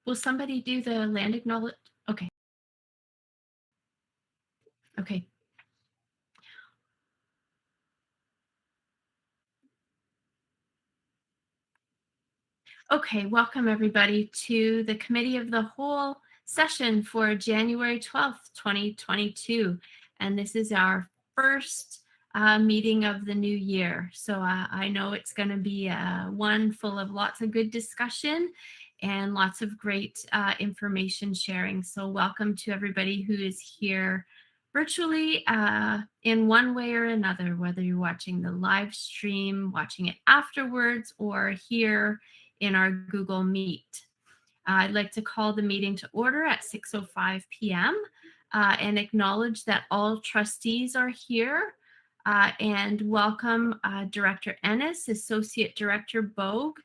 Will somebody do the land acknowledge? Okay. Okay. Okay, welcome everybody to the Committee of the Whole session for January 12th, 2022. And this is our first meeting of the new year. So I know it's going to be one full of lots of good discussion and lots of great information sharing. So welcome to everybody who is here virtually in one way or another, whether you're watching the live stream, watching it afterwards, or here in our Google Meet. I'd like to call the meeting to order at 6:05 p.m. And acknowledge that all trustees are here and welcome Director Ennis, Associate Director Bogue,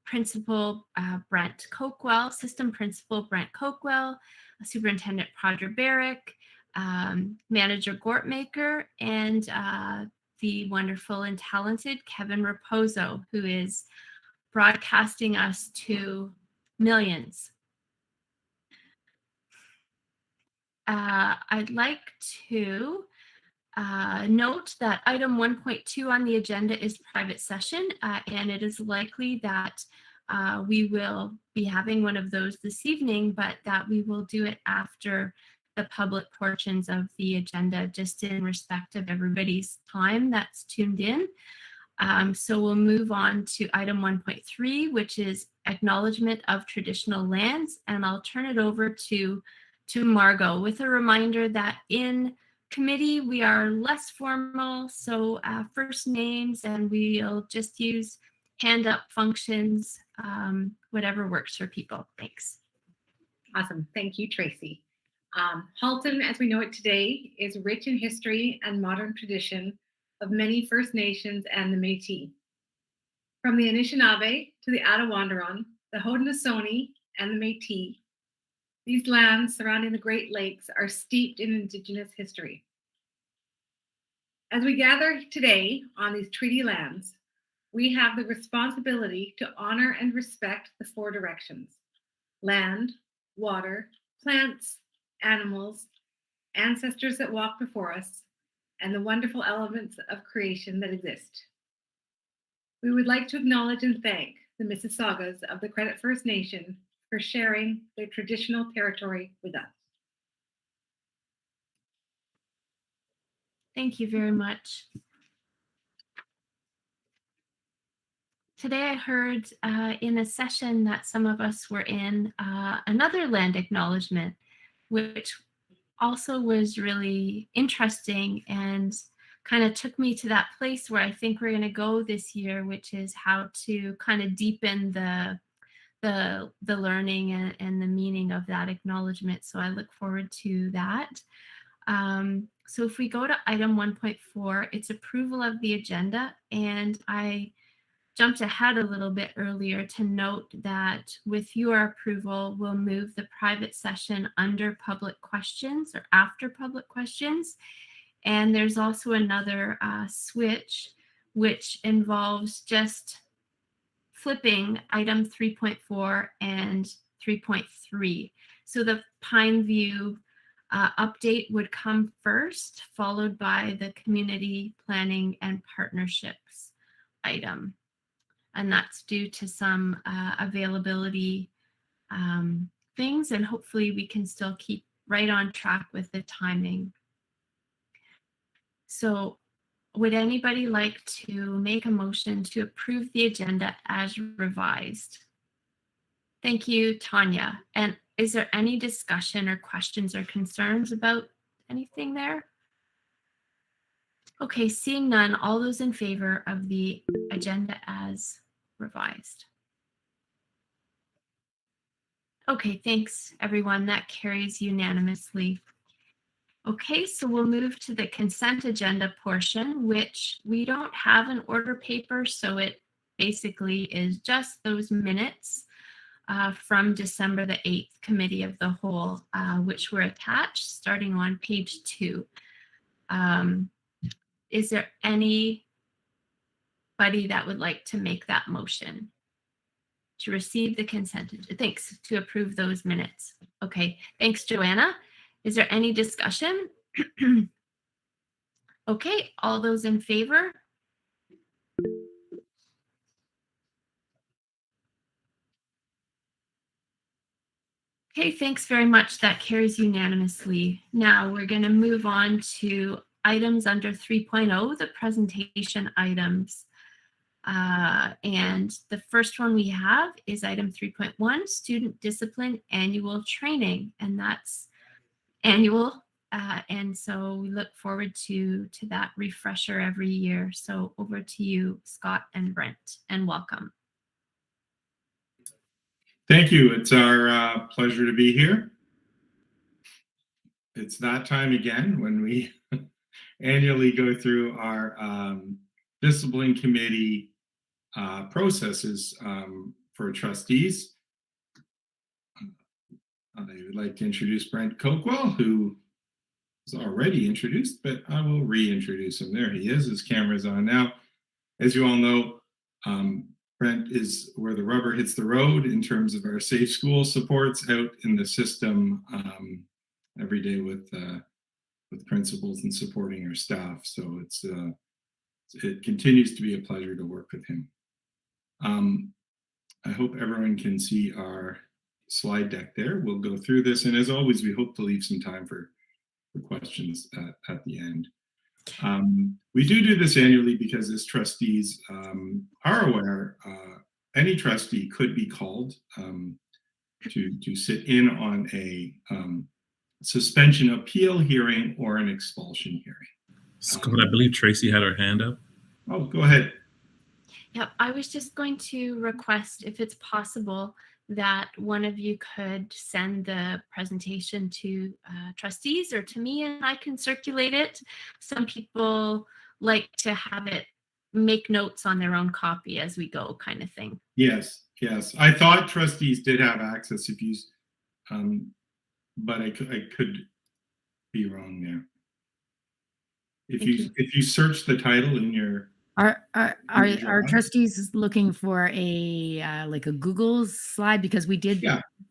Principal Brent Coakwell, System Principal Brent Coakwell, Superintendent Podger Barrick, Manager Gortmaker, and the wonderful and talented Kevin Raposo, who is broadcasting us to millions. I'd like to note that item 1.2 on the agenda is private session, and it is likely that we will be having one of those this evening, but that we will do it after the public portions of the agenda, just in respect of everybody's time that's tuned in. So we'll move on to item 1.3, which is acknowledgement of traditional lands, and I'll turn it over to Margot with a reminder that in committee we are less formal, so first names, and we'll just use hand up functions, whatever works for people. Thanks. Awesome. Thank you, Tracy. Halton, as we know it today, is rich in history and modern tradition of many First Nations and the Métis. From the Anishinaabe to the Attawandaron, the Haudenosaunee, and the Métis, these lands surrounding the Great Lakes are steeped in Indigenous history. As we gather today on these treaty lands, we have the responsibility to honor and respect the four directions: land, water, plants, animals, ancestors that walk before us, and the wonderful elements of creation that exist. We would like to acknowledge and thank the Mississaugas of the Credit First Nation for sharing their traditional territory with us. Thank you very much. Today I heard in a session that some of us were in another land acknowledgement, which also was really interesting and kind of took me to that place where I think we're going to go this year, which is how to kind of deepen the learning and the meaning of that acknowledgement. So I look forward to that. So if we go to item 1.4, it's approval of the agenda, and I jumped ahead a little bit earlier to note that with your approval, we'll move the private session under public questions or after public questions. And there's also another switch, which involves just flipping item 3.4 and 3.3. So the Pineview update would come first, followed by the community planning and partnerships item. And that's due to some availability things, and hopefully we can still keep right on track with the timing. So would anybody like to make a motion to approve the agenda as revised? Thank you, Tanya. And is there any discussion or questions or concerns about anything there? Okay, seeing none, all those in favor of the agenda as revised? Okay, thanks everyone. That carries unanimously. Okay, so we'll move to the consent agenda portion, which we don't have an order paper, so it basically is just those minutes from December the 8th Committee of the Whole, which were attached starting on page 2. Is there anybody that would like to make that motion? to receive the consent, thanks, to approve those minutes. Okay, thanks, Joanna. Is there any discussion? Okay, all those in favor? Okay, thanks very much. That carries unanimously. Now we're going to move on to items under 3.0, the presentation items. And the first one we have is item 3.1, student discipline annual training, and that's annual. And so we look forward to that refresher every year. So over to you, Scott and Brent, and welcome. Thank you. It's our pleasure to be here. It's that time again when we annually go through our discipline committee processes for trustees. I would like to introduce Brent Coakwell, who is already introduced, but I will reintroduce him. There he is. His camera's on now. As you all know, Brent is where the rubber hits the road in terms of our safe school supports out in the system every day with principals and supporting our staff. So it continues to be a pleasure to work with him. I hope everyone can see our slide deck there. We'll go through this, and as always, we hope to leave some time for questions at the end. We do this annually because as trustees are aware, any trustee could be called to sit in on a suspension appeal hearing or an expulsion hearing. Scott, I believe Tracy had her hand up. Oh, go ahead. Yep, I was just going to request, if it's possible, that one of you could send the presentation to trustees or to me, and I can circulate it. Some people like to have it, make notes on their own copy as we go, kind of thing. Yes. I thought trustees did have access if you, but I could be wrong there. If you search the title in your Are trustees looking for a like a Google slide? Because we did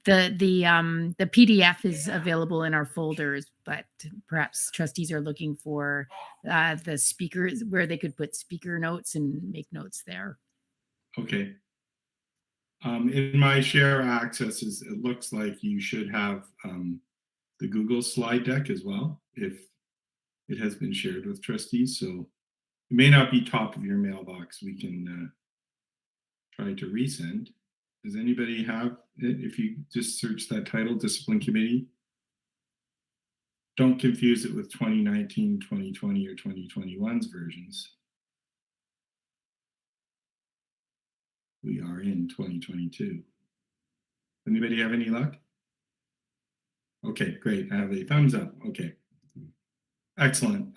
the PDF is available in our folders, but perhaps trustees are looking for the speakers where they could put speaker notes and make notes there. Okay. In my share accesses, it looks like you should have the Google slide deck as well, if it has been shared with trustees. So it may not be top of your mailbox. We can try to resend. Does anybody have it? If you just search that title, Discipline Committee. Don't confuse it with 2019, 2020, or 2021's versions. We are in 2022. Anybody have any luck? Okay, great. I have a thumbs up. Okay. Excellent.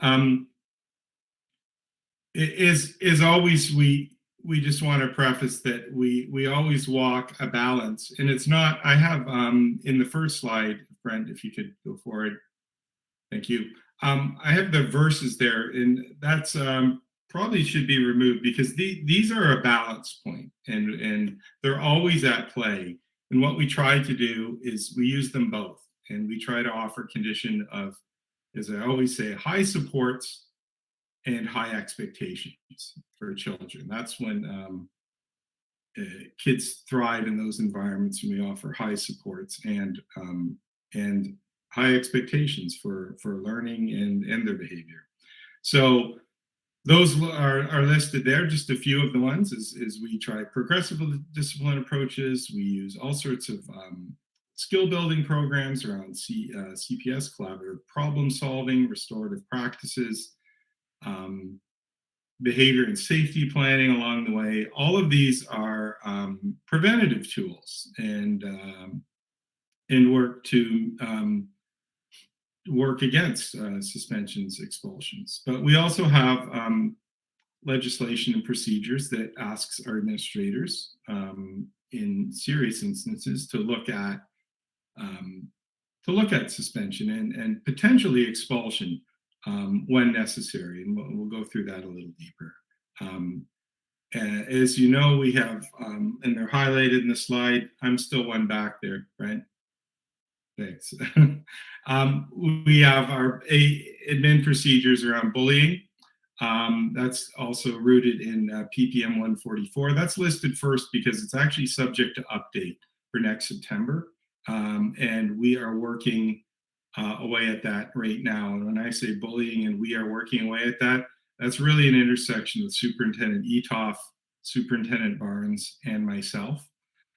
Is always, we just want to preface that we always walk a balance, and it's not, I have in the first slide, Brent, if you could go forward. Thank you. I have the verses there, and that's probably should be removed because these are a balance point, and they're always at play. And what we try to do is we use them both, and we try to offer condition of, as I always say, high supports and high expectations for children. That's when kids thrive in those environments, and we offer high supports and high expectations for learning and their behavior. So those are listed there. Just a few of the ones is we try progressive discipline approaches. We use all sorts of skill building programs around CPS, collaborative problem solving, restorative practices, behavior and safety planning along the way. All of these are preventative tools and work to work against suspensions, expulsions. But we also have legislation and procedures that asks our administrators in serious instances to look at suspension and potentially expulsion when necessary, and we'll go through that a little deeper. As you know, we have, and they're highlighted in the slide. I'm still one back there, Brent. Thanks. We have our admin procedures around bullying. That's also rooted in PPM 144. That's listed first because it's actually subject to update for next September. And we are working away at that right now. And when I say bullying and we are working away at that, that's really an intersection with Superintendent Etoff, Superintendent Barnes, and myself.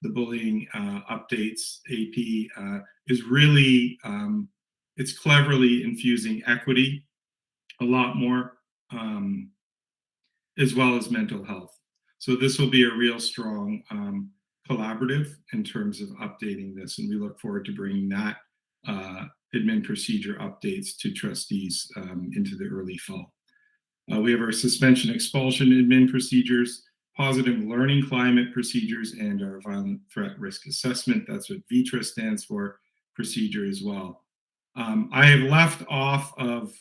The bullying updates AP is really, it's cleverly infusing equity a lot more, as well as mental health. So this will be a real strong collaborative in terms of updating this, and we look forward to bringing that admin procedure updates to trustees into the early fall. We have our suspension expulsion admin procedures, positive learning climate procedures, and our violent threat risk assessment. That's what VTRA stands for, procedure as well. I have left off of,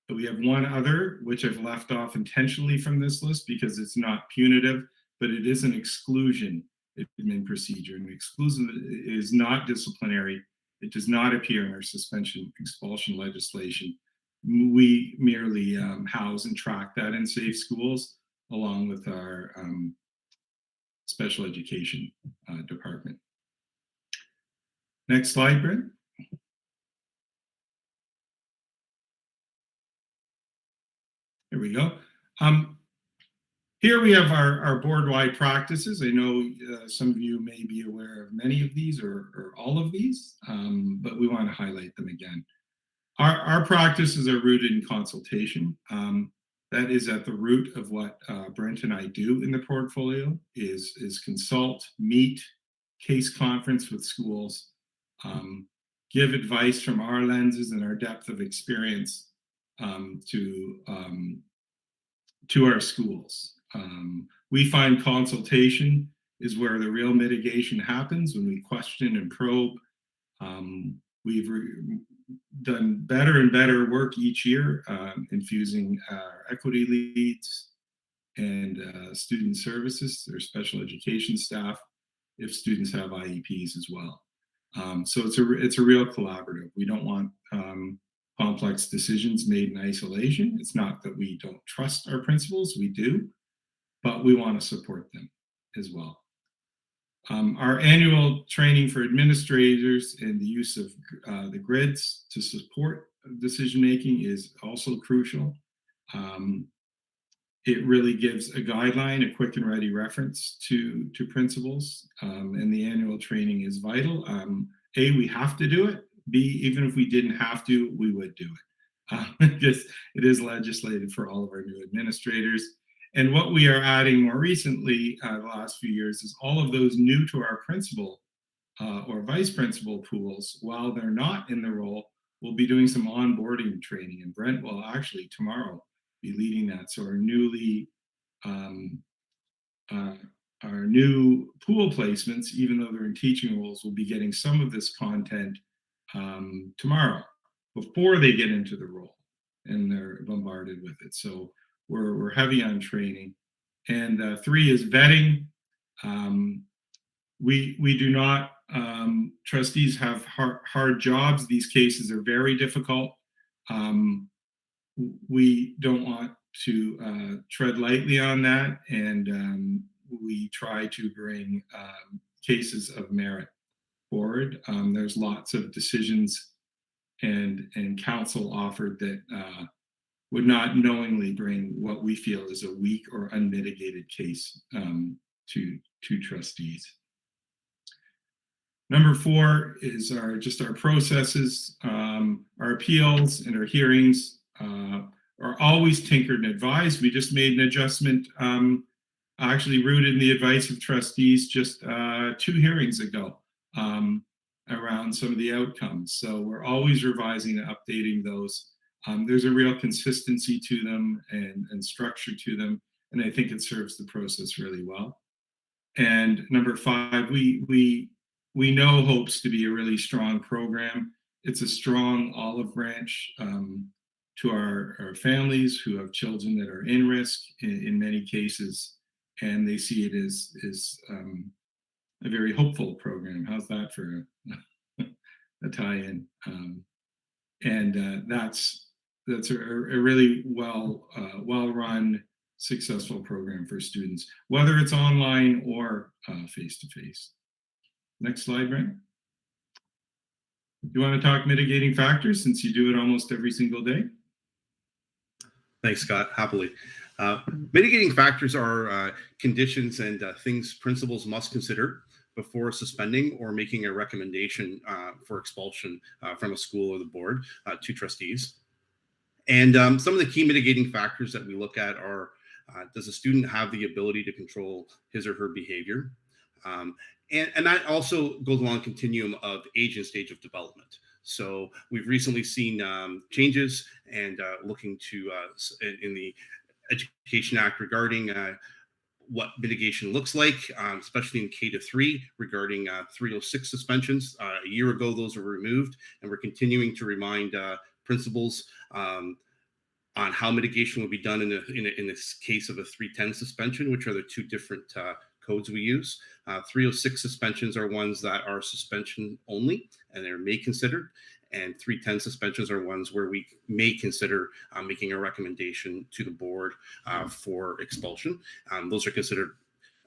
we have one other, which I've left off intentionally from this list because it's not punitive, but it is an exclusion admin procedure. And exclusion is not disciplinary. It does not appear in our suspension expulsion legislation. We merely house and track that in safe schools along with our special education department. Next slide, Brent. There we go. Here we have our board-wide practices. I know some of you may be aware of many of these or all of these, but we want to highlight them again. Our practices are rooted in consultation. That is at the root of what Brent and I do in the portfolio is consult, meet, case conference with schools, give advice from our lenses and our depth of experience to our schools. We find consultation is where the real mitigation happens when we question and probe. We've done better and better work each year, infusing our equity leads and student services, their special education staff, if students have IEPs as well. So it's a real collaborative. We don't want complex decisions made in isolation. It's not that we don't trust our principals, we do, but we want to support them as well. Our annual training for administrators and the use of the grids to support decision-making is also crucial. It really gives a guideline, a quick and ready reference to principals, and the annual training is vital. A, we have to do it. B, even if we didn't have to, we would do it. Because it is legislated for all of our new administrators. And what we are adding more recently, the last few years, is all of those new to our principal or vice principal pools, while they're not in the role, we'll be doing some onboarding training. And Brent will actually tomorrow be leading that. So our new pool placements, even though they're in teaching roles, will be getting some of this content tomorrow before they get into the role and they're bombarded with it. So we're heavy on training. And 3 is vetting. We do not, trustees have hard jobs. These cases are very difficult. We don't want to tread lightly on that, and we try to bring cases of merit forward. There's lots of decisions and counsel offered that would not knowingly bring what we feel is a weak or unmitigated case to trustees. Number 4 is our processes. Our appeals and our hearings are always tinkered and advised. We just made an adjustment, actually rooted in the advice of trustees just 2 hearings ago around some of the outcomes. So we're always revising and updating those. There's a real consistency to them and structure to them, and I think it serves the process really well. And number 5, we know hopes to be a really strong program. It's a strong olive branch to our families who have children that are in risk in many cases, and they see it as a very hopeful program. How's that for a tie-in? That's a really well-run, successful program for students, whether it's online or face-to-face. Next slide, Brent. Do you want to talk mitigating factors since you do it almost every single day? Thanks, Scott. Happily. Mitigating factors are conditions and things principals must consider before suspending or making a recommendation for expulsion from a school or the board to trustees. And some of the key mitigating factors that we look at are, does the student have the ability to control his or her behavior? And that also goes along a continuum of age and stage of development. So we've recently seen changes and looking to in the Education Act regarding what mitigation looks like, especially in K-3 regarding 306 suspensions. A year ago, those were removed, and we're continuing to remind principals on how mitigation will be done in this case of a 310 suspension, which are the two different codes we use. 306 suspensions are ones that are suspension only, and they're may considered. And 310 suspensions are ones where we may consider making a recommendation to the board for expulsion. Those are considered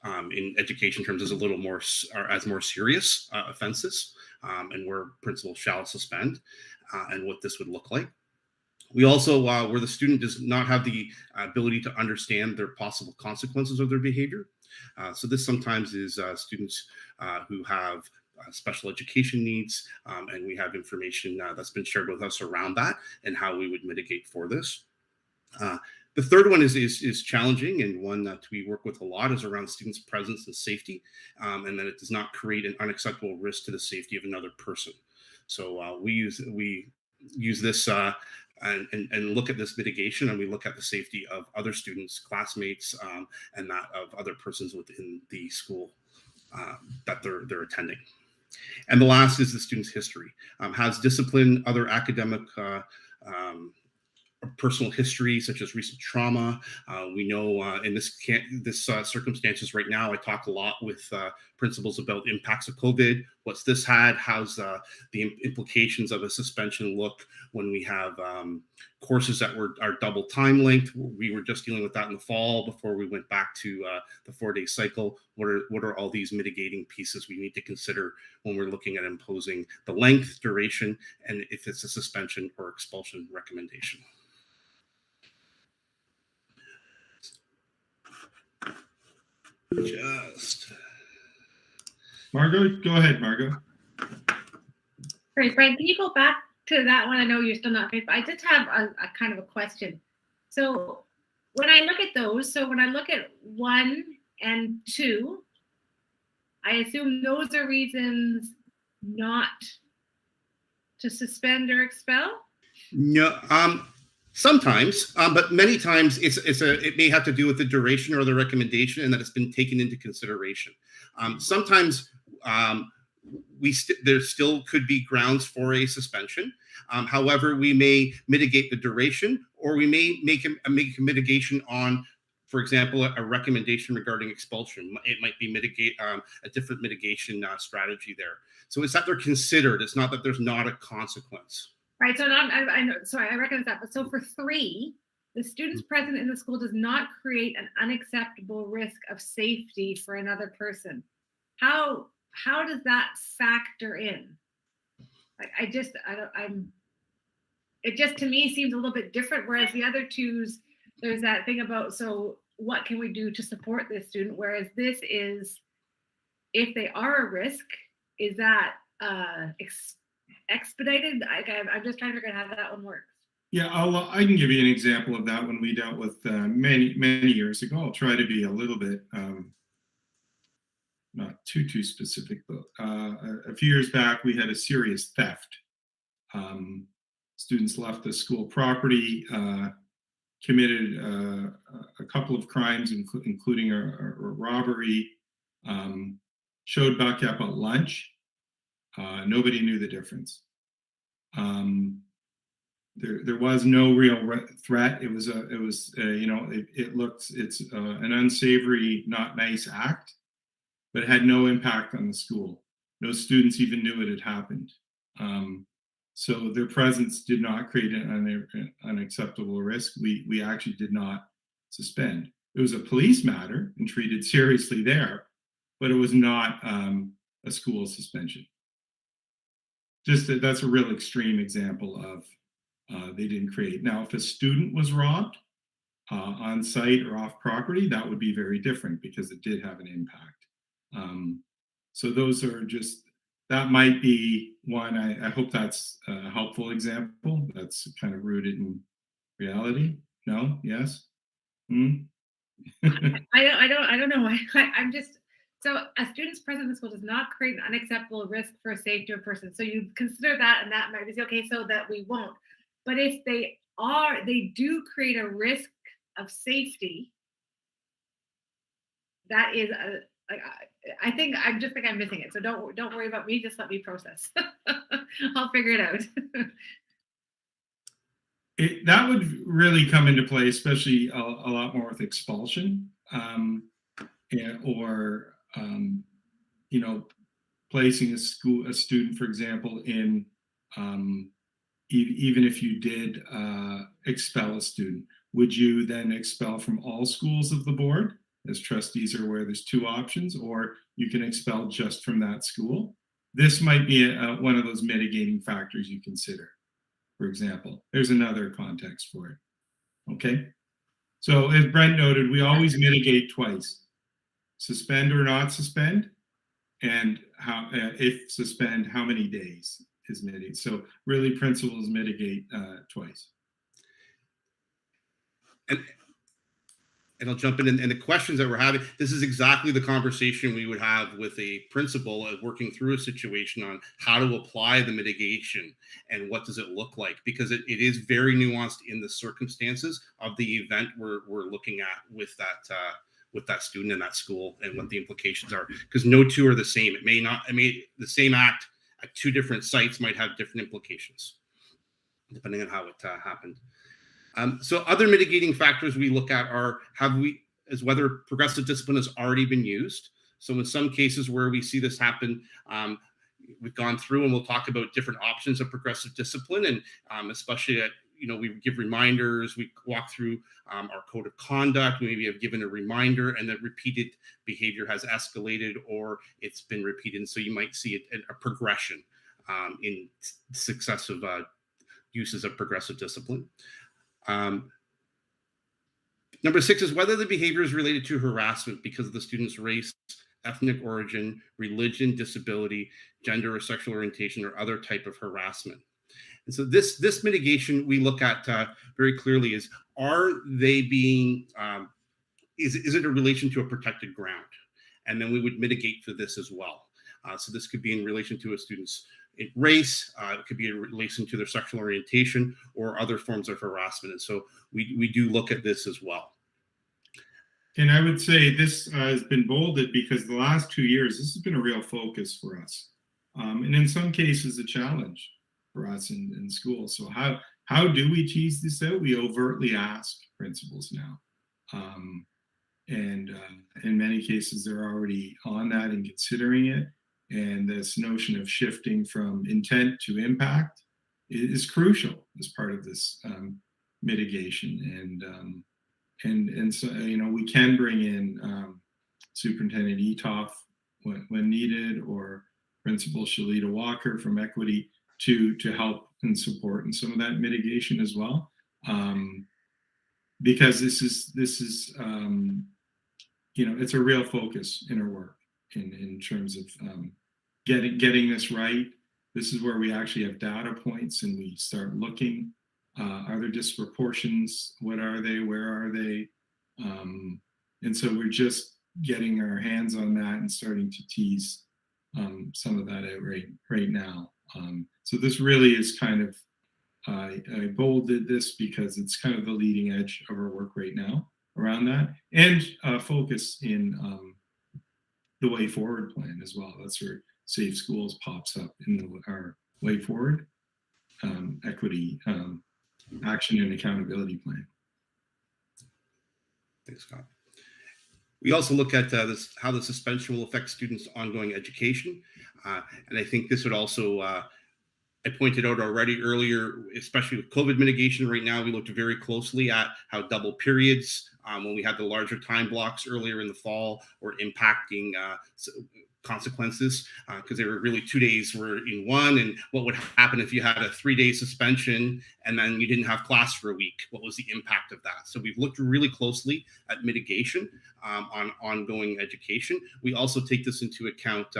in education terms as a little more as more serious offenses, and where principals shall suspend, and what this would look like. We also, where the student does not have the ability to understand their possible consequences of their behavior. So this sometimes is students who have special education needs, and we have information that's been shared with us around that and how we would mitigate for this. The third one is challenging, and one that we work with a lot is around students' presence and safety, and that it does not create an unacceptable risk to the safety of another person. So we use this and look at this mitigation, and we look at the safety of other students, classmates, and that of other persons within the school that they're attending. And the last is the student's history. Has discipline, other academic personal history, such as recent trauma. We know in this circumstances right now, I talk a lot with principals about impacts of COVID. What's this had? How's the implications of a suspension look when we have courses that are double time length? We were just dealing with that in the fall before we went back to the 4-day cycle. What are all these mitigating pieces we need to consider when we're looking at imposing the length, duration, and if it's a suspension or expulsion recommendation? Margot, go ahead, Margot. Great, Frank, can you go back to that one? I know you're still not finished, but I just have a kind of a question. So when I look at those, when I look at 1 and 2, I assume those are reasons not to suspend or expel? No, sometimes, but many times it may have to do with the duration or the recommendation, and that it's been taken into consideration. Sometimes there still could be grounds for a suspension. However, we may mitigate the duration, or we may make a mitigation on, for example, a recommendation regarding expulsion. It might be a different mitigation strategy there. So it's that they're considered. It's not that there's not a consequence. Right, so I know, sorry, I recognize that, but so for 3, the students present in the school does not create an unacceptable risk of safety for another person. How does that factor in? Like, it just to me seems a little bit different, whereas the other 2s, there's that thing about, so what can we do to support this student? Whereas this is, if they are a risk, is that expedited? I'm just trying to figure out how that one works. Yeah, I can give you an example of that when we dealt with many years ago. I'll try to be a little bit not too specific, but a few years back we had a serious theft. Students left the school property, committed a couple of crimes, including a robbery. Showed back up at lunch. Nobody knew the difference. there was no real threat. It looked, it's an unsavory, not nice act, but it had no impact on the school. No students even knew it had happened. So their presence did not create an unacceptable risk. We actually did not suspend. It was a police matter and treated seriously there, but it was not a school suspension. That's a real extreme example of they didn't create. Now, if a student was robbed on site or off property, that would be very different because it did have an impact. So those are just, that might be one. I hope that's a helpful example. That's kind of rooted in reality. No? Yes? I don't know why. I'm just, so a student's presence in the school does not create an unacceptable risk for safety of a person. So you consider that, and that might be okay, so that we won't. But if they do create a risk of safety, that is I think I'm missing it. So don't worry about me. Just let me process. I'll figure it out. That would really come into play, especially a lot more with expulsion, or placing a student, for example, in even if you did expel a student, would you then expel from all schools of the board? As trustees are aware, there's two options, or you can expel just from that school. This might be one of those mitigating factors you consider. For example, there's another context for it. Okay. So as Brent noted, we always mitigate twice: suspend or not suspend, and how, if suspend, how many days is mitigate. So really, principles mitigate twice. And I'll jump in. And the questions that we're having, this is exactly the conversation we would have with a principal working through a situation on how to apply the mitigation and what does it look like, because it is very nuanced in the circumstances of the event we're looking at with that student in that school and what the implications are, because no two are the same. The same act at two different sites might have different implications depending on how it happened. So other mitigating factors we look at are whether progressive discipline has already been used. So in some cases where we see this happen, we've gone through and we'll talk about different options of progressive discipline, and especially we give reminders, we walk through our code of conduct, maybe have given a reminder, and that repeated behavior has escalated or it's been repeated. And so you might see a progression in successive uses of progressive discipline. Number 6 is whether the behavior is related to harassment because of the student's race, ethnic origin, religion, disability, gender or sexual orientation, or other type of harassment. And so this mitigation we look at very clearly is, are they being, is it a relation to a protected ground? And then we would mitigate for this as well. So this could be in relation to a student's race, it could be in relation to their sexual orientation or other forms of harassment. And so we do look at this as well. And I would say this has been bolded because the last 2 years, this has been a real focus for us. And in some cases, a challenge for us in school. So how do we tease this out? We overtly ask principals now. And in many cases, they're already on that and considering it. And this notion of shifting from intent to impact is crucial as part of this mitigation. And so, we can bring in Superintendent Etoff when needed, or Principal Shalita Walker from Equity to help and support in some of that mitigation as well. Because this is it's a real focus in our work in terms of getting this right. This is where we actually have data points and we start looking. Are there disproportions? What are they? Where are they? And so we're just getting our hands on that and starting to tease some of that out right now. So this really is kind of, I bolded this because it's kind of the leading edge of our work right now around that, and focus in the Way Forward plan as well. That's where Safe Schools pops up in our Way Forward equity action and accountability plan. Thanks, Scott. We also look at how the suspension will affect students' ongoing education. And I think this would also, I pointed out already earlier, especially with COVID mitigation right now, we looked very closely at how double periods, when we had the larger time blocks earlier in the fall, were impacting consequences, because they were really 2 days were in one. And what would happen if you had a 3-day suspension and then you didn't have class for a week? What was the impact of that? So we've looked really closely at mitigation on ongoing education. We also take this into account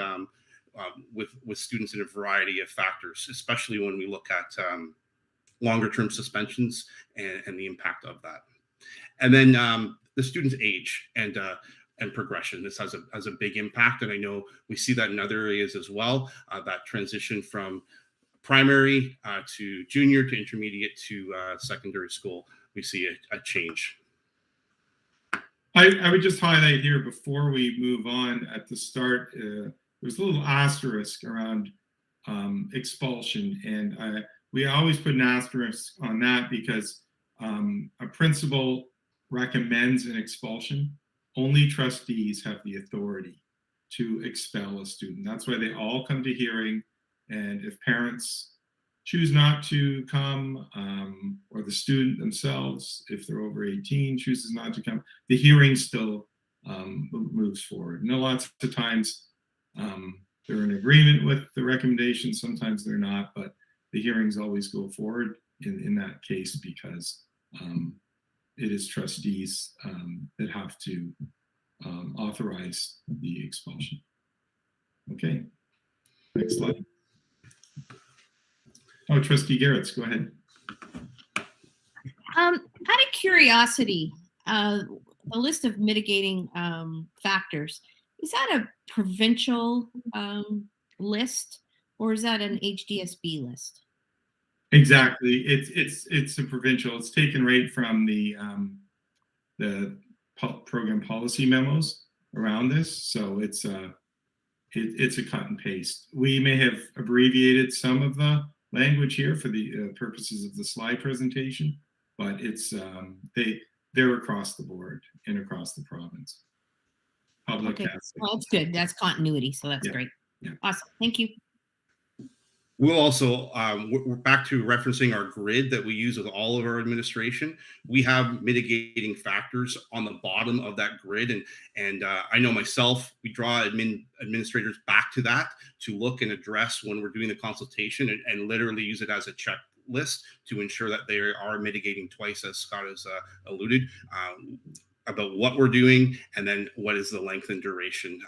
with students in a variety of factors, especially when we look at longer term suspensions and the impact of that. And then the student's age and progression. This has a big impact, and I know we see that in other areas as well. That transition from primary to junior to intermediate to secondary school, we see a change. I would just highlight here before we move on at the start, there's a little asterisk around expulsion, and we always put an asterisk on that because a principal recommends an expulsion. Only trustees have the authority to expel a student. That's why they all come to hearing, and if parents choose not to come, or the student themselves, if they're over 18, chooses not to come, the hearing still moves forward. And lots of times they're in agreement with the recommendation, sometimes they're not, but the hearings always go forward in that case because it is trustees that have to authorize the expulsion. Okay, next slide. Oh, Trustee Garretts, go ahead. Out of curiosity, the list of mitigating factors, is that a provincial list or is that an HDSB list? Exactly, it's a provincial. It's taken right from the program policy memos around this, so it's a cut and paste. We may have abbreviated some of the language here for the purposes of the slide presentation, but it's they're across the board and across the province. Public. Okay, well, that's good. That's continuity, so that's great. Yeah. Awesome. Thank you. We'll also, we're back to referencing our grid that we use with all of our administration. We have mitigating factors on the bottom of that grid. And I know myself, we draw administrators back to that to look and address when we're doing the consultation and literally use it as a checklist to ensure that they are mitigating twice, as Scott has alluded, about what we're doing and then what is the length and duration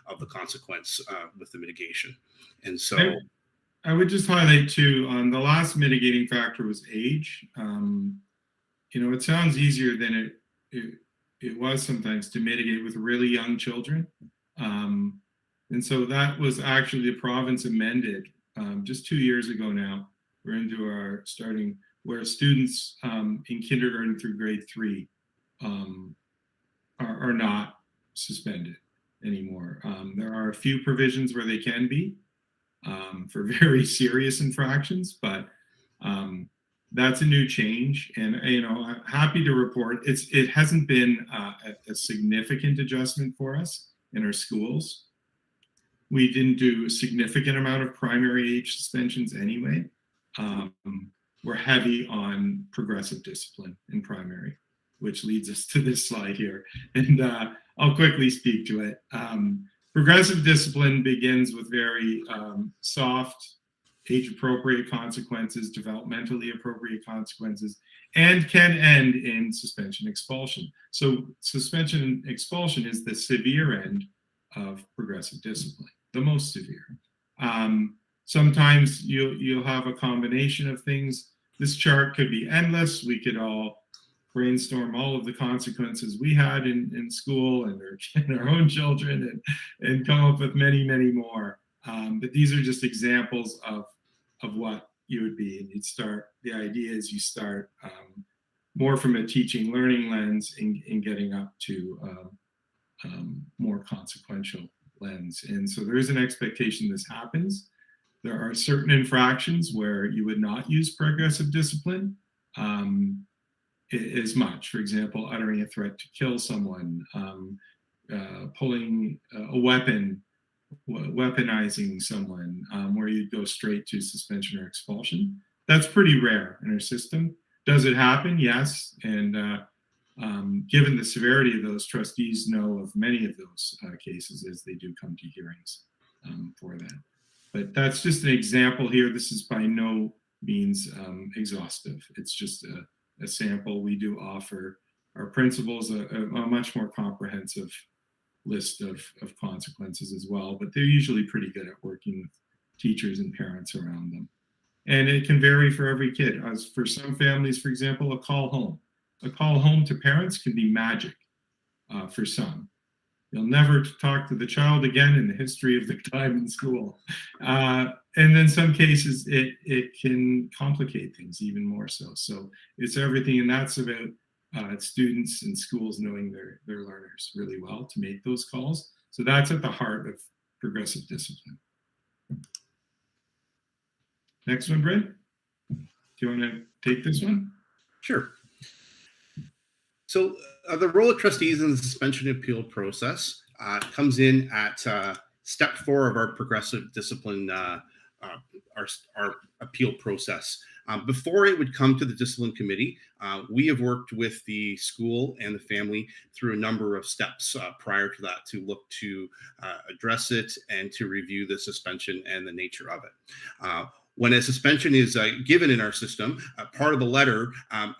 of the consequence with the mitigation. And so I would just highlight too, the last mitigating factor was age. It sounds easier than it was sometimes to mitigate with really young children. And so that was actually the province amended just 2 years ago now. We're into our starting where students in kindergarten through grade 3 are not suspended anymore. There are a few provisions where they can be, for very serious infractions, but that's a new change. And I'm happy to report it hasn't been a significant adjustment for us in our schools. We didn't do a significant amount of primary age suspensions anyway. We're heavy on progressive discipline in primary, which leads us to this slide here. And I'll quickly speak to it. Progressive discipline begins with very soft, age-appropriate consequences, developmentally appropriate consequences, and can end in suspension expulsion. So suspension and expulsion is the severe end of progressive discipline, the most severe. Sometimes you'll have a combination of things. This chart could be endless. We could all brainstorm all of the consequences we had in school and our own children and come up with many, many more. But these are just examples of what you would be. And the idea is you start more from a teaching learning lens in getting up to more consequential lens. And so there is an expectation this happens. There are certain infractions where you would not use progressive discipline. as much. For example, uttering a threat to kill someone, pulling a weapon, weaponizing someone, where you go straight to suspension or expulsion. That's pretty rare in our system. Does it happen? Yes. And given the severity of those, trustees know of many of those cases as they do come to hearings for that. But that's just an example here. This is by no means exhaustive. It's just a sample. We do offer our principals a much more comprehensive list of consequences as well, but they're usually pretty good at working with teachers and parents around them. And it can vary for every kid. As for some families, for example, a call home. A call home to parents can be magic for some. You'll never talk to the child again in the history of the time in school. And in some cases, it can complicate things even more so. So it's everything, and that's about students and schools knowing their learners really well to make those calls. So that's at the heart of progressive discipline. Next one, Brent. Do you want to take this one? Sure. So the role of trustees in the suspension appeal process comes in at step 4 of our progressive discipline, our appeal process. Before it would come to the discipline committee, we have worked with the school and the family through a number of steps prior to that to look to address it and to review the suspension and the nature of it. When a suspension is given in our system, part of the letter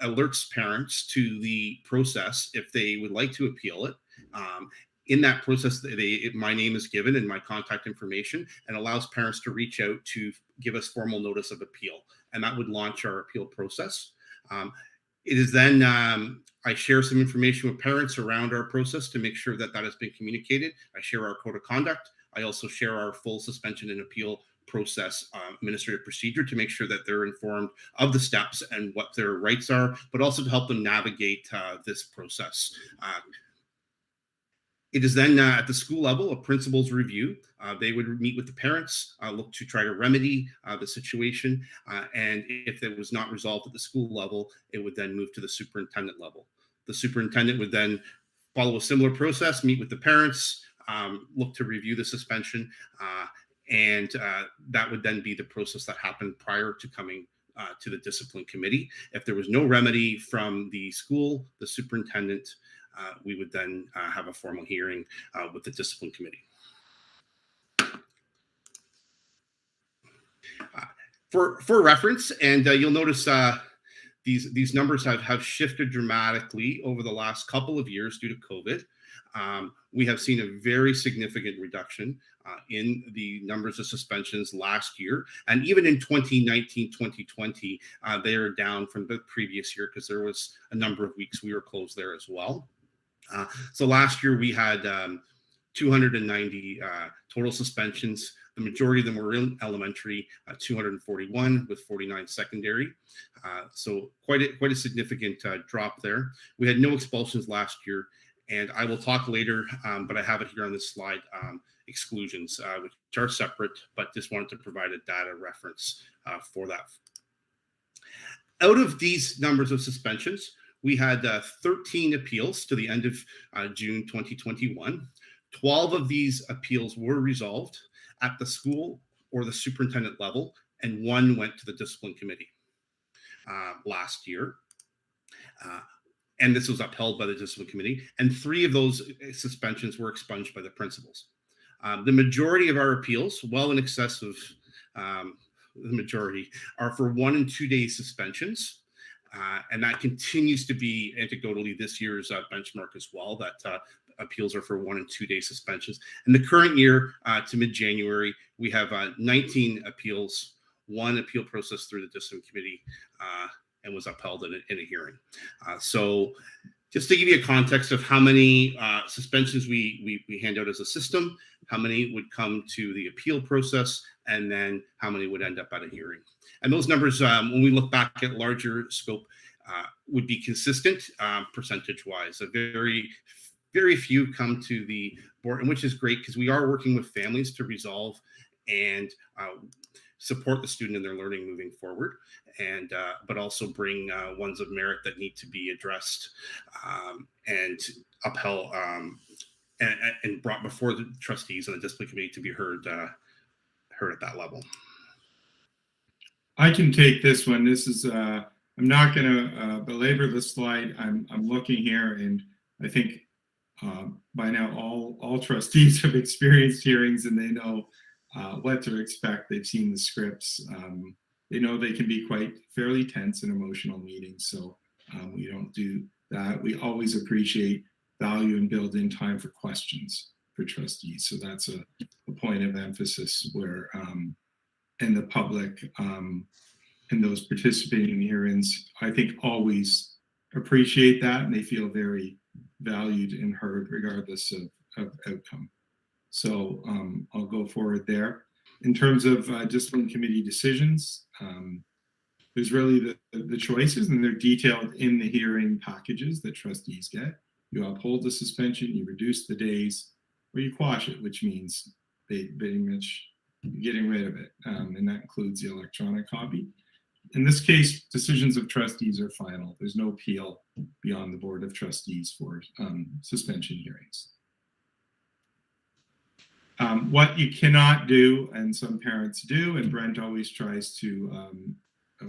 alerts parents to the process if they would like to appeal it. In that process, my name is given and my contact information, and allows parents to reach out to give us formal notice of appeal. And that would launch our appeal process. It is then I share some information with parents around our process to make sure that that has been communicated. I share our code of conduct. I also share our full suspension and appeal process administrative procedure to make sure that they're informed of the steps and what their rights are, but also to help them navigate this process. It is then at the school level, a principal's review. They would meet with the parents, look to try to remedy the situation. And if it was not resolved at the school level, it would then move to the superintendent level. The superintendent would then follow a similar process, meet with the parents, look to review the suspension, and that would then be the process that happened prior to coming to the discipline committee. If there was no remedy from the school, the superintendent, we would then have a formal hearing with the discipline committee. For reference, and you'll notice these numbers have shifted dramatically over the last couple of years due to COVID. We have seen a very significant reduction in the numbers of suspensions last year. And even in 2019, 2020, they are down from the previous year because there was a number of weeks we were closed there as well. So last year we had 290 total suspensions. The majority of them were in elementary, 241 with 49 secondary. So quite a significant drop there. We had no expulsions last year. And I will talk later, but I have it here on this slide, exclusions, which are separate, but just wanted to provide a data reference for that. Out of these numbers of suspensions, we had 13 appeals to the end of June 2021. 12 of these appeals were resolved at the school or the superintendent level, and 1 went to the discipline committee last year. And this was upheld by the discipline committee, and 3 of those suspensions were expunged by the principals. The majority of our appeals, well in excess of the majority, are for 1 and 2 day suspensions. And that continues to be anecdotally this year's benchmark as well, that appeals are for 1 and 2 day suspensions. In the current year to mid-January, we have 19 appeals, 1 appeal process through the discipline committee, and was upheld in a hearing. So just to give you a context of how many suspensions we hand out as a system, how many would come to the appeal process, and then how many would end up at a hearing. And those numbers, when we look back at larger scope, would be consistent percentage-wise. Very few come to the board, and which is great because we are working with families to resolve. And support the student in their learning moving forward, and but also bring ones of merit that need to be addressed and upheld and brought before the trustees and the discipline committee to be heard at that level. I can take this one. This is I'm not going to belabor the slide. I'm looking here, and I think by now all trustees have experienced hearings, and they know what to expect. They've seen the scripts. They know they can be quite fairly tense and emotional meetings. So we don't do that. We always appreciate, value, and build in time for questions for trustees. So that's a point of emphasis where and the public and those participating in hearings, I think, always appreciate that, and they feel very valued and heard regardless of outcome. So I'll go forward there. In terms of discipline committee decisions, there's really the choices, and they're detailed in the hearing packages that trustees get. You uphold the suspension, you reduce the days, or you quash it, which means pretty much getting rid of it. And that includes the electronic copy. In this case, decisions of trustees are final. There's no appeal beyond the Board of Trustees for suspension hearings. What you cannot do, and some parents do, and Brent always tries to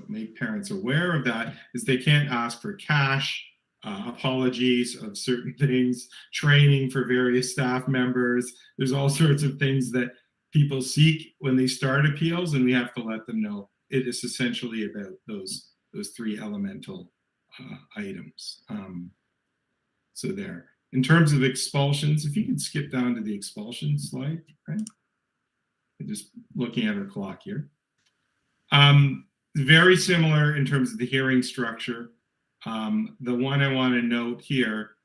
make parents aware of that, is they can't ask for cash, apologies of certain things, training for various staff members. There's all sorts of things that people seek when they start appeals, and we have to let them know it is essentially about those three elemental items. So there. In terms of expulsions, if you can skip down to the expulsion slide, right? I'm just looking at our clock here. Very similar in terms of the hearing structure. The one I want to note here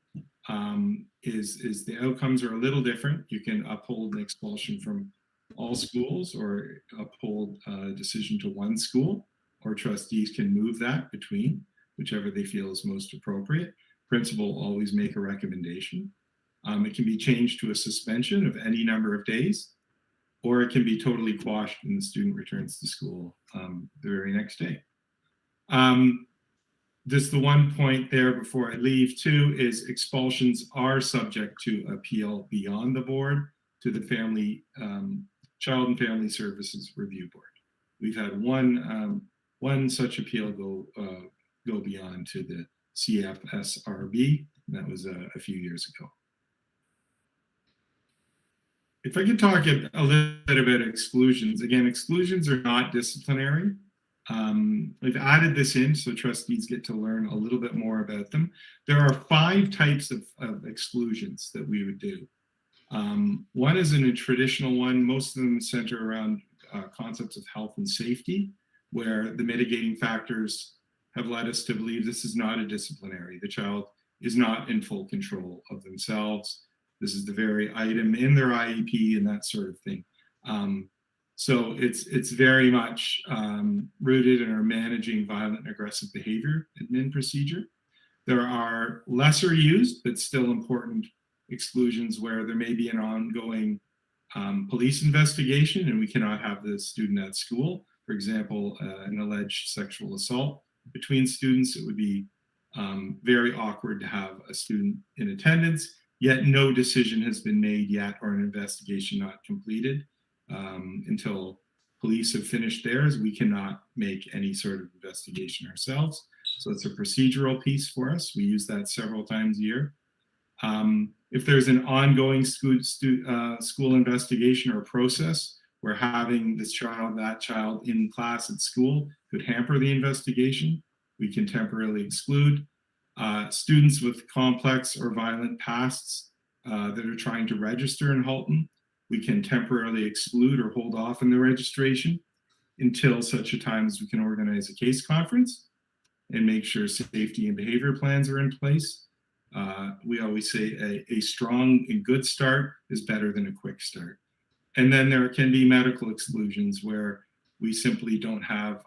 is the outcomes are a little different. You can uphold an expulsion from all schools or uphold a decision to one school, or trustees can move that between whichever they feel is most appropriate. Principal will always make a recommendation. It can be changed to a suspension of any number of days, or it can be totally quashed and the student returns to school the very next day. Just the one point there before I leave too is expulsions are subject to appeal beyond the board to the Child and Family Services Review Board. We've had one such appeal go beyond to the CFSRB. That was a few years ago. If I could talk a little bit about exclusions. Again, exclusions are not disciplinary. We've added this in so trustees get to learn a little bit more about them. There are 5 types of exclusions that we would do. One is a traditional one. Most of them center around concepts of health and safety, where the mitigating factors have led us to believe this is not a disciplinary. The child is not in full control of themselves. This is the very item in their IEP and that sort of thing. So it's very much rooted in our managing violent and aggressive behavior admin procedure. There are lesser used but still important exclusions where there may be an ongoing police investigation and we cannot have the student at school. For example, an alleged sexual assault between students, it would be very awkward to have a student in attendance, yet no decision has been made yet or an investigation not completed. Until police have finished theirs, we cannot make any sort of investigation ourselves. So it's a procedural piece for us. We use that several times a year. If there's an ongoing school investigation or process where having this child, that child in class at school could hamper the investigation, we can temporarily exclude. Students with complex or violent pasts that are trying to register in Halton, we can temporarily exclude or hold off on the registration until such a time as we can organize a case conference and make sure safety and behavior plans are in place. We always say a strong and good start is better than a quick start. And then there can be medical exclusions where we simply don't have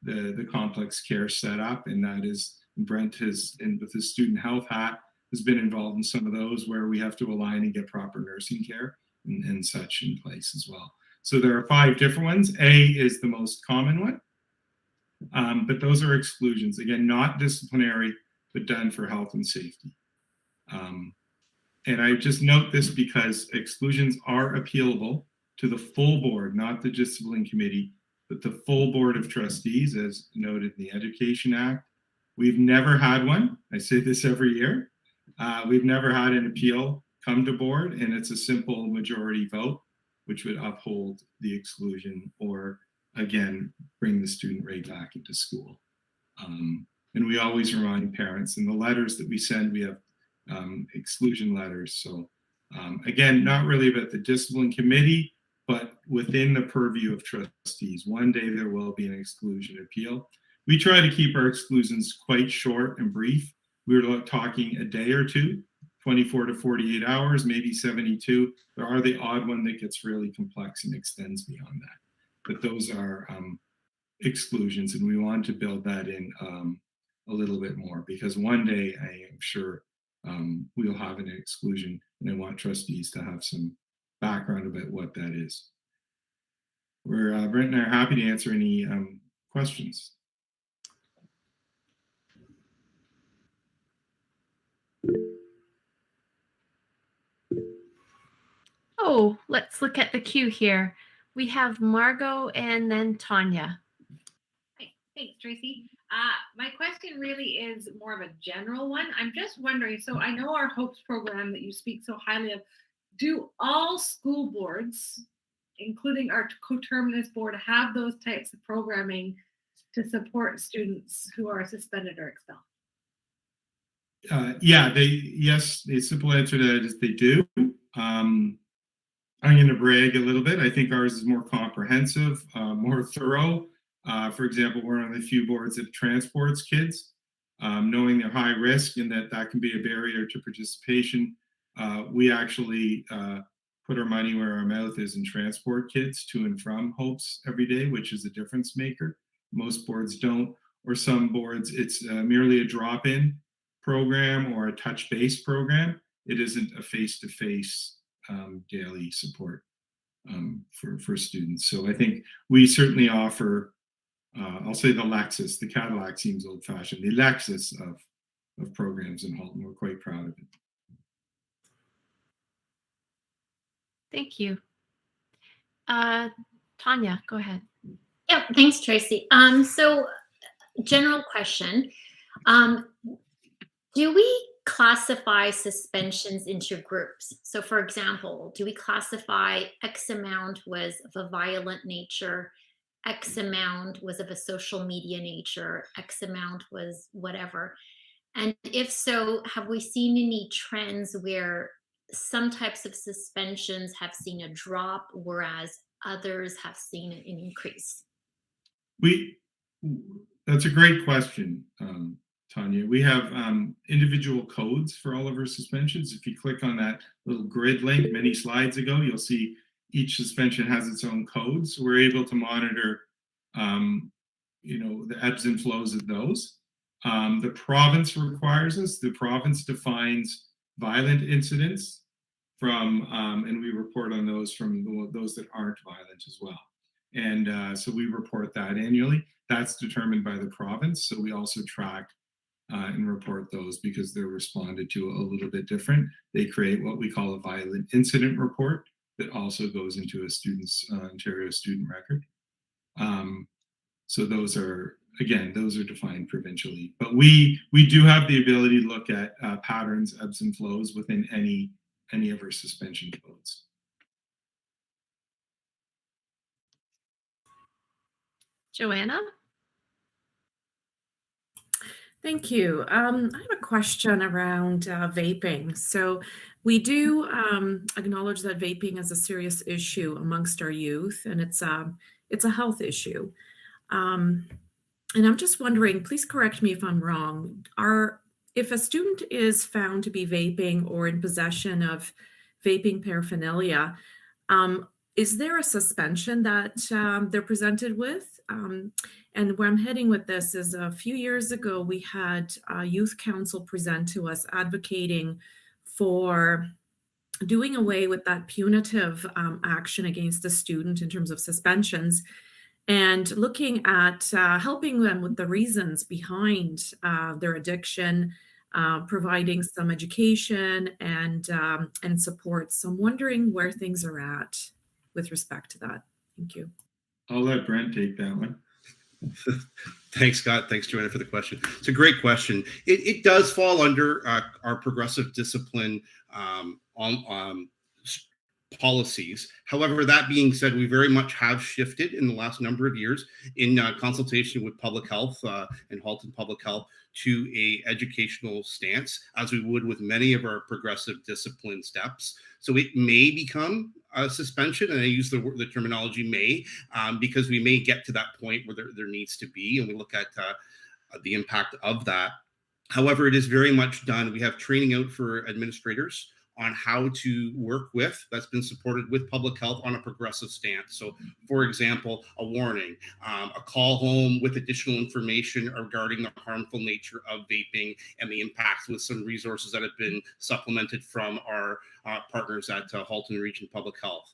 the complex care set up, and that is Brent has, and with his student health hat, has been involved in some of those where we have to align and get proper nursing care and such in place as well. So there are 5 different ones. A is the most common one, but those are exclusions. Again, not disciplinary, but done for health and safety. And I just note this because exclusions are appealable to the full board, not the discipline committee, but the full board of trustees, as noted in the Education Act. We've never had one. I say this every year. We've never had an appeal come to board, and it's a simple majority vote, which would uphold the exclusion or, again, bring the student rate back into school. And we always remind parents in the letters that we send, we have exclusion letters. So again, not really about the discipline committee, but within the purview of trustees. One day there will be an exclusion appeal. We try to keep our exclusions quite short and brief. We're talking a day or two, 24 to 48 hours, maybe 72. There are the odd one that gets really complex and extends beyond that. But those are exclusions, and we want to build that in a little bit more, because one day I am sure we'll have an exclusion, and I want trustees to have some background about what that is. We're Brent and I are happy to answer any questions. Oh, let's look at the queue here. We have Margot and then Tanya. Hi, thanks, Tracy. My question really is more of a general one. I'm just wondering, so I know our HOPES program that you speak so highly of, do all school boards, including our coterminous board, have those types of programming to support students who are suspended or expelled? Yeah, yes, the simple answer to that is they do. I'm going to brag a little bit. I think ours is more comprehensive, more thorough. For example, we're on the few boards that transports kids, knowing their high risk and that can be a barrier to participation. We actually put our money where our mouth is and transport kids to and from HOPES every day, which is a difference maker. Most boards don't, or some boards, it's merely a drop-in program or a touch-based program. It isn't a face-to-face daily support for students. So I think we certainly offer, I'll say the Lexus, the Cadillac seems old-fashioned, the Lexus of programs in Halton. We're quite proud of it. Thank you. Tanya, go ahead. Yeah, thanks, Tracy. So general question. Do we classify suspensions into groups? So for example, do we classify X amount was of a violent nature, X amount was of a social media nature, X amount was whatever? And if so, have we seen any trends where some types of suspensions have seen a drop, whereas others have seen an increase? That's a great question, Tanya. We have individual codes for all of our suspensions. If you click on that little grid link many slides ago, you'll see each suspension has its own codes. So we're able to monitor, the ebbs and flows of those. The province requires us. The province defines violent incidents from, and we report on those from those that aren't violent as well. And so we report that annually. That's determined by the province. So we also track and report those because they're responded to a little bit different. They create what we call a violent incident report that also goes into a student's Ontario student record. So those are, again, those are defined provincially. But we do have the ability to look at patterns, ebbs and flows within any of our suspension codes. Joanna? Thank you. I have a question around vaping. So we do acknowledge that vaping is a serious issue amongst our youth, and it's a health issue. And I'm just wondering, please correct me if I'm wrong, if a student is found to be vaping or in possession of vaping paraphernalia, is there a suspension that they're presented with? And where I'm heading with this is a few years ago, we had a youth council present to us advocating for doing away with that punitive action against the student in terms of suspensions and looking at helping them with the reasons behind their addiction, providing some education and support. So I'm wondering where things are at with respect to that. Thank you. I'll let Brent take that one. Thanks, Scott. Thanks, Joanna, for the question. It's a great question. It does fall under our progressive discipline policies. However, that being said, we very much have shifted in the last number of years in consultation with public health and Halton Public Health to a educational stance, as we would with many of our progressive discipline steps. So it may become a suspension, and I use the terminology may, because we may get to that point where there needs to be, and we look at the impact of that. However, it is very much done. We have training out for administrators on how to work with, that's been supported with public health on a progressive stance. So, for example, a warning, a call home with additional information regarding the harmful nature of vaping and the impacts, with some resources that have been supplemented from our partners at Halton Region Public Health.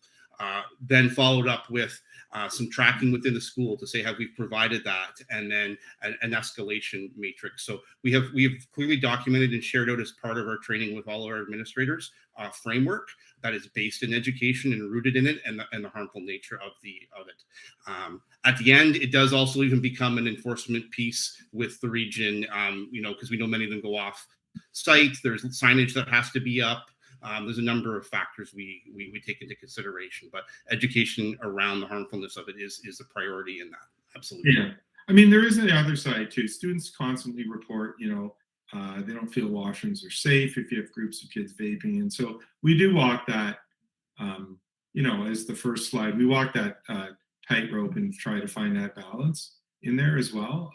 Then followed up with some tracking within the school to say, have we provided that? And then an escalation matrix. So we have clearly documented and shared out as part of our training with all of our administrators framework that is based in education and rooted in it, and the harmful nature of it. At the end, it does also even become an enforcement piece with the region, because we know many of them go off site. There's signage that has to be up. There's a number of factors we take into consideration, but education around the harmfulness of it is the priority in that. Absolutely. Yeah. I mean, there is the other side too. Students constantly report, they don't feel washrooms are safe if you have groups of kids vaping. And so we do walk that, as the first slide, we walk that tightrope and try to find that balance in there as well.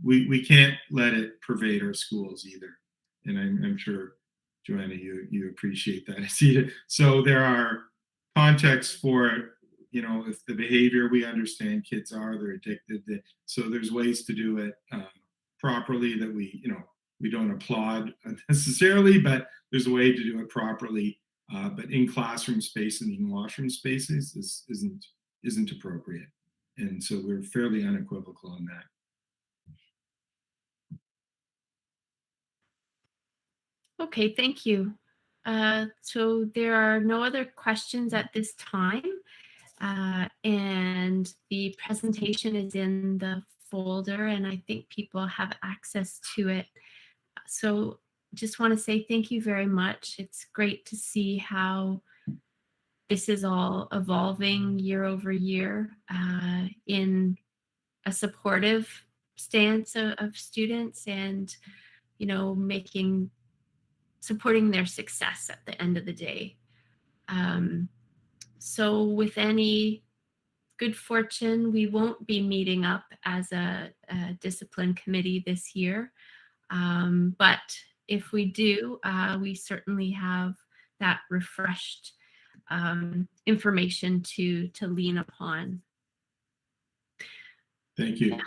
We can't let it pervade our schools either. And I'm sure, Joanna, you appreciate that. I see it. So there are contexts for it. If the behavior we understand kids they're addicted. So there's ways to do it properly that we don't applaud necessarily, but there's a way to do it properly. But in classroom space and in washroom spaces isn't appropriate. And so we're fairly unequivocal on that. Okay, thank you. So there are no other questions at this time. And the presentation is in the folder, and I think people have access to it. So just want to say thank you very much. It's great to see how this is all evolving year over year in a supportive stance of students, and supporting their success at the end of the day. So with any good fortune, we won't be meeting up as a discipline committee this year. But if we do, we certainly have that refreshed information to lean upon. Thank you. Yeah.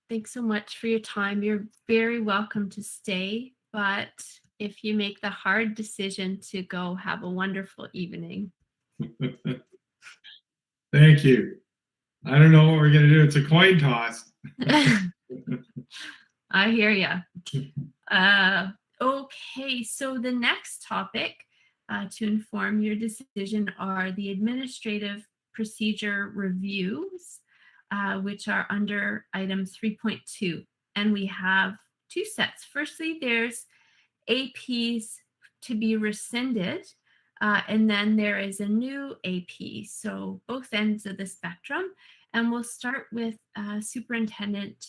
Thanks so much for your time. You're very welcome to stay, but if you make the hard decision to go, have a wonderful evening. Thank you. I don't know what we're going to do. It's a coin toss. I hear ya. Okay, so the next topic to inform your decision are the administrative procedure reviews, which are under item 3.2. And we have two sets. Firstly, there's APs to be rescinded, and then there is a new AP. So both ends of the spectrum. And we'll start with Superintendent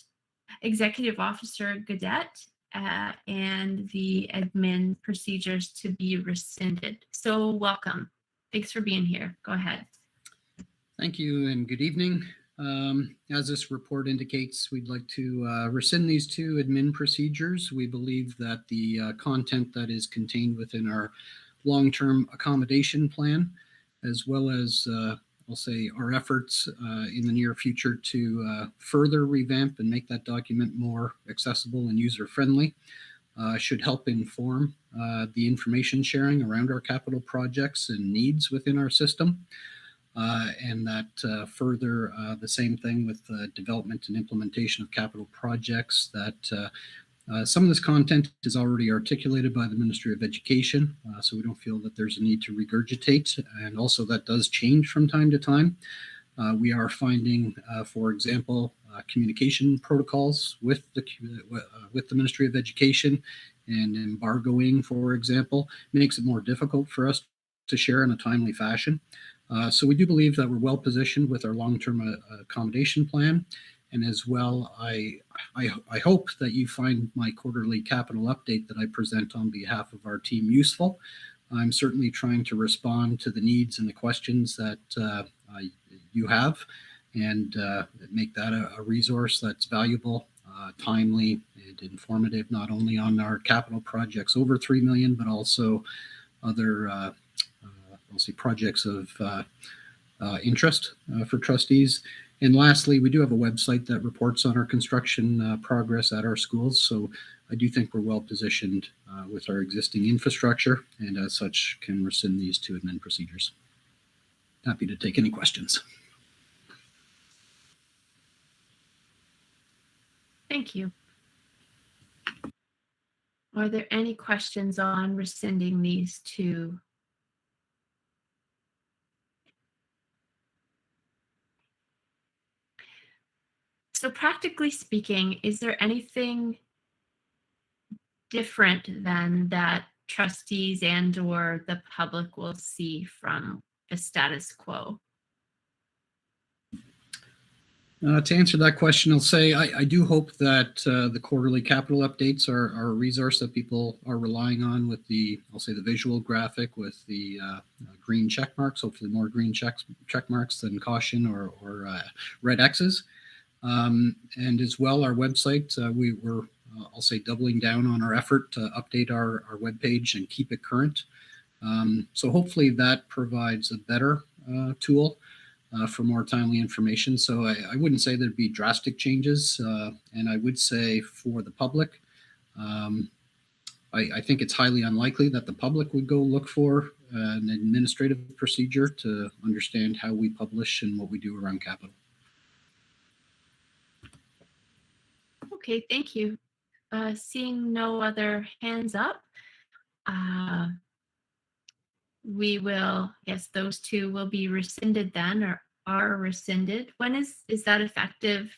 Executive Officer Gaudette and the admin procedures to be rescinded. So welcome. Thanks for being here. Go ahead. Thank you and good evening. As this report indicates, we'd like to rescind these two admin procedures. We believe that the content that is contained within our long-term accommodation plan, as well as I'll say our efforts in the near future to further revamp and make that document more accessible and user-friendly, should help inform the information sharing around our capital projects and needs within our system. And that further, the same thing with development and implementation of capital projects, that some of this content is already articulated by the Ministry of Education, so we don't feel that there's a need to regurgitate, and also that does change from time to time. We are finding, for example, communication protocols with the Ministry of Education and embargoing, for example, makes it more difficult for us to share in a timely fashion. So we do believe that we're well positioned with our long-term accommodation plan. And as well, I hope that you find my quarterly capital update that I present on behalf of our team useful. I'm certainly trying to respond to the needs and the questions that you have, and make that a resource that's valuable, timely, and informative, not only on our capital projects over $3 million, but also other I'll say projects of interest for trustees. And lastly, we do have a website that reports on our construction progress at our schools. So I do think we're well positioned with our existing infrastructure, and as such can rescind these two admin procedures. Happy to take any questions. Thank you. Are there any questions on rescinding these two? So practically speaking, is there anything different than that trustees and or the public will see from the status quo? To answer that question, I'll say I do hope that the quarterly capital updates are a resource that people are relying on, with the, I'll say, the visual graphic with the green check marks, hopefully more green check marks than caution or red X's. And as well, our website, we're I'll say, doubling down on our effort to update our webpage and keep it current. So hopefully that provides a better tool for more timely information. So I wouldn't say there'd be drastic changes. And I would say for the public, I think it's highly unlikely that the public would go look for an administrative procedure to understand how we publish and what we do around capital. Okay, thank you. Seeing no other hands up, we will, yes, those two will be rescinded then, or are rescinded. When is that effective?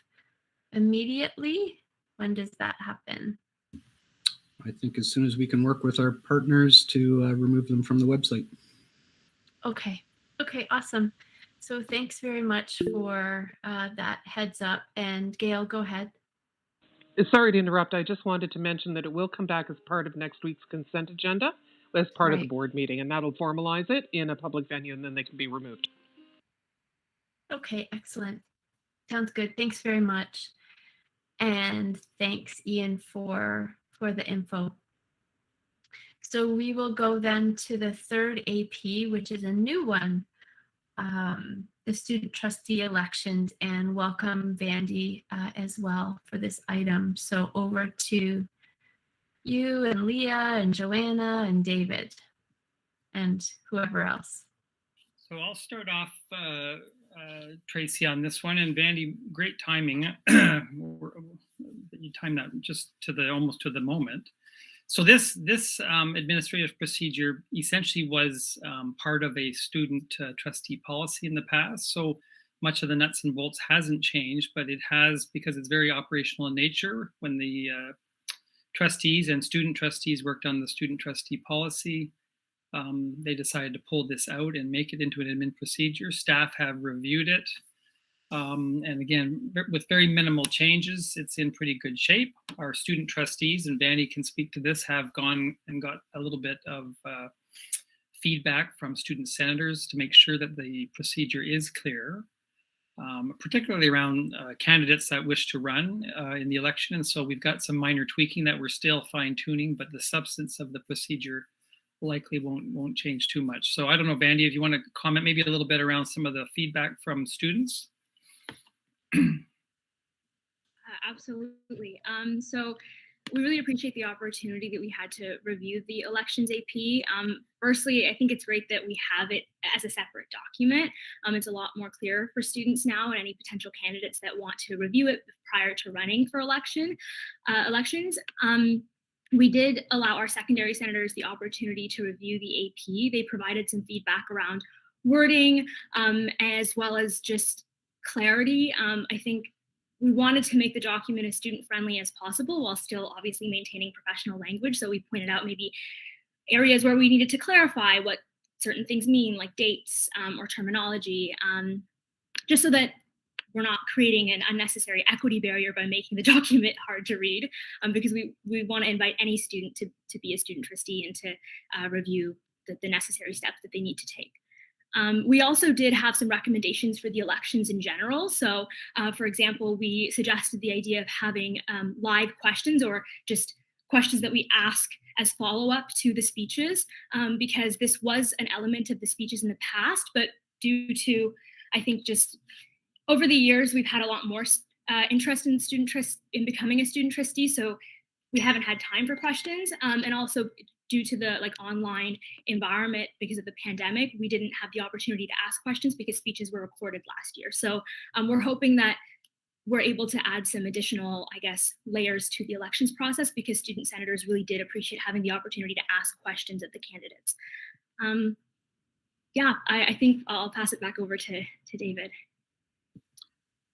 Immediately? When does that happen? I think as soon as we can work with our partners to remove them from the website. Okay, awesome. So thanks very much for that heads up. And Gail, go ahead. Sorry to interrupt. I just wanted to mention that it will come back as part of next week's consent agenda as part of the board meeting, and that'll formalize it in a public venue, and then they can be removed. Okay, excellent. Sounds good. Thanks very much. And thanks, Ian, for the info. So we will go then to the third AP, which is a new one, the student trustee elections, and welcome Vandy as well for this item. So over to you and Leah and Joanna and David and whoever else. So I'll start off, Tracy, on this one, and Vandy, great timing. You timed that just to almost to the moment. So this administrative procedure essentially was part of a student trustee policy in the past. So much of the nuts and bolts hasn't changed, but it has, because it's very operational in nature. When the trustees and student trustees worked on the student trustee policy, they decided to pull this out and make it into an admin procedure. Staff have reviewed it. And again, with very minimal changes, it's in pretty good shape. Our student trustees, and Vandy can speak to this, have gone and got a little bit of feedback from student senators to make sure that the procedure is clear, particularly around candidates that wish to run in the election. And so we've got some minor tweaking that we're still fine tuning, but the substance of the procedure likely won't change too much. So I don't know, Vandy, if you want to comment maybe a little bit around some of the feedback from students. Absolutely. So we really appreciate the opportunity that we had to review the elections AP. Firstly, I think it's great that we have it as a separate document. It's a lot more clear for students now and any potential candidates that want to review it prior to running for elections. We did allow our secondary senators the opportunity to review the AP. They provided some feedback around wording, as well as just clarity. I think we wanted to make the document as student-friendly as possible while still obviously maintaining professional language. So we pointed out maybe areas where we needed to clarify what certain things mean, like dates or terminology, just so that we're not creating an unnecessary equity barrier by making the document hard to read, because we want to invite any student to be a student trustee and to review the necessary steps that they need to take. We also did have some recommendations for the elections in general. So, for example, we suggested the idea of having live questions or just questions that we ask as follow-up to the speeches, because this was an element of the speeches in the past, but due to, I think, just over the years, we've had a lot more interest in becoming a student trustee. So we haven't had time for questions, and also due to the online environment because of the pandemic, we didn't have the opportunity to ask questions because speeches were recorded last year. So we're hoping that we're able to add some additional, I guess, layers to the elections process, because student senators really did appreciate having the opportunity to ask questions of the candidates. Yeah, I think I'll pass it back over to David.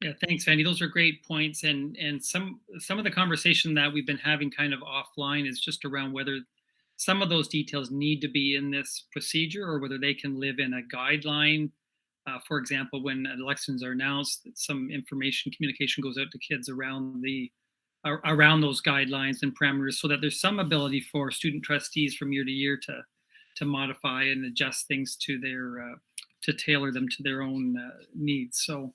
Yeah, thanks, Andy. Those are great points. And some of the conversation that we've been having kind of offline is just around whether some of those details need to be in this procedure or whether they can live in a guideline. For example, when elections are announced, some communication goes out to kids around those guidelines and parameters, so that there's some ability for student trustees from year to year to modify and adjust things to to tailor them to their own needs. So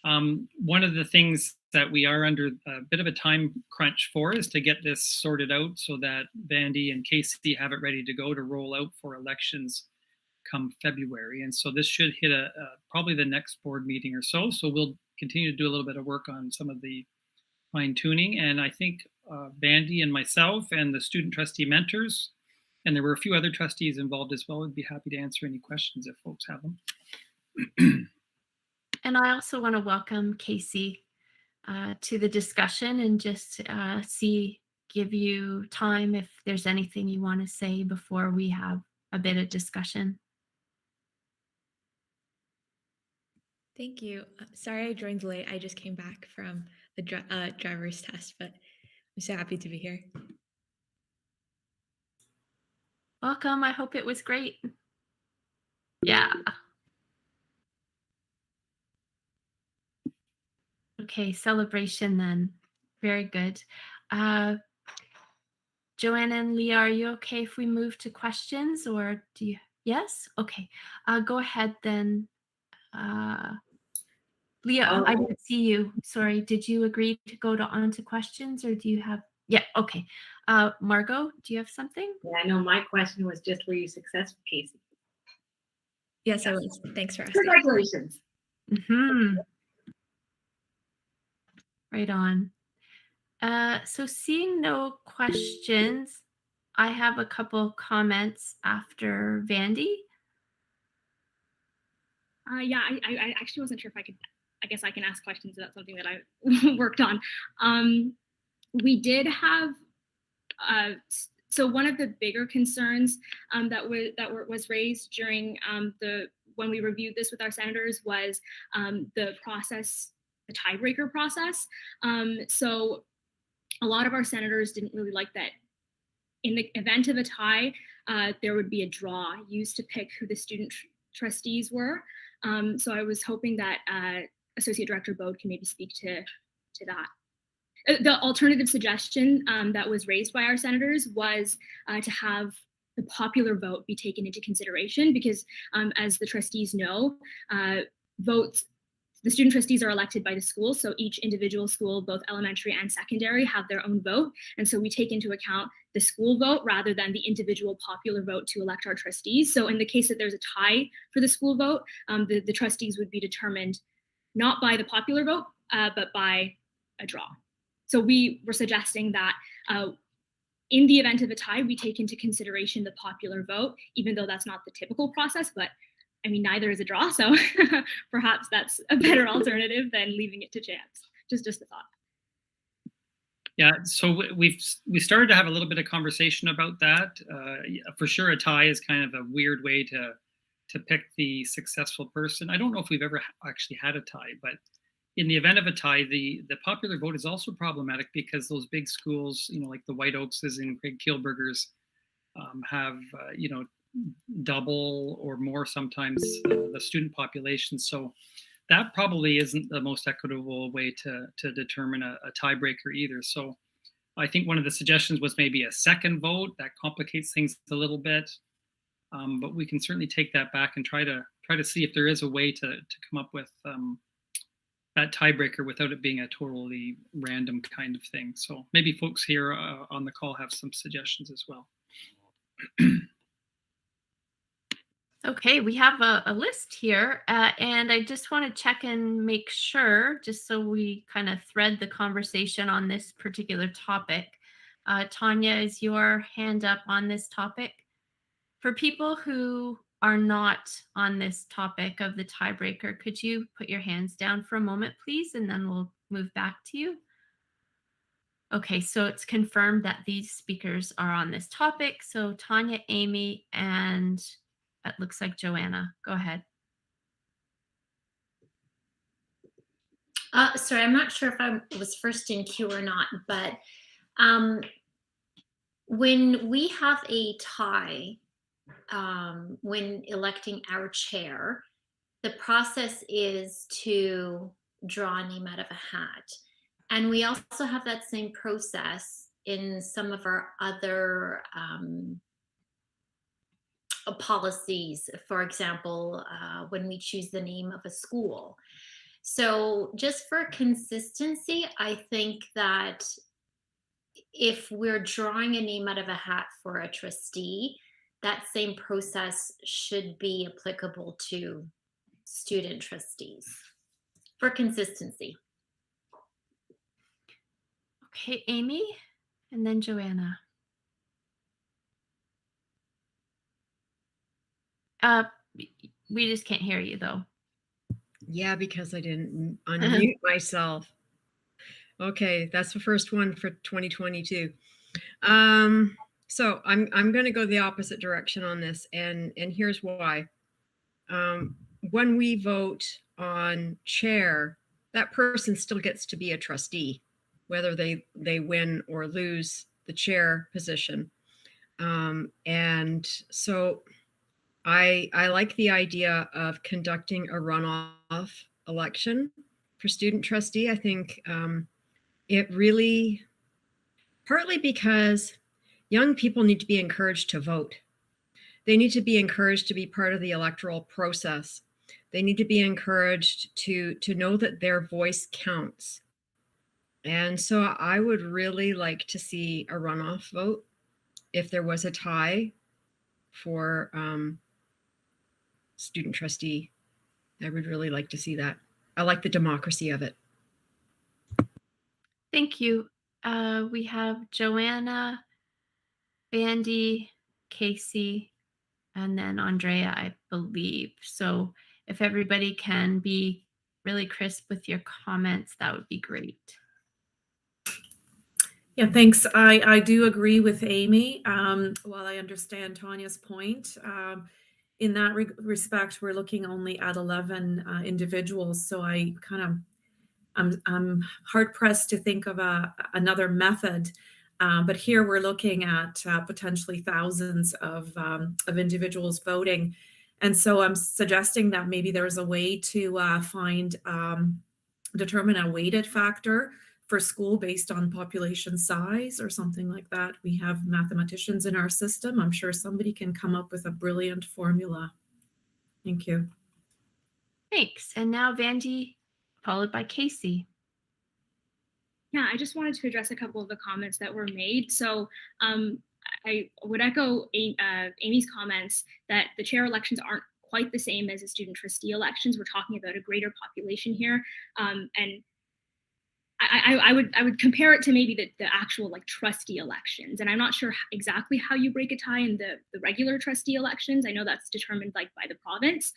one of the things that we are under a bit of a time crunch for is to get this sorted out so that Vandy and Casey have it ready to go to roll out for elections come February. And so this should hit probably the next board meeting or so. So we'll continue to do a little bit of work on some of the fine tuning. And I think Vandy and myself and the student trustee mentors, and there were a few other trustees involved as well, would be happy to answer any questions if folks have them. And I also want to welcome Casey to the discussion and just give you time if there's anything you want to say before we have a bit of discussion. Thank you. Sorry I joined late. I just came back from the driver's test, but I'm so happy to be here. Welcome. I hope it was great. Yeah. Okay, celebration then. Very good. Joanna and Leah, are you okay if we move to questions, or do you? Yes? Okay. Go ahead then. Leah, I didn't see you. Sorry. Did you agree to go on to questions, or do you have? Yeah, okay. Margot, do you have something? Yeah, I know my question was just, were you successful, Casey? Yes, I was. Thanks for asking. Congratulations. Mm-hmm. Right on. So seeing no questions, I have a couple comments after Vandy. Yeah, I actually wasn't sure if I guess I can ask questions about something that I worked on. We did have, so one of the bigger concerns that was raised during when we reviewed this with our senators was the tiebreaker process. So a lot of our senators didn't really like that in the event of a tie, there would be a draw used to pick who the student trustees were. So I was hoping that Associate Director Bode can maybe speak to that. The alternative suggestion that was raised by our senators was to have the popular vote be taken into consideration, because as the trustees know, the student trustees are elected by the school, so each individual school, both elementary and secondary, have their own vote. And so we take into account the school vote rather than the individual popular vote to elect our trustees. So in the case that there's a tie for the school vote, the trustees would be determined not by the popular vote, but by a draw. So we were suggesting that in the event of a tie, we take into consideration the popular vote, even though that's not the typical process, but I mean, neither is a draw. So perhaps that's a better alternative than leaving it to chance. Just a thought. Yeah, so we started to have a little bit of conversation about that. For sure, a tie is kind of a weird way to pick the successful person. I don't know if we've ever actually had a tie, but in the event of a tie, the popular vote is also problematic because those big schools, like the White Oakses and Craig Kielburgers, have double or more sometimes the student population. So that probably isn't the most equitable way to determine a tiebreaker either. So I think one of the suggestions was maybe a second vote. That complicates things a little bit, but we can certainly take that back and try to see if there is a way to come up with that tiebreaker without it being a totally random kind of thing. So maybe folks here on the call have some suggestions as well. Okay, we have a list here, and I just want to check and make sure, just so we kind of thread the conversation on this particular topic. Tanya, is your hand up on this topic? For people who are not on this topic of the tiebreaker, could you put your hands down for a moment, please, and then we'll move back to you? Okay, so it's confirmed that these speakers are on this topic. So Tanya, Amy, and it looks like Joanna. Go ahead. Sorry, I'm not sure if I was first in queue or not, but when we have a tie, when electing our chair, the process is to draw a name out of a hat. And we also have that same process in some of our other policies, for example, when we choose the name of a school. So just for consistency, I think that if we're drawing a name out of a hat for a trustee, that same process should be applicable to student trustees for consistency. Okay, Amy, and then Joanna. We just can't hear you though. Yeah, because I didn't unmute myself. Okay, that's the first one for 2022. So I'm going to go the opposite direction on this, and here's why. When we vote on chair, that person still gets to be a trustee, whether they win or lose the chair position. And so I like the idea of conducting a runoff election for student trustee. I think it really, partly because young people need to be encouraged to vote. They need to be encouraged to be part of the electoral process. They need to be encouraged to know that their voice counts. And so I would really like to see a runoff vote if there was a tie for student trustee. I would really like to see that. I like the democracy of it. Thank you. We have Joanna, Bandy, Casey, and then Andrea, I believe. So if everybody can be really crisp with your comments, that would be great. Yeah, thanks. I do agree with Amy. While I understand Tanya's point, in that respect, we're looking only at 11 individuals. So I'm hard pressed to think of another method. But here we're looking at potentially thousands of individuals voting. And so I'm suggesting that maybe there's a way to determine a weighted factor for school based on population size or something like that. We have mathematicians in our system. I'm sure somebody can come up with a brilliant formula. Thank you. Thanks. And now Vandy, followed by Casey. Yeah, I just wanted to address a couple of the comments that were made. So I would echo Amy's comments that the chair elections aren't quite the same as the student trustee elections. We're talking about a greater population here. And I would compare it to maybe the actual like trustee elections, and I'm not sure exactly how you break a tie in the regular trustee elections. I know that's determined like by the province.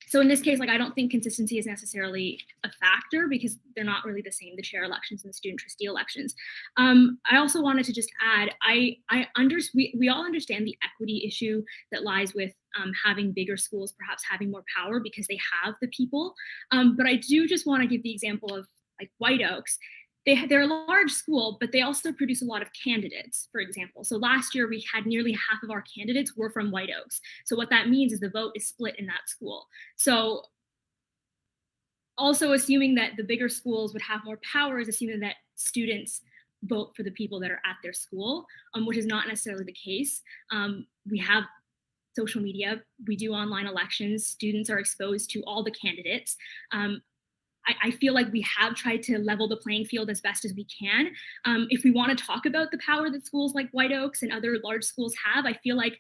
So in this case, like I don't think consistency is necessarily a factor because they're not really the same, the chair elections and the student trustee elections. I also wanted to just add, we all understand the equity issue that lies with having bigger schools, perhaps having more power because they have the people. But I do just want to give the example of like White Oaks. They're a large school, but they also produce a lot of candidates, for example. So last year we had nearly half of our candidates were from White Oaks. So what that means is the vote is split in that school. So also assuming that the bigger schools would have more power is assuming that students vote for the people that are at their school, which is not necessarily the case. We have social media, we do online elections, students are exposed to all the candidates. I feel like we have tried to level the playing field as best as we can. If we want to talk about the power that schools like White Oaks and other large schools have, I feel like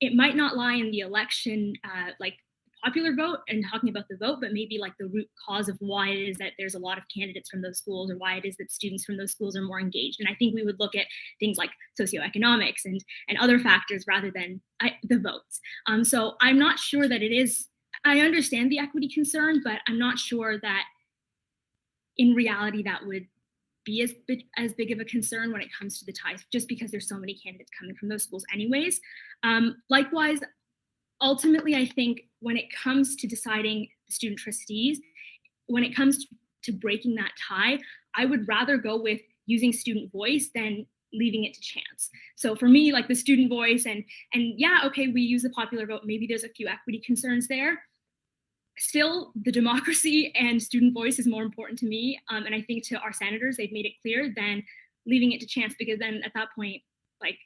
it might not lie in the election, like popular vote and talking about the vote, but maybe like the root cause of why it is that there's a lot of candidates from those schools or why it is that students from those schools are more engaged. And I think we would look at things like socioeconomics and other factors rather than the votes. So I'm not sure that it is, I understand the equity concern, but I'm not sure that in reality that would be as big of a concern when it comes to the ties, just because there's so many candidates coming from those schools anyways. Likewise, ultimately, I think when it comes to deciding student trustees, when it comes to breaking that tie, I would rather go with using student voice than leaving it to chance. So for me, like the student voice and yeah, okay, we use the popular vote, maybe there's a few equity concerns there. Still, the democracy and student voice is more important to me. And I think to our senators, they've made it clear than leaving it to chance, because then at that point, like,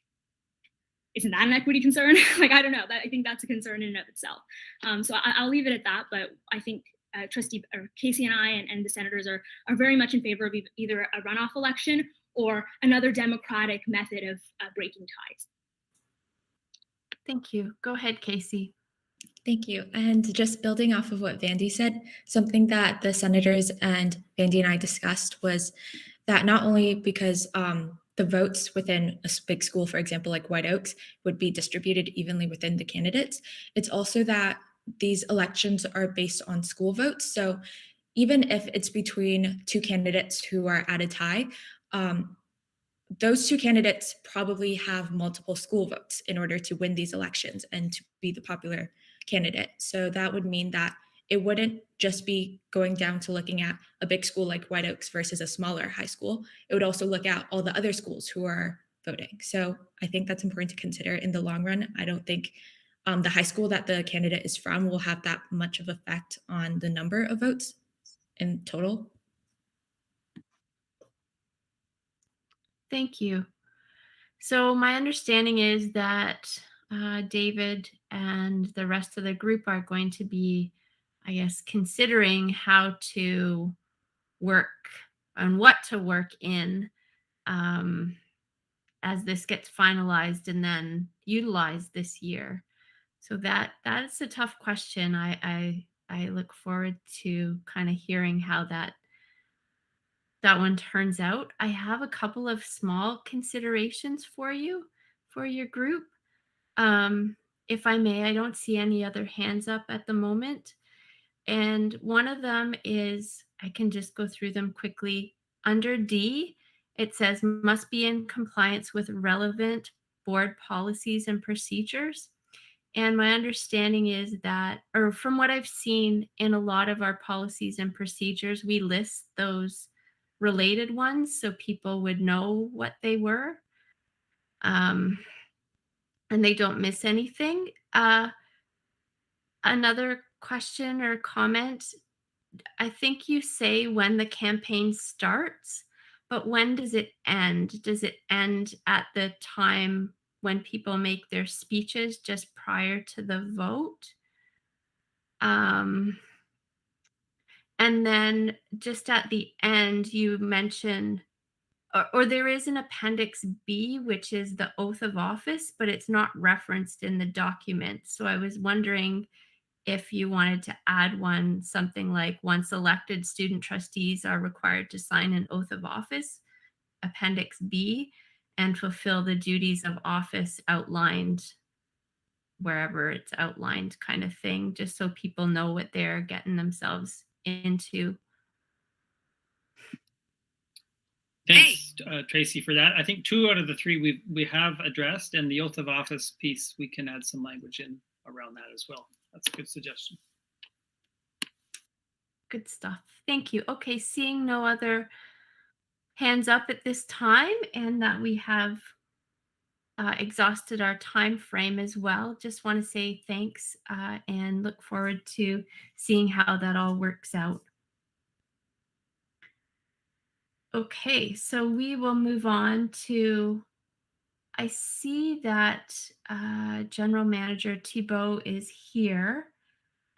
isn't that an equity concern? Like, I don't know. I think that's a concern in and of itself. So I'll leave it at that. But I think Trustee or Casey and I and the senators are very much in favor of either a runoff election or another democratic method of breaking ties. Thank you. Go ahead, Casey. Thank you. And just building off of what Vandy said, something that the senators and Vandy and I discussed was that not only because the votes within a big school, for example, like White Oaks, would be distributed evenly within the candidates, it's also that these elections are based on school votes. So even if it's between two candidates who are at a tie, those two candidates probably have multiple school votes in order to win these elections and to be the popular candidate. So that would mean that it wouldn't just be going down to looking at a big school like White Oaks versus a smaller high school. It would also look at all the other schools who are voting. So I think that's important to consider in the long run. I don't think the high school that the candidate is from will have that much of effect on the number of votes in total. Thank you. So my understanding is that David and the rest of the group are going to be, I guess, considering how to work and what to work in as this gets finalized and then utilized this year. So that's a tough question. I look forward to kind of hearing how that one turns out. I have a couple of small considerations for you, for your group. If I may, I don't see any other hands up at the moment. And one of them is, I can just go through them quickly. Under D, it says must be in compliance with relevant board policies and procedures. And my understanding is that, or from what I've seen in a lot of our policies and procedures, we list those related ones so people would know what they were. And they don't miss anything. Another question or comment, I think you say when the campaign starts, but when does it end? Does it end at the time when people make their speeches just prior to the vote? And then just at the end, you mention, or there is an Appendix B, which is the oath of office, but it's not referenced in the document. So I was wondering if you wanted to add one, something like once elected, student trustees are required to sign an oath of office, Appendix B, and fulfill the duties of office outlined wherever it's outlined, kind of thing, just so people know what they're getting themselves into. Thanks, Tracy, for that. I think 2 out of the 3 we have addressed, and the oath of office piece, we can add some language in around that as well. That's a good suggestion. Good stuff. Thank you. Okay, seeing no other hands up at this time, and that we have exhausted our time frame as well, just want to say thanks and look forward to seeing how that all works out. Okay, so we will move on to, I see that General Manager Thibault is here.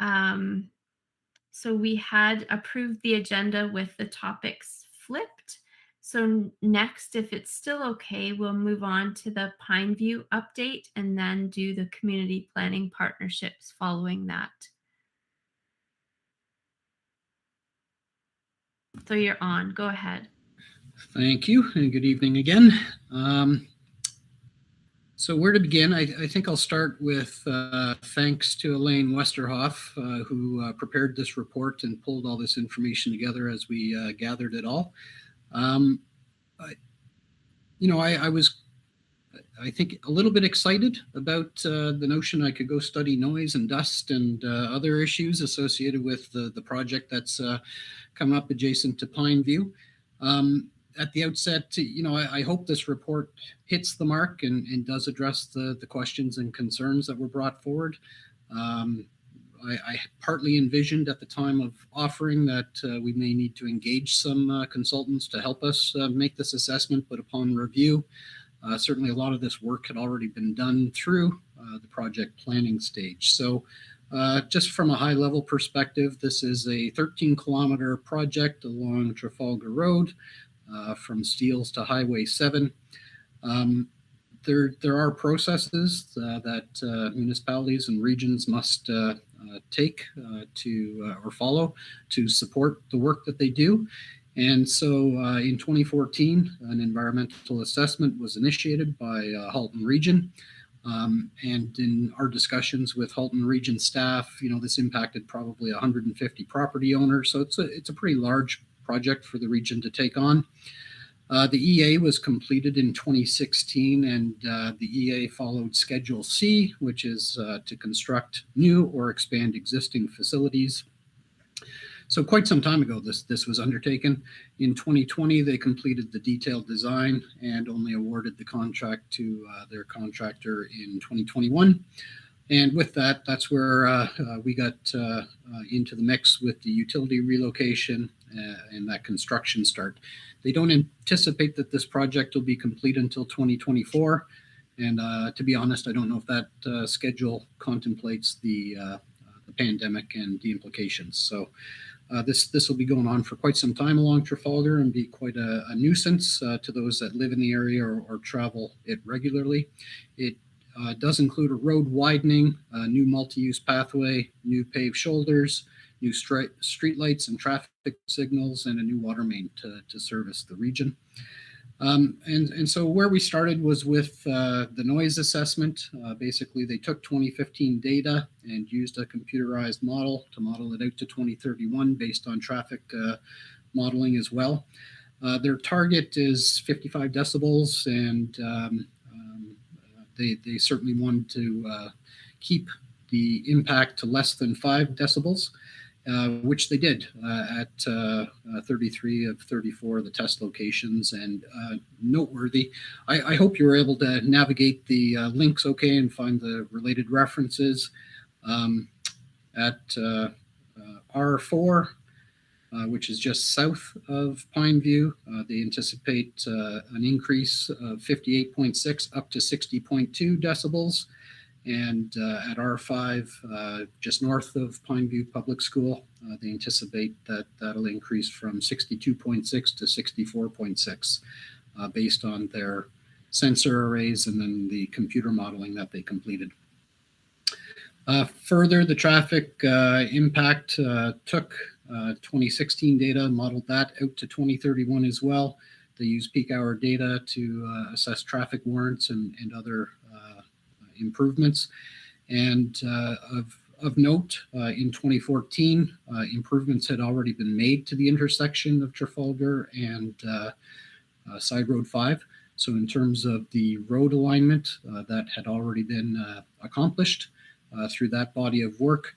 So we had approved the agenda with the topics flipped. So next, if it's still okay, we'll move on to the Pineview update and then do the community planning partnerships following that. So you're on, go ahead. Thank you, and good evening again. So where to begin? I think I'll start with thanks to Elaine Westerhoff, who prepared this report and pulled all this information together as we gathered it all. I was, I think, a little bit excited about the notion I could go study noise and dust and other issues associated with the project that's come up adjacent to Pineview. At the outset, I hope this report hits the mark and does address the questions and concerns that were brought forward. I partly envisioned at the time of offering that we may need to engage some consultants to help us make this assessment, but upon review, certainly a lot of this work had already been done through the project planning stage. So just from a high level perspective, this is a 13-kilometer project along Trafalgar Road from Steeles to Highway 7. There are processes that municipalities and regions must take or follow to support the work that they do. And so in 2014, an environmental assessment was initiated by Halton Region. And in our discussions with Halton Region staff, this impacted probably 150 property owners. So it's a pretty large project for the region to take on. The EA was completed in 2016, and the EA followed Schedule C, which is to construct new or expand existing facilities. So quite some time ago, this was undertaken. In 2020, they completed the detailed design and only awarded the contract to their contractor in 2021. And with that, that's where we got into the mix with the utility relocation and that construction start. They don't anticipate that this project will be complete until 2024. And to be honest, I don't know if that schedule contemplates the pandemic and the implications. So this will be going on for quite some time along Trafalgar and be quite a nuisance to those that live in the area or travel it regularly. It does include a road widening, a new multi-use pathway, new paved shoulders, new street lights and traffic signals, and a new water main to service the region. And so where we started was with the noise assessment. Basically, they took 2015 data and used a computerized model to model it out to 2031 based on traffic modeling as well. Their target is 55 decibels, and they certainly wanted to keep the impact to less than 5 decibels. Which they did at 33 of 34 of the test locations, and noteworthy. I hope you were able to navigate the links okay and find the related references. At R4, which is just south of Pineview, they anticipate an increase of 58.6 up to 60.2 decibels. And at R5, just north of Pineview Public School, they anticipate that that'll increase from 62.6 to 64.6 based on their sensor arrays and then the computer modeling that they completed. Further, the traffic impact took 2016 data, modeled that out to 2031 as well. They use peak hour data to assess traffic warrants and other improvements. And of note, in 2014, improvements had already been made to the intersection of Trafalgar and Side Road 5. So in terms of the road alignment, that had already been accomplished through that body of work.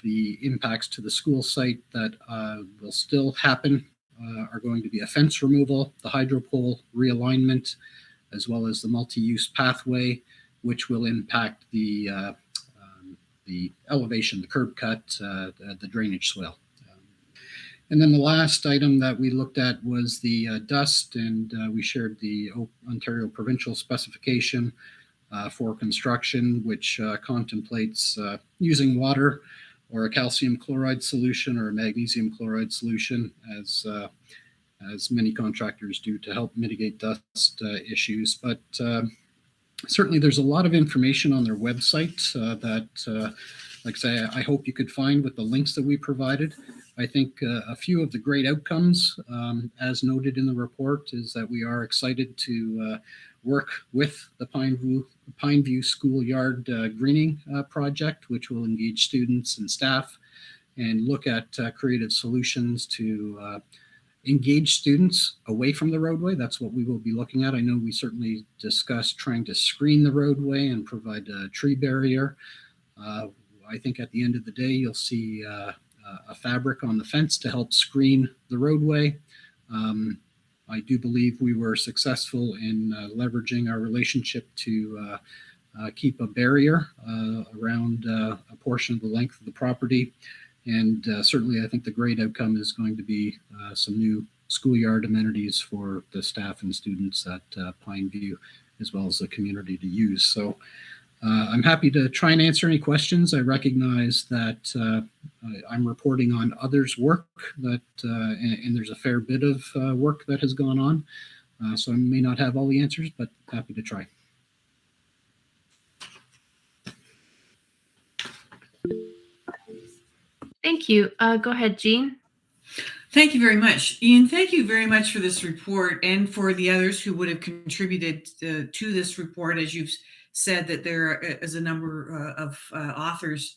The impacts to the school site that will still happen are going to be a fence removal, the hydro pole realignment, as well as the multi-use pathway, which will impact the elevation, the curb cut, the drainage swale. And then the last item that we looked at was the dust, and we shared the Ontario provincial specification for construction, which contemplates using water or a calcium chloride solution or a magnesium chloride solution, as many contractors do, to help mitigate dust issues. But certainly there's a lot of information on their website that, like I say, I hope you could find with the links that we provided. I think a few of the great outcomes, as noted in the report, is that we are excited to work with the Pineview Schoolyard Greening Project, which will engage students and staff and look at creative solutions to engage students away from the roadway. That's what we will be looking at. I know we certainly discussed trying to screen the roadway and provide a tree barrier. I think at the end of the day, you'll see a fabric on the fence to help screen the roadway. I do believe we were successful in leveraging our relationship to keep a barrier around a portion of the length of the property. And certainly I think the great outcome is going to be some new schoolyard amenities for the staff and students at Pineview, as well as the community to use. So I'm happy to try and answer any questions. I recognize that I'm reporting on others' work, that and there's a fair bit of work that has gone on. So I may not have all the answers, but happy to try. Thank you. Go ahead, Jean. Thank you very much. Ian, thank you very much for this report and for the others who would have contributed to this report. As you've said, that there is a number of authors,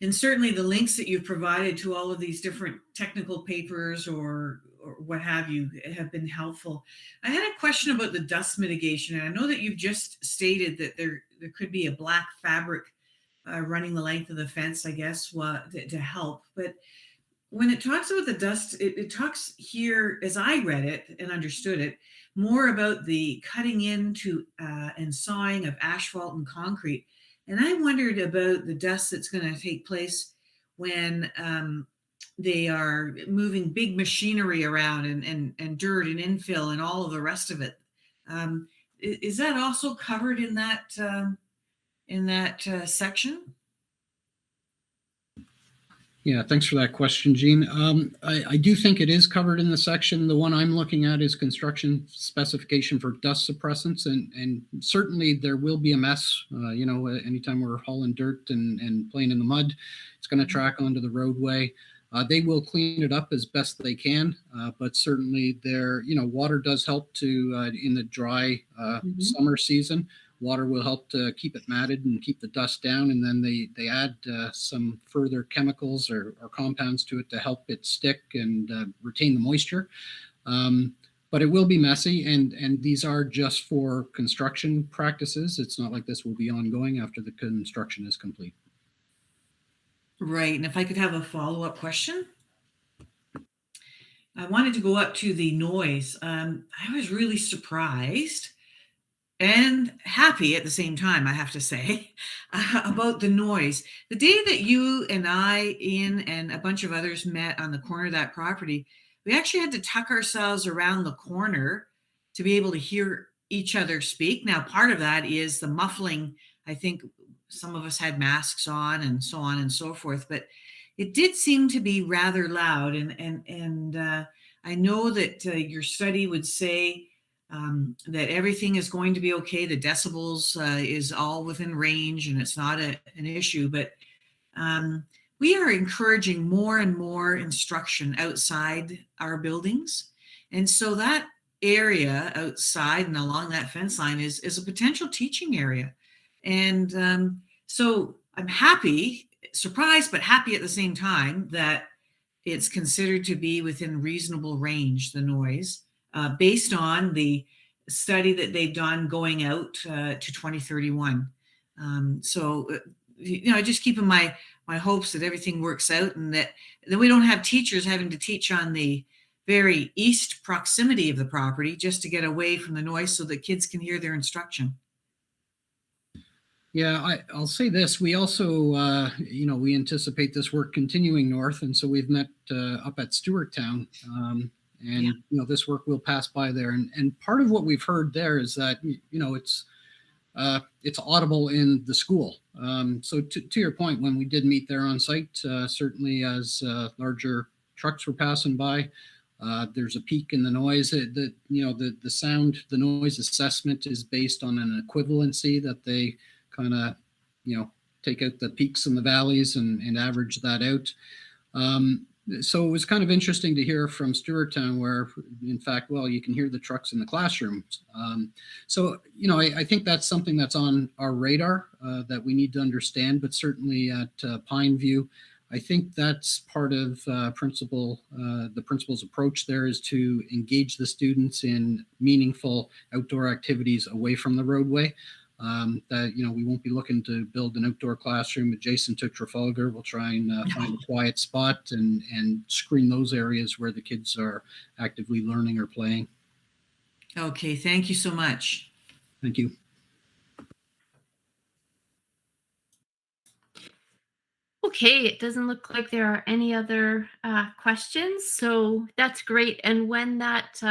and certainly the links that you've provided to all of these different technical papers or what have you have been helpful. I had a question about the dust mitigation, and I know that you've just stated that there could be a black fabric running the length of the fence, I guess, to help. But when it talks about the dust, it talks here, as I read it and understood it, more about the cutting into and sawing of asphalt and concrete. And I wondered about the dust that's going to take place when they are moving big machinery around and dirt and infill and all of the rest of it. Is that also covered in that section? Yeah, thanks for that question, Jean. I do think it is covered in the section. The one I'm looking at is construction specification for dust suppressants, and certainly there will be a mess. Anytime we're hauling dirt and playing in the mud, it's going to track onto the roadway. They will clean it up as best they can, but certainly water does help to in the dry summer season. Water will help to keep it matted and keep the dust down, and then they add some further chemicals or compounds to it to help it stick and retain the moisture. But it will be messy, and these are just for construction practices. It's not like this will be ongoing after the construction is complete. Right, and if I could have a follow-up question. I wanted to go up to the noise. I was really surprised and happy at the same time, I have to say, about the noise. The day that you and I, Ian, and a bunch of others met on the corner of that property, we actually had to tuck ourselves around the corner to be able to hear each other speak. Now, part of that is the muffling. I think some of us had masks on and so forth, but it did seem to be rather loud. And I know that your study would say that everything is going to be okay. The decibels is all within range and it's not an issue, but we are encouraging more and more instruction outside our buildings. And so that area outside and along that fence line is a potential teaching area. And so I'm happy, surprised, but happy at the same time that it's considered to be within reasonable range, the noise, based on the study that they've done going out to 2031. Just keeping my hopes that everything works out and that we don't have teachers having to teach on the very east proximity of the property just to get away from the noise so that kids can hear their instruction. Yeah, I'll say this. We also, we anticipate this work continuing north. And so we've met up at Stewarttown. This work will pass by there. And part of what we've heard there is that, it's audible in the school. So to your point, when we did meet there on site, certainly as larger trucks were passing by, there's a peak in the noise. The sound, the noise assessment is based on an equivalency that they kind of, take out the peaks and the valleys and average that out. So it was kind of interesting to hear from Stewarttown where, in fact, you can hear the trucks in the classrooms. I think that's something that's on our radar that we need to understand, but certainly at Pineview, I think that's part of the principal's approach there is to engage the students in meaningful outdoor activities away from the roadway. We won't be looking to build an outdoor classroom adjacent to Trafalgar. We'll try and find a quiet spot and screen those areas where the kids are actively learning or playing. Okay, thank you so much. Thank you. Okay, it doesn't look like there are any other questions, so that's great. And when that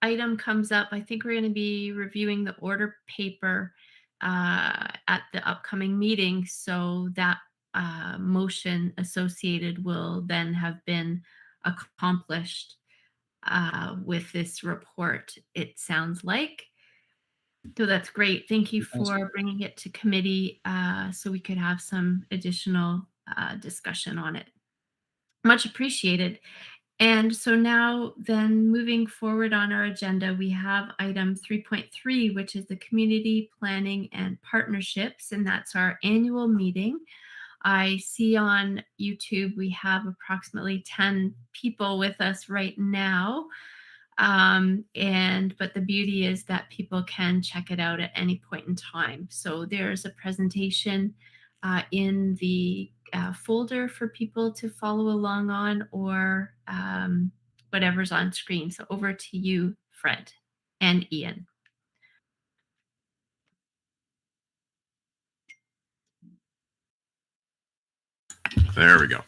item comes up, I think we're going to be reviewing the order paper at the upcoming meeting, so that motion associated will then have been accomplished with this report, it sounds like. So that's great. Thank you for bringing it to committee so we could have some additional discussion on it. Much appreciated. And so now then moving forward on our agenda, we have item 3.3, which is the community planning and partnerships, and that's our annual meeting. I see on YouTube we have approximately 10 people with us right now. But the beauty is that people can check it out at any point in time. So there's a presentation in the folder for people to follow along on, or whatever's on screen. So over to you, Fred and Ian. There we go.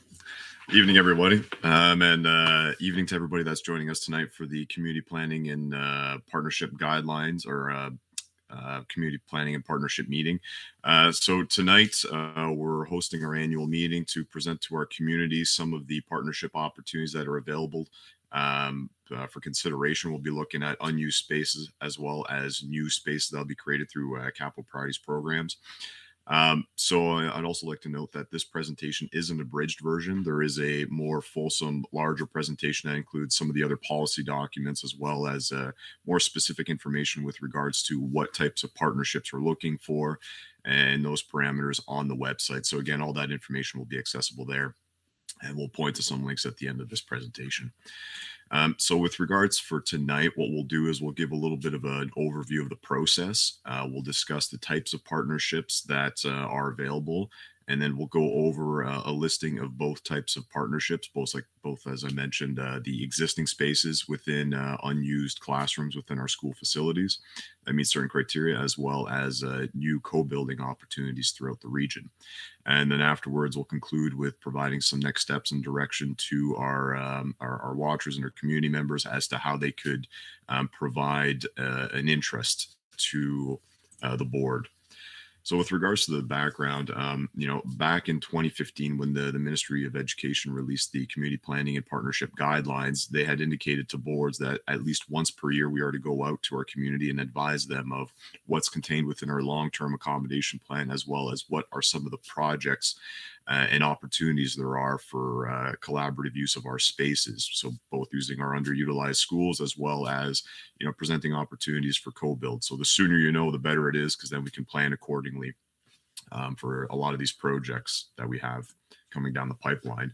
Evening, everybody, and evening to everybody that's joining us tonight for the Community Planning and Partnership Guidelines, or Community Planning and Partnership meeting. So tonight we're hosting our annual meeting to present to our community some of the partnership opportunities that are available for consideration. We'll be looking at unused spaces as well as new spaces that'll be created through capital priorities programs. So I'd also like to note that this presentation is an abridged version. There is a more fulsome, larger presentation that includes some of the other policy documents, as well as more specific information with regards to what types of partnerships we're looking for and those parameters on the website. So again, all that information will be accessible there, and we'll point to some links at the end of this presentation. So with regards for tonight, what we'll do is we'll give a little bit of an overview of the process. We'll discuss the types of partnerships that are available, and then we'll go over a listing of both types of partnerships, both as I mentioned, the existing spaces within unused classrooms within our school facilities that meet certain criteria, as well as new co-building opportunities throughout the region. And then afterwards, we'll conclude with providing some next steps and direction to our watchers and our community members as to how they could provide an interest to the board. So with regards to the background, back in 2015, when the Ministry of Education released the Community Planning and Partnership Guidelines, they had indicated to boards that at least once per year, we are to go out to our community and advise them of what's contained within our long-term accommodation plan, as well as what are some of the projects and opportunities there are for collaborative use of our spaces. So both using our underutilized schools as well as, presenting opportunities for co-build. So the sooner you know, the better it is, because then we can plan accordingly for a lot of these projects that we have coming down the pipeline.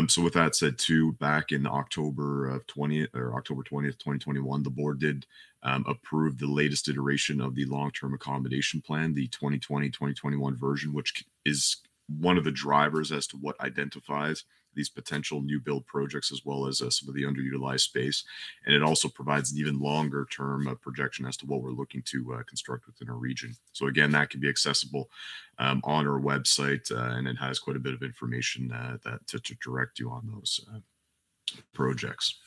So with that said, too, back in October 20th, 2021, the board did approve the latest iteration of the long-term accommodation plan, the 2020-2021 version, which is one of the drivers as to what identifies these potential new build projects, as well as some of the underutilized space. And it also provides an even longer term projection as to what we're looking to construct within our region. So again, that can be accessible on our website, and it has quite a bit of information that to direct you on those projects.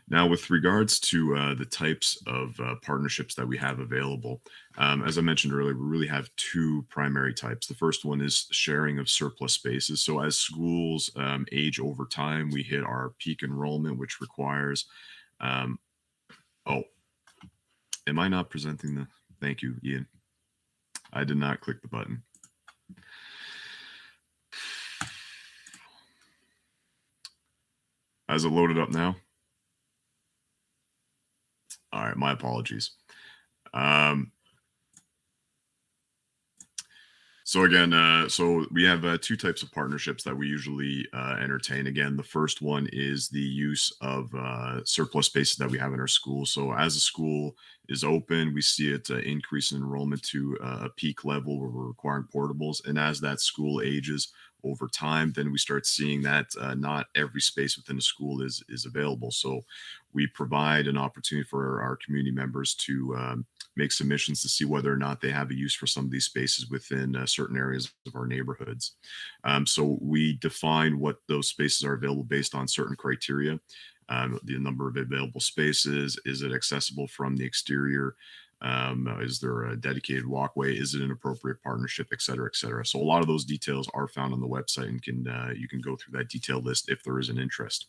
Now, with regards to the types of partnerships that we have available, as I mentioned earlier, we really have two primary types. The first one is sharing of surplus spaces. So as schools age over time, we hit our peak enrollment, which requires, am I not presenting the, thank you, Ian. I did not click the button. Has it loaded up now? All right, my apologies. So again, so we have two types of partnerships that we usually entertain. Again, the first one is the use of surplus spaces that we have in our school. So as a school is open, we see it increase in enrollment to a peak level where we're requiring portables. And as that school ages over time, then we start seeing that not every space within a school is available. So we provide an opportunity for our community members to make submissions to see whether or not they have a use for some of these spaces within certain areas of our neighborhoods. So we define what those spaces are available based on certain criteria. The number of available spaces, is it accessible from the exterior? Is there a dedicated walkway? Is it an appropriate partnership, et cetera, et cetera? So a lot of those details are found on the website, and you can go through that detailed list if there is an interest.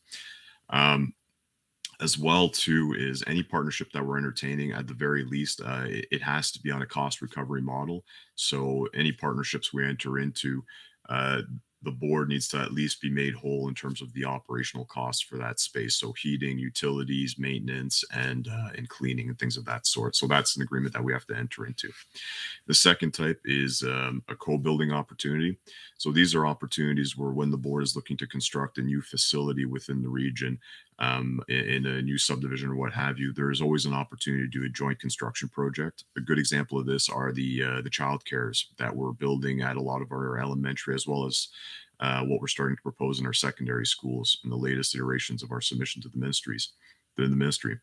As well, too, is any partnership that we're entertaining, at the very least, it has to be on a cost recovery model. So any partnerships we enter into, the board needs to at least be made whole in terms of the operational costs for that space. So heating, utilities, maintenance, and cleaning and things of that sort. So that's an agreement that we have to enter into. The second type is a co-building opportunity. So these are opportunities where, when the board is looking to construct a new facility within the region, in a new subdivision or what have you, there is always an opportunity to do a joint construction project. A good example of this are the child cares that we're building at a lot of our elementary, as well as what we're starting to propose in our secondary schools in the latest iterations of our submission to the ministry.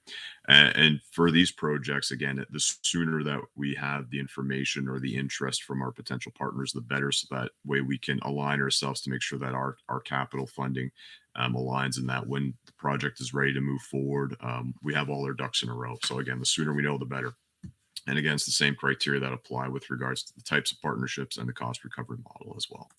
And for these projects, again, the sooner that we have the information or the interest from our potential partners, the better. So that way we can align ourselves to make sure that our capital funding aligns, and that when the project is ready to move forward, we have all our ducks in a row. So again, the sooner we know, the better. And again, it's the same criteria that apply with regards to the types of partnerships and the cost recovery model as well.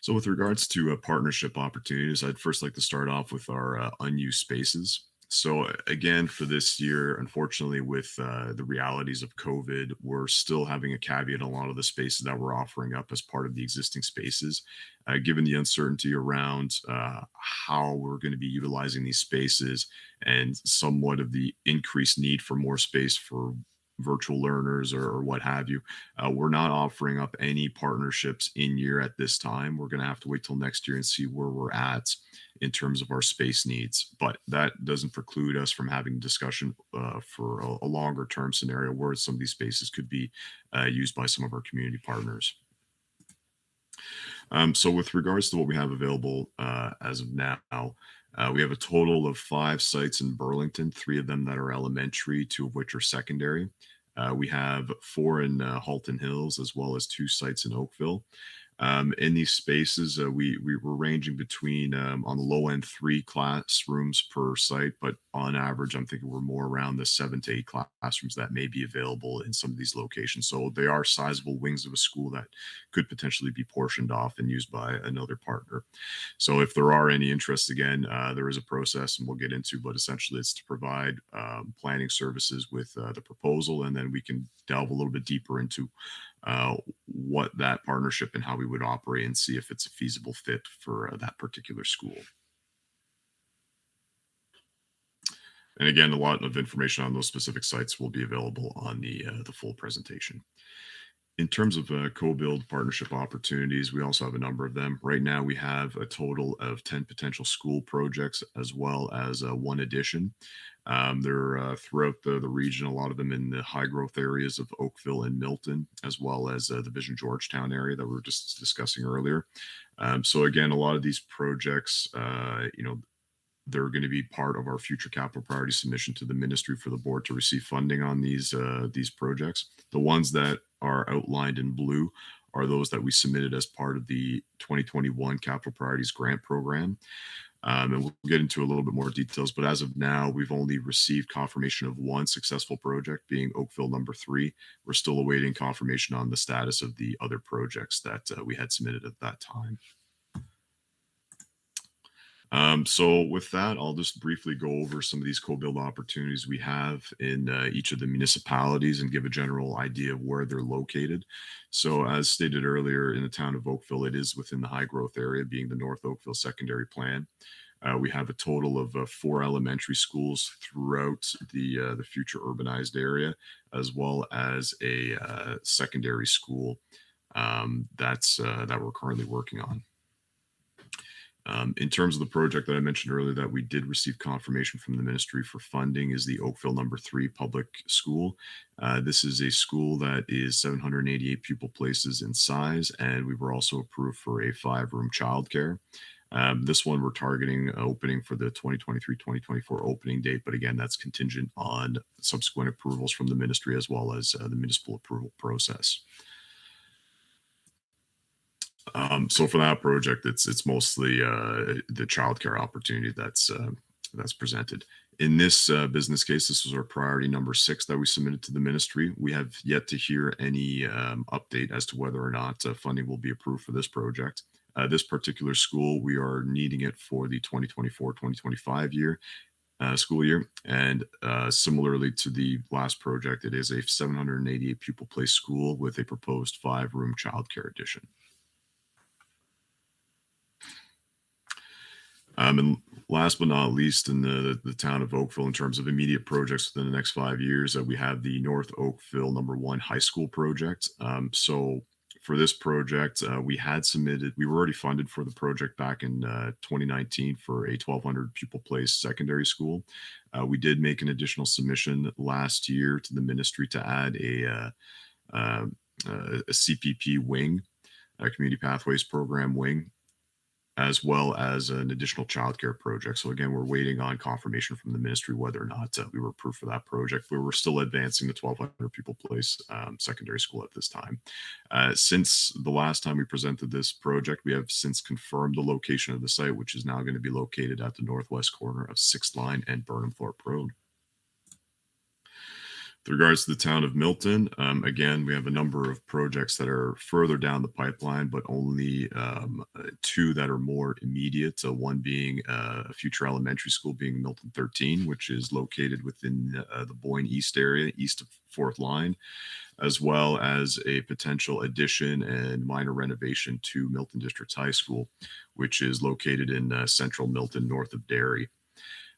So with regards to partnership opportunities, I'd first like to start off with our unused spaces. So again, for this year, unfortunately, with the realities of COVID, we're still having a caveat on a lot of the spaces that we're offering up as part of the existing spaces, given the uncertainty around how we're going to be utilizing these spaces, and somewhat of the increased need for more space for virtual learners or what have you. We're not offering up any partnerships in year at this time. We're going to have to wait till next year and see where we're at in terms of our space needs. But that doesn't preclude us from having discussion for a longer term scenario where some of these spaces could be used by some of our community partners. So with regards to what we have available as of now, we have a total of 5 sites in Burlington, 3 of them that are elementary, 2 of which are secondary. We have 4 in Halton Hills, as well as 2 sites in Oakville. In these spaces, we were ranging between, on the low end, 3 classrooms per site, but on average, I'm thinking we're more around the 7 to 8 classrooms that may be available in some of these locations. So they are sizable wings of a school that could potentially be portioned off and used by another partner. So if there are any interest, again, there is a process and we'll get into, but essentially it's to provide planning services with the proposal, and then we can delve a little bit deeper into what that partnership and how we would operate and see if it's a feasible fit for that particular school. And again, a lot of information on those specific sites will be available on the full presentation. In terms of co-build partnership opportunities, we also have a number of them. Right now, we have a total of 10 potential school projects, as well as 1 addition. They're throughout the region, a lot of them in the high growth areas of Oakville and Milton, as well as the Vision Georgetown area that we were just discussing earlier. So again, a lot of these projects, they're going to be part of our future capital priority submission to the ministry for the board to receive funding on these projects. The ones that are outlined in blue are those that we submitted as part of the 2021 Capital Priorities Grant Program. And we'll get into a little bit more details, but as of now, we've only received confirmation of 1 successful project, being Oakville number 3. We're still awaiting confirmation on the status of the other projects that we had submitted at that time. So with that, I'll just briefly go over some of these co-build opportunities we have in each of the municipalities and give a general idea of where they're located. So as stated earlier, in the town of Oakville, it is within the high growth area, being the North Oakville Secondary Plan. We have a total of 4 elementary schools throughout the future urbanized area, as well as a secondary school that we're currently working on. In terms of the project that I mentioned earlier that we did receive confirmation from the ministry for funding is the Oakville number 3 public school. This is a school that is 788 pupil places in size, and we were also approved for a 5-room childcare. This one we're targeting opening for the 2023-2024 opening date, but again, that's contingent on subsequent approvals from the ministry as well as the municipal approval process. So for that project, it's mostly the childcare opportunity that's presented. In this business case, this was our priority number 6 that we submitted to the ministry. We have yet to hear any update as to whether or not funding will be approved for this project. This particular school, we are needing it for the 2024-2025 school year. And similarly to the last project, it is a 788 pupil place school with a proposed 5-room childcare addition. And last but not least, in the town of Oakville, in terms of immediate projects within the next 5 years, we have the North Oakville number 1 high school project. So for this project, we were already funded for the project back in 2019 for a 1,200 pupil place secondary school. We did make an additional submission last year to the ministry to add a CPP wing, a Community Pathways Program wing, as well as an additional childcare project. So again, we're waiting on confirmation from the ministry whether or not we were approved for that project, but we're still advancing the 1,200 pupil place secondary school at this time. Since the last time we presented this project, we have since confirmed the location of the site, which is now going to be located at the northwest corner of 6th Line and Burnhamthorpe Road. With regards to the town of Milton, again, we have a number of projects that are further down the pipeline, but only 2 that are more immediate. So one being a future elementary school, being Milton 13, which is located within the Boyne East area, east of 4th Line, as well as a potential addition and minor renovation to Milton District High School, which is located in central Milton, north of Derry.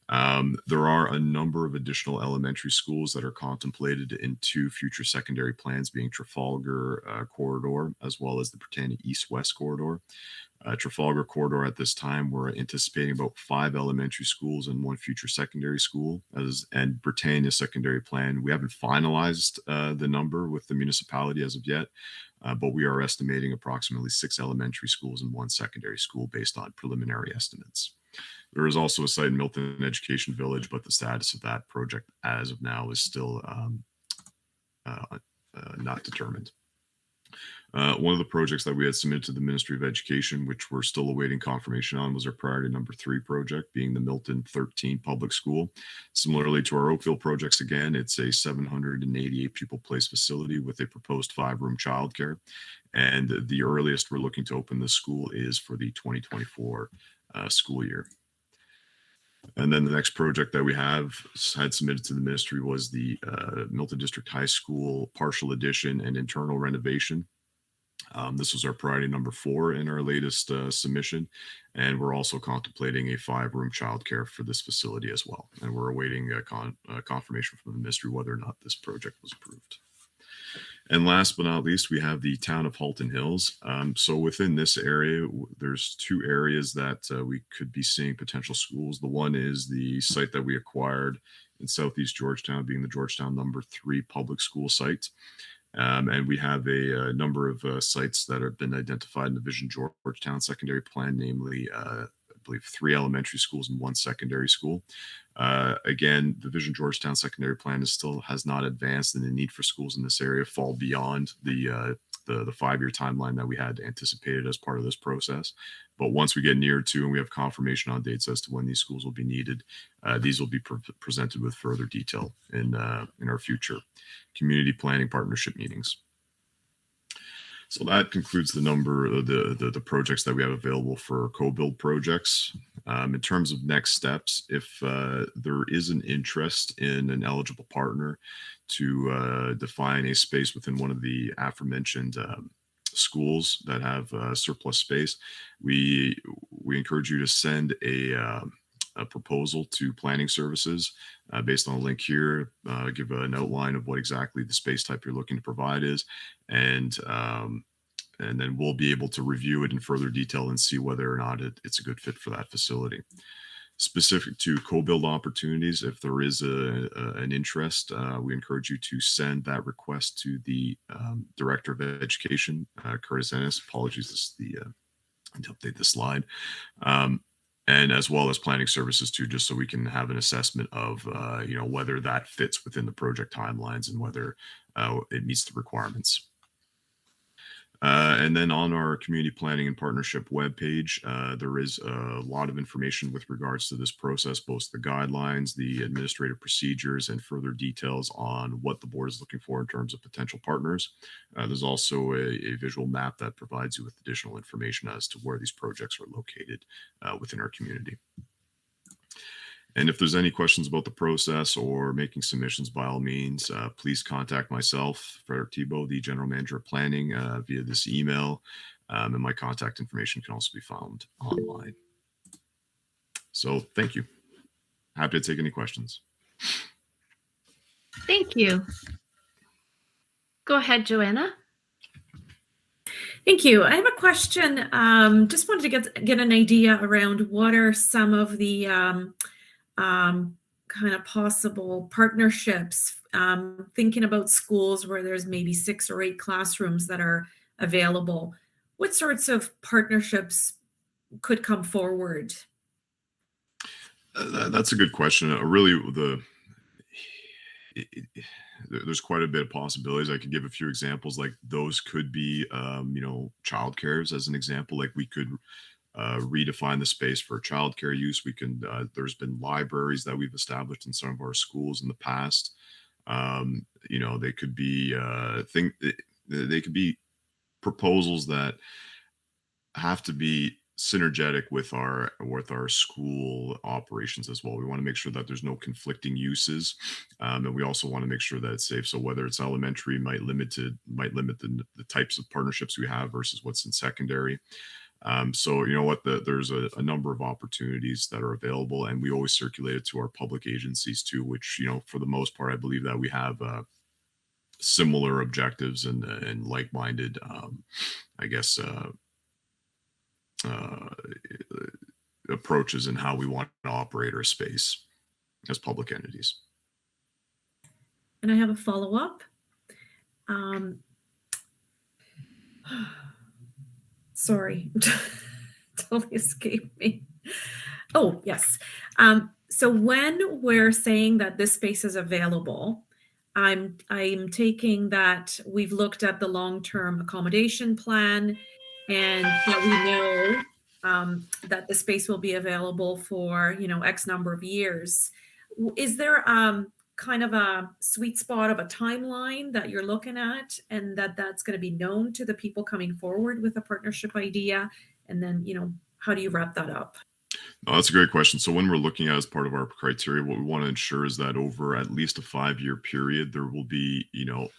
There are a number of additional elementary schools that are contemplated in 2 future secondary plans, being Trafalgar Corridor, as well as the Britannia East-West Corridor. Trafalgar Corridor at this time, we're anticipating about 5 elementary schools and 1 future secondary school. And Britannia secondary plan, we haven't finalized the number with the municipality as of yet, but we are estimating approximately 6 elementary schools and 1 secondary school based on preliminary estimates. There is also a site in Milton Education Village, but the status of that project as of now is still not determined. One of the projects that we had submitted to the Ministry of Education, which we're still awaiting confirmation on, was our priority number 3 project, being the Milton 13 public school. Similarly to our Oakville projects, again, it's a 788 pupil place facility with a proposed 5-room childcare. And the earliest we're looking to open this school is for the 2024 school year. And then the next project that we had submitted to the ministry was the Milton District High School partial addition and internal renovation. This was our priority number 4 in our latest submission, and we're also contemplating a 5-room childcare for this facility as well. And we're awaiting confirmation from the ministry whether or not this project was approved. And last but not least, we have the town of Halton Hills. So within this area, there's 2 areas that we could be seeing potential schools. The one is the site that we acquired in Southeast Georgetown, being the Georgetown number 3 public school site. And we have a number of sites that have been identified in the Vision Georgetown secondary plan, namely, I believe 3 elementary schools and 1 secondary school. Again, the Vision Georgetown secondary plan still has not advanced, and the need for schools in this area fall beyond the 5-year timeline that we had anticipated as part of this process. But once we get near to and we have confirmation on dates as to when these schools will be needed, these will be presented with further detail in our future community planning partnership meetings. So that concludes the number of the projects that we have available for co-build projects. In terms of next steps, if there is an interest in an eligible partner to define a space within one of the aforementioned schools that have surplus space, we encourage you to send a proposal to planning services based on a link here. Give an outline of what exactly the space type you're looking to provide is, and then we'll be able to review it in further detail and see whether or not it's a good fit for that facility. Specific to co-build opportunities, if there is an interest, we encourage you to send that request to the Director of Education, Curtis Ennis. Apologies, this is to update the slide. And as well as planning services too, just so we can have an assessment of whether that fits within the project timelines and whether it meets the requirements. And then on our community planning and partnership webpage, there is a lot of information with regards to this process, both the guidelines, the administrative procedures, and further details on what the board is looking for in terms of potential partners. There's also a visual map that provides you with additional information as to where these projects are located within our community. And if there's any questions about the process or making submissions, by all means, please contact myself, Frederick Thibault, the General Manager of Planning, via this email. And my contact information can also be found online. So thank you. Happy to take any questions. Thank you. Go ahead, Joanna. Thank you. I have a question. Just wanted to get an idea around what are some of the kind of possible partnerships, thinking about schools where there's maybe 6 or 8 classrooms that are available. What sorts of partnerships could come forward? That's a good question. Really, there's quite a bit of possibilities. I could give a few examples. Like those could be, childcares as an example. Like we could redefine the space for childcare use. We can. There's been libraries that we've established in some of our schools in the past. They could be they could be proposals that have to be synergetic with our school operations as well. We want to make sure that there's no conflicting uses, and we also want to make sure that it's safe. So whether it's elementary, might limit the types of partnerships we have versus what's in secondary. So you know what, there's a number of opportunities that are available, and we always circulate it to our public agencies too, which, for the most part, I believe that we have similar objectives and like-minded, approaches in how we want to operate our space as public entities. And I have a follow-up. Sorry, totally escaped me. Oh, yes. So when we're saying that this space is available, I'm taking that we've looked at the long-term accommodation plan, and that we know that the space will be available for, X number of years. Is there kind of a sweet spot of a timeline that you're looking at, and that's going to be known to the people coming forward with a partnership idea? And then, how do you wrap that up? Oh, that's a great question. So when we're looking at as part of our criteria, what we want to ensure is that over at least a 5-year period, there will be,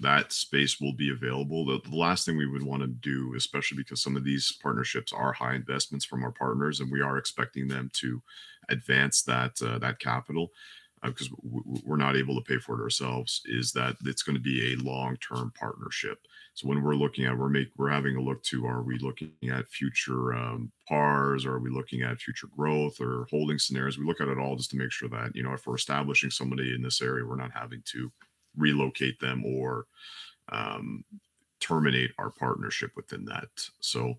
that space will be available. The last thing we would want to do, especially because some of these partnerships are high investments from our partners, and we are expecting them to advance that capital, because we're not able to pay for it ourselves, is that it's going to be a long-term partnership. So when we're looking at, we're having a look to, are we looking at future PARs, or are we looking at future growth or holding scenarios? We look at it all just to make sure that, if we're establishing somebody in this area, we're not having to relocate them or terminate our partnership within that. So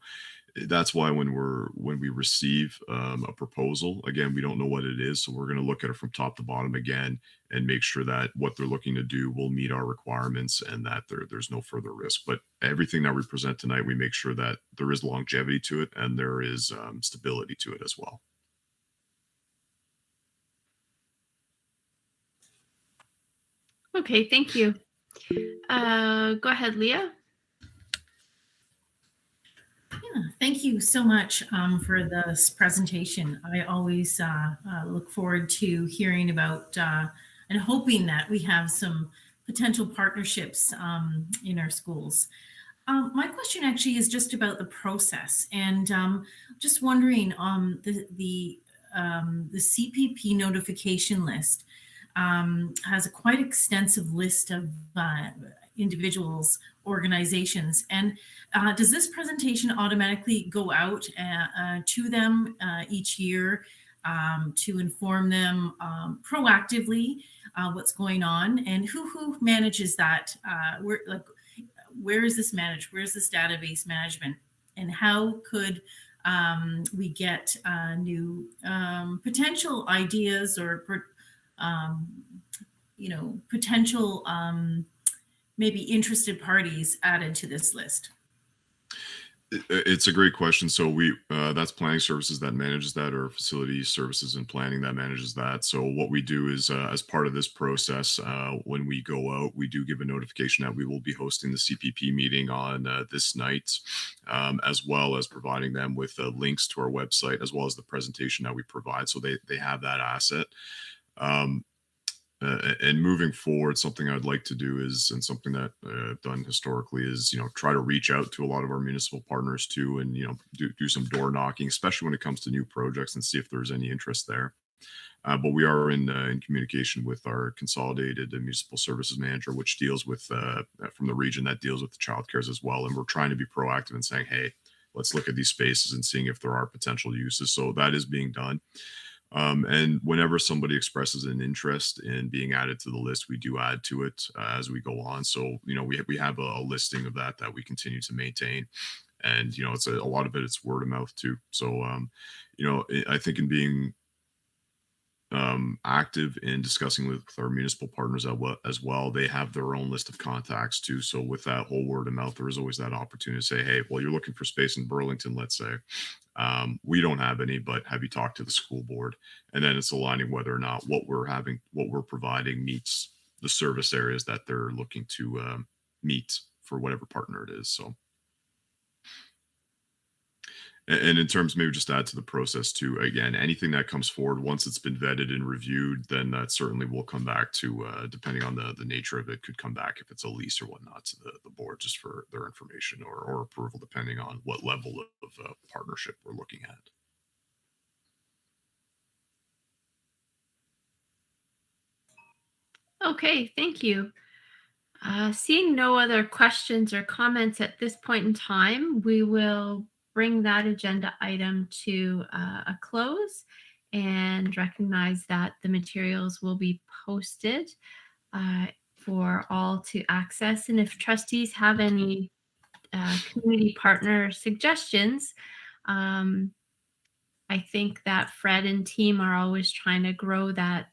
that's why when we receive a proposal, again, we don't know what it is, so we're going to look at it from top to bottom again and make sure that what they're looking to do will meet our requirements and that there's no further risk. But everything that we present tonight, we make sure that there is longevity to it and there is stability to it as well. Okay, thank you. Go ahead, Leah. Yeah, thank you so much for this presentation. I always look forward to hearing about and hoping that we have some potential partnerships in our schools. My question actually is just about the process, and just wondering, the CPP notification list has a quite extensive list of individuals, organizations, and does this presentation automatically go out to them each year to inform them proactively what's going on, and who manages that? Where is this managed? Where's this database management, and how could we get new potential ideas or potential maybe interested parties added to this list? It's a great question. So that's planning services that manages that, or facility services and planning that manages that. So what we do is, as part of this process, when we go out, we do give a notification that we will be hosting the CPP meeting on this night, as well as providing them with links to our website, as well as the presentation that we provide. So they have that asset. And moving forward, something I'd like to do is, and something that I've done historically, is try to reach out to a lot of our municipal partners too, and do some door knocking, especially when it comes to new projects, and see if there's any interest there. But we are in communication with our consolidated municipal services manager, which deals with from the region, that deals with the childcares as well, and we're trying to be proactive and saying, hey, let's look at these spaces and seeing if there are potential uses. So that is being done. And whenever somebody expresses an interest in being added to the list, we do add to it as we go on. So, we have a listing of that we continue to maintain. And, it's a lot of it's word of mouth too. So, I think in being active in discussing with our municipal partners as well, they have their own list of contacts too. So with that whole word of mouth, there is always that opportunity to say, hey, well, you're looking for space in Burlington, let's say. We don't have any, but have you talked to the school board? And then it's aligning whether or not what we're providing meets the service areas that they're looking to meet for whatever partner it is. So, and in terms, maybe just add to the process too, again, anything that comes forward, once it's been vetted and reviewed, then that certainly will come back to, depending on the nature of it, could come back if it's a lease or whatnot to the board, just for their information or approval, depending on what level of partnership we're looking at. Okay, thank you. Seeing no other questions or comments at this point in time, we will bring that agenda item to a close and recognize that the materials will be posted for all to access. And if trustees have any community partner suggestions, I think that Fred and team are always trying to grow that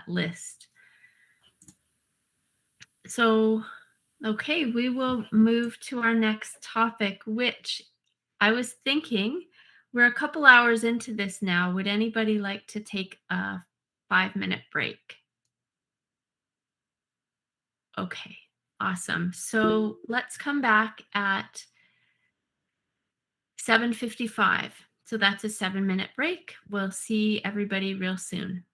list. So, okay, we will move to our next topic, which I was thinking we're a couple hours into this now. Would anybody like to take a 5-minute break? Okay, awesome. So let's come back at 7:55. So that's a 7-minute break. We'll see everybody real soon.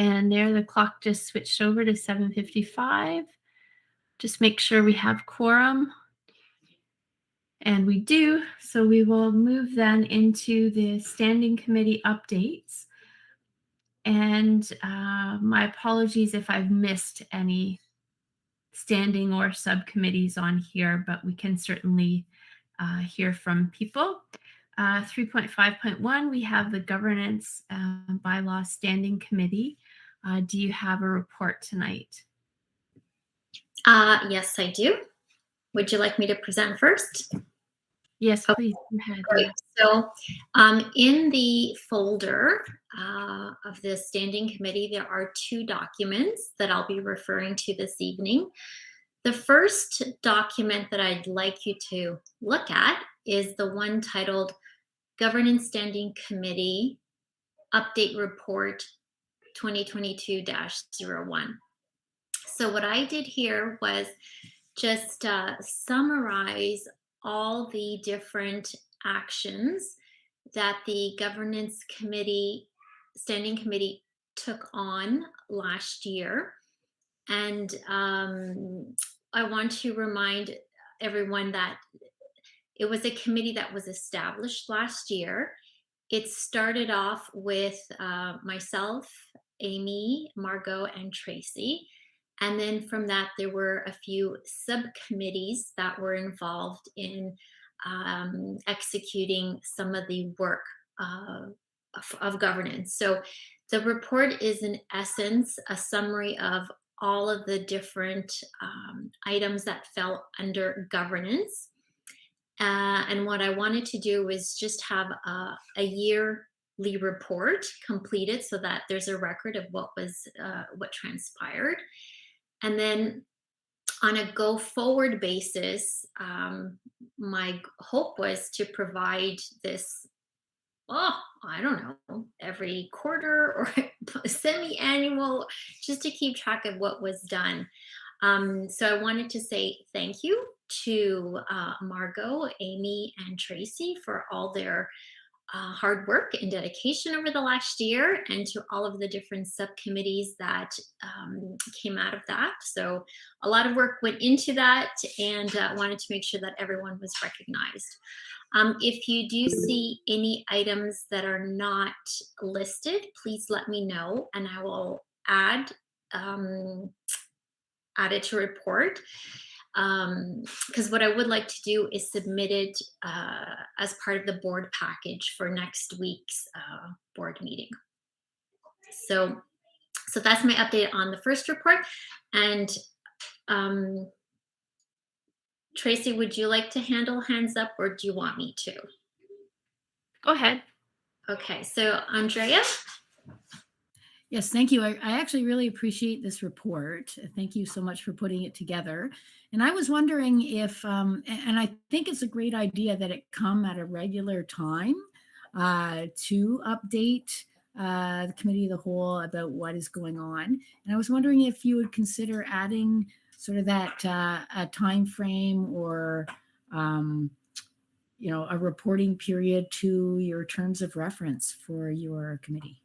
And there the clock just switched over to 7:55. Just make sure we have quorum. And we do, so we will move then into the standing committee updates. And my apologies if I've missed any standing or subcommittees on here, but we can certainly hear from people. 3.5.1, we have the Governance Bylaw Standing Committee. Do you have a report tonight? Yes, I do. Would you like me to present first? Yes, please. Go ahead. Great. So in the folder of the standing committee, there are 2 documents that I'll be referring to this evening. The first document that I'd like you to look at is the one titled Governance Standing Committee Update Report 2022-01. So what I did here was just summarize all the different actions that the Governance Committee, Standing Committee took on last year. And I want to remind everyone that it was a committee that was established last year. It started off with myself, Amy, Margot, and Tracy. And then from that, there were a few subcommittees that were involved in executing some of the work of governance. So the report is in essence a summary of all of the different items that fell under governance. And what I wanted to do was just have a yearly report completed so that there's a record of what transpired. And then on a go forward basis, my hope was to provide this, I don't know, every quarter or semi-annual, just to keep track of what was done. So I wanted to say thank you to Margot, Amy, and Tracy for all their hard work and dedication over the last year, and to all of the different subcommittees that came out of that. So a lot of work went into that, and wanted to make sure that everyone was recognized. If you do see any items that are not listed, please let me know, and I will add it to report. Because what I would like to do is submit it as part of the board package for next week's board meeting. So that's my update on the first report. And Tracy, would you like to handle hands up, or do you want me to? Go ahead. Okay, so Andrea? Yes, thank you. I actually really appreciate this report. Thank you so much for putting it together. And I was wondering if, and I think it's a great idea that it come at a regular time to update the committee of the whole about what is going on. And I was wondering if you would consider adding sort of that a time frame or a reporting period to your terms of reference for your committee.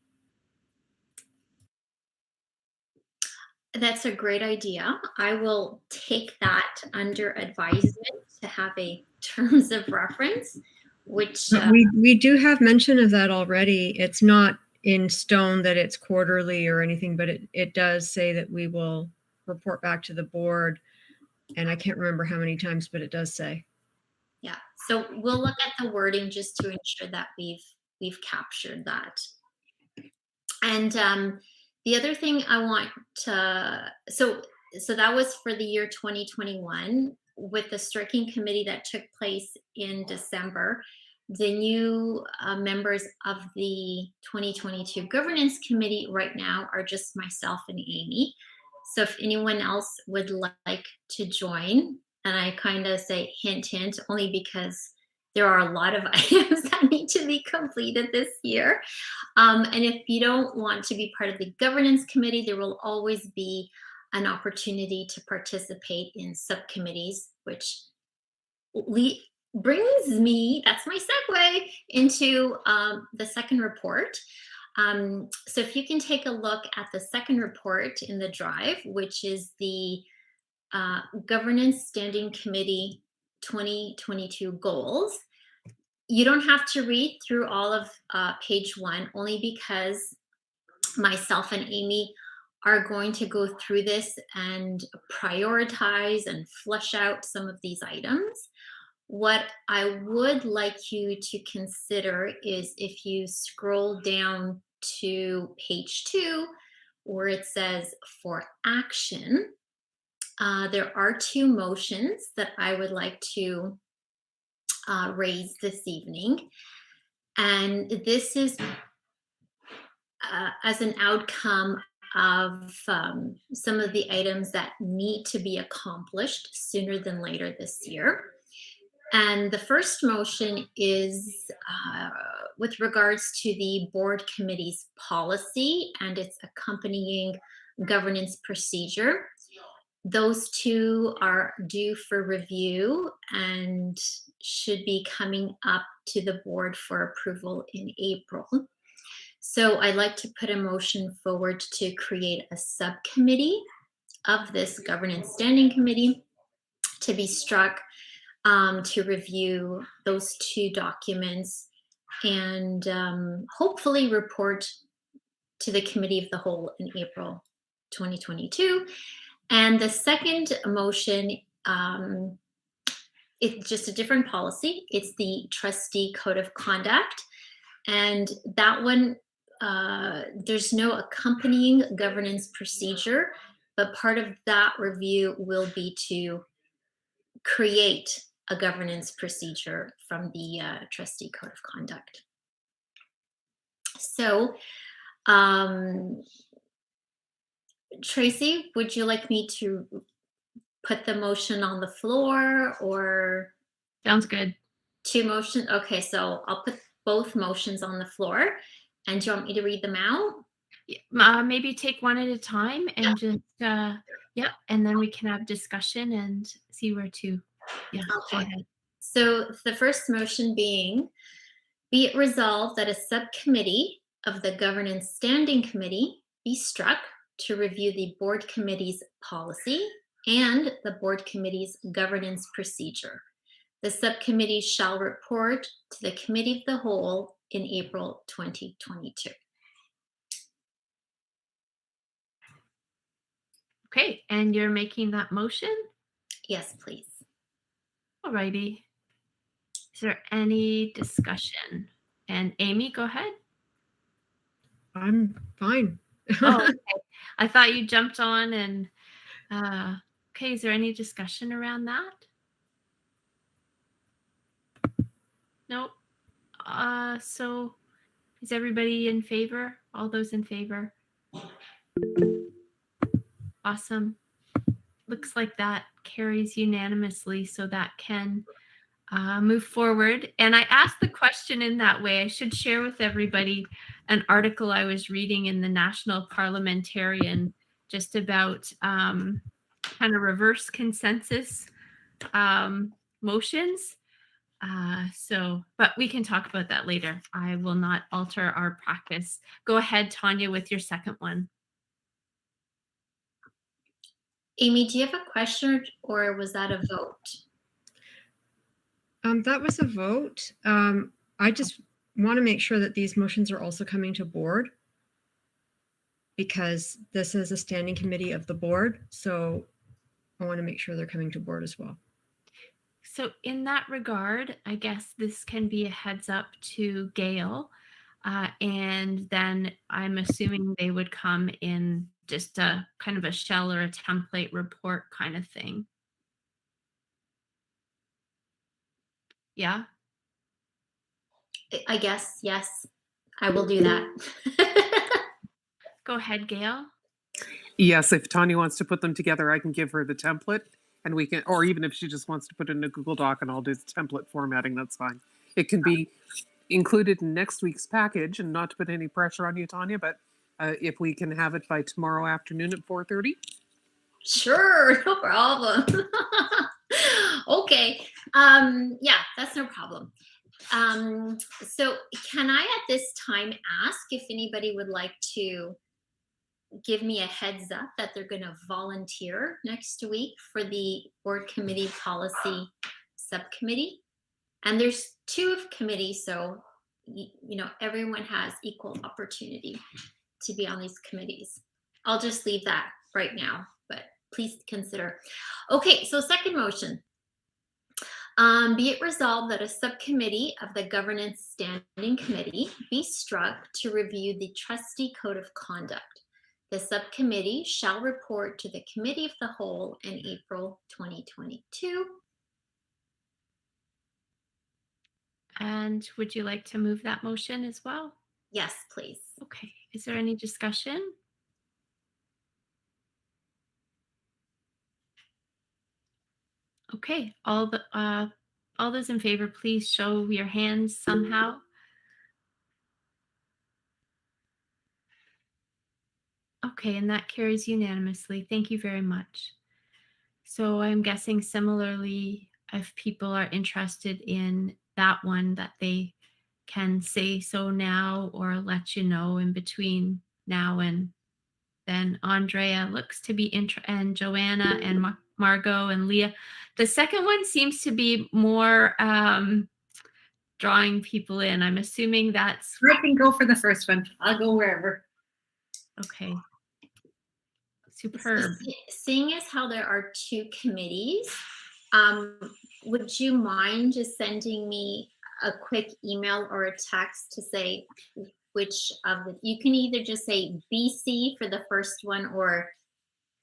That's a great idea. I will take that under advisement to have a terms of reference, which we do have mention of that already. It's not in stone that it's quarterly or anything, but it does say that we will report back to the board. And I can't remember how many times, but it does say. Yeah. So we'll look at the wording just to ensure that we've captured that. And the other thing I want to, so that was for the year 2021 with the striking committee that took place in December. The new members of the 2022 governance committee right now are just myself and Amy. So if anyone else would like to join, and I kind of say hint, hint, only because there are a lot of items that need to be completed this year. And if you don't want to be part of the governance committee, there will always be an opportunity to participate in subcommittees, which brings me, that's my segue, into the second report. So if you can take a look at the second report in the drive, which is the Governance Standing Committee 2022 goals. You don't have to read through all of page 1, only because myself and Amy are going to go through this and prioritize and flesh out some of these items. What I would like you to consider is if you scroll down to page 2, where it says for action, there are 2 motions that I would like to raise this evening. And this is as an outcome of some of the items that need to be accomplished sooner than later this year. And the first motion is with regards to the board committee's policy and its accompanying governance procedure. Those 2 are due for review and should be coming up to the board for approval in April. So I'd like to put a motion forward to create a subcommittee of this governance standing committee to be struck to review those 2 documents and hopefully report to the committee of the whole in April 2022. And the second motion, it's just a different policy. It's the trustee code of conduct. And that one, there's no accompanying governance procedure, but part of that review will be to create a governance procedure from the trustee code of conduct. So, Tracy, would you like me to put the motion on the floor or? Sounds good. 2 motions? Okay, so I'll put both motions on the floor. And do you want me to read them out? Maybe take one at a time and just, yeah, and then we can have discussion and see where to, yeah, go Okay. ahead. So the first motion being, be it resolved that a subcommittee of the Governance Standing Committee be struck to review the board committee's policy and the board committee's governance procedure. The subcommittee shall report to the committee of the whole in April 2022. Okay, and you're making that motion? Yes, please. All righty. Is there any discussion? And Amy, go ahead. I'm fine. Oh, okay. I thought you jumped on and, okay, is there any discussion around that? Nope. So is everybody in favor? All those in favor? Awesome. Looks like that carries unanimously, so that can move forward. And I asked the question in that way. I should share with everybody an article I was reading in the National Parliamentarian just about kind of reverse consensus motions. But we can talk about that later. I will not alter our practice. Go ahead, Tanya, with your second one. Amy, do you have a question or was that a vote? That was a vote. I just want to make sure that these motions are also coming to board because this is a standing committee of the board. So I want to make sure they're coming to board as well. So in that regard, I guess this can be a heads up to Gail. And then I'm assuming they would come in just a kind of a shell or a template report kind of thing. Yeah. I guess, yes, I will do that. Go ahead, Gail. Yes, if Tanya wants to put them together, I can give her the template and we can, or even if she just wants to put it in a Google Doc and I'll do the template formatting, that's fine. It can be included in next week's package, and not to put any pressure on you, Tanya, but if we can have it by tomorrow afternoon at 4:30. Sure, no problem. Okay, yeah, that's no problem. So can I at this time ask if anybody would like to give me a heads up that they're going to volunteer next week for the board committee policy subcommittee? And there's 2 of committee, so everyone has equal opportunity to be on these committees. I'll just leave that right now, but please consider. Okay, so second motion. Be it resolved that a subcommittee of the Governance Standing Committee be struck to review the Trustee Code of Conduct. The subcommittee shall report to the Committee of the Whole in April 2022. And would you like to move that motion as well? Yes, please. Okay. Is there any discussion? Okay. All those in favor, please show your hands somehow. Okay, and that carries unanimously. Thank you very much. So I'm guessing similarly, if people are interested in that one, that they can say so now or let you know in between now and then. Andrea looks to be and Joanna and Margot and Leah. The second one seems to be more drawing people in. I'm assuming that's... I can go for the first one. I'll go wherever. Okay. Superb. Seeing as how there are 2 committees, would you mind just sending me a quick email or a text to say which of the, you can either just say BC for the first one or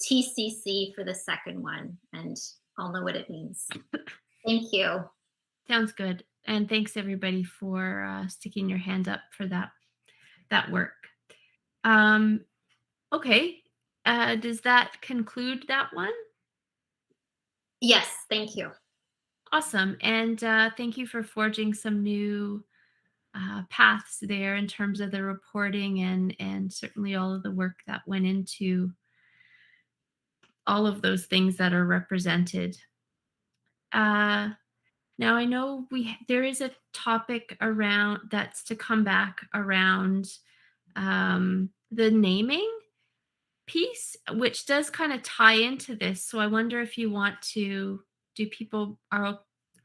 TCC for the second one, and I'll know what it means. Thank you. Sounds good. And thanks everybody for sticking your hand up for that work. Okay. Does that conclude that one? Yes, thank you. Awesome. And thank you for forging some new paths there in terms of the reporting and certainly all of the work that went into all of those things that are represented. Now I know there is a topic around that's to come back around the naming piece, which does kind of tie into this. So I wonder if you want to, are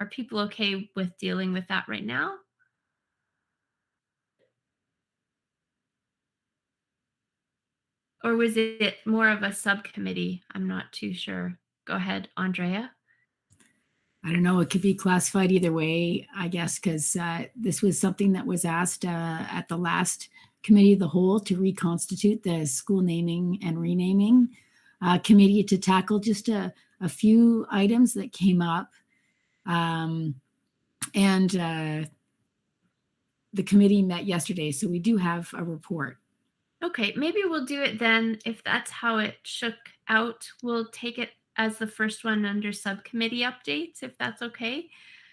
people okay with dealing with that right now? Or was it more of a subcommittee? I'm not too sure. Go ahead, Andrea. I don't know. It could be classified either way, I guess, because this was something that was asked at the last Committee of the Whole to reconstitute the school naming and renaming committee to tackle just a few items that came up. And the committee met yesterday, so we do have a report. Okay, maybe we'll do it then. If that's how it shook out, we'll take it as the first one under subcommittee updates, if that's okay.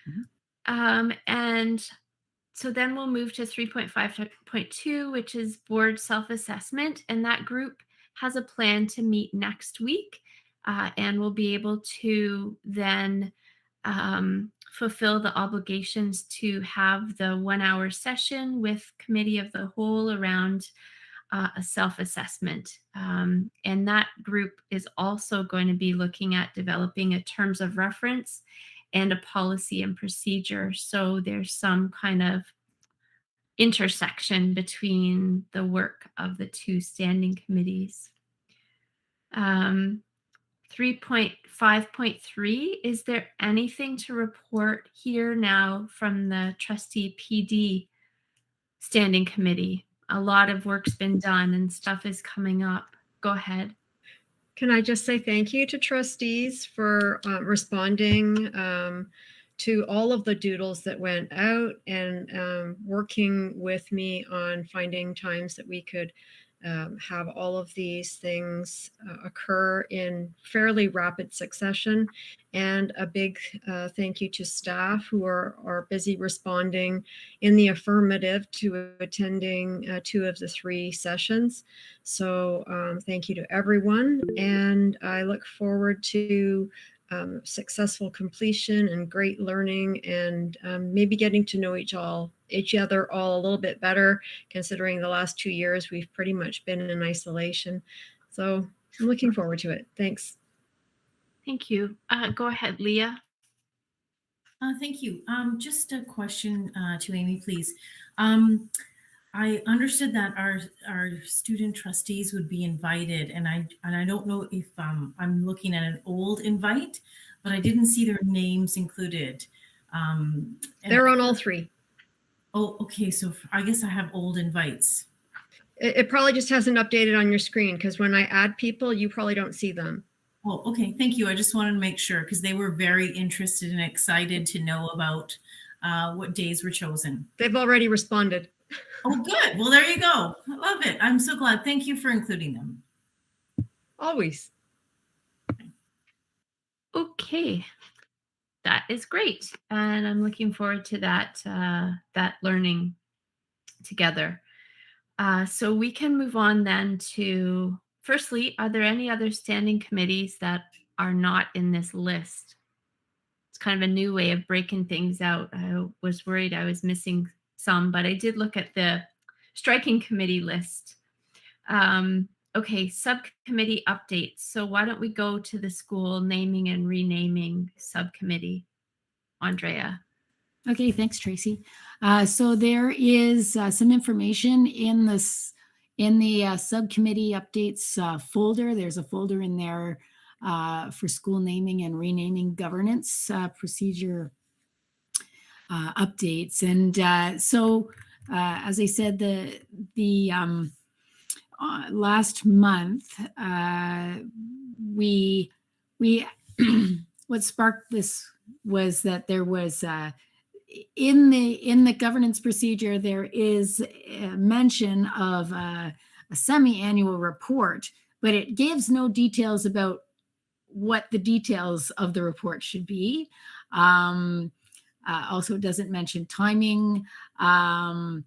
Mm-hmm. And so then we'll move to 3.5.2, which is board self-assessment. And that group has a plan to meet next week. And we'll be able to then fulfill the obligations to have the 1-hour session with Committee of the Whole around a self-assessment. And that group is also going to be looking at developing a terms of reference and a policy and procedure. So there's some kind of intersection between the work of the 2 standing committees. 3.5.3, is there anything to report here now from the Trustee PD standing committee? A lot of work's been done and stuff is coming up. Go ahead. Can I just say thank you to trustees for responding to all of the doodles that went out and working with me on finding times that we could have all of these things occur in fairly rapid succession. And a big thank you to staff who are busy responding in the affirmative to attending 2 of the 3 sessions. So thank you to everyone. And I look forward to successful completion and great learning, and maybe getting to know each other all a little bit better, considering the last 2 years we've pretty much been in isolation. So I'm looking forward to it. Thanks. Thank you. Go ahead, Leah. Thank you. Just a question to Amy, please. I understood that our student trustees would be invited, and I don't know if I'm looking at an old invite, but I didn't see their names included. They're on all three. Oh, okay. So I guess I have old invites. It probably just hasn't updated on your screen, because when I add people, you probably don't see them. Oh, okay. Thank you. I just wanted to make sure, because they were very interested and excited to know about what days were chosen. They've already responded. Oh, good. Well, there you go. I love it. I'm so glad. Thank you for including them. Always. Okay. That is great. And I'm looking forward to that learning together. So we can move on then to, firstly, are there any other standing committees that are not in this list? It's kind of a new way of breaking things out. I was worried I was missing some, but I did look at the striking committee list. Okay, subcommittee updates. So why don't we go to the school naming and renaming subcommittee? Andrea. Okay, thanks, Tracy. So there is some information in the subcommittee updates folder. There's a folder in there for school naming and renaming governance procedure updates. And so, as I said, the last month we what sparked this was that there was in the governance procedure, there is a mention of a semi-annual report, but it gives no details about what the details of the report should be. Also, it doesn't mention timing. And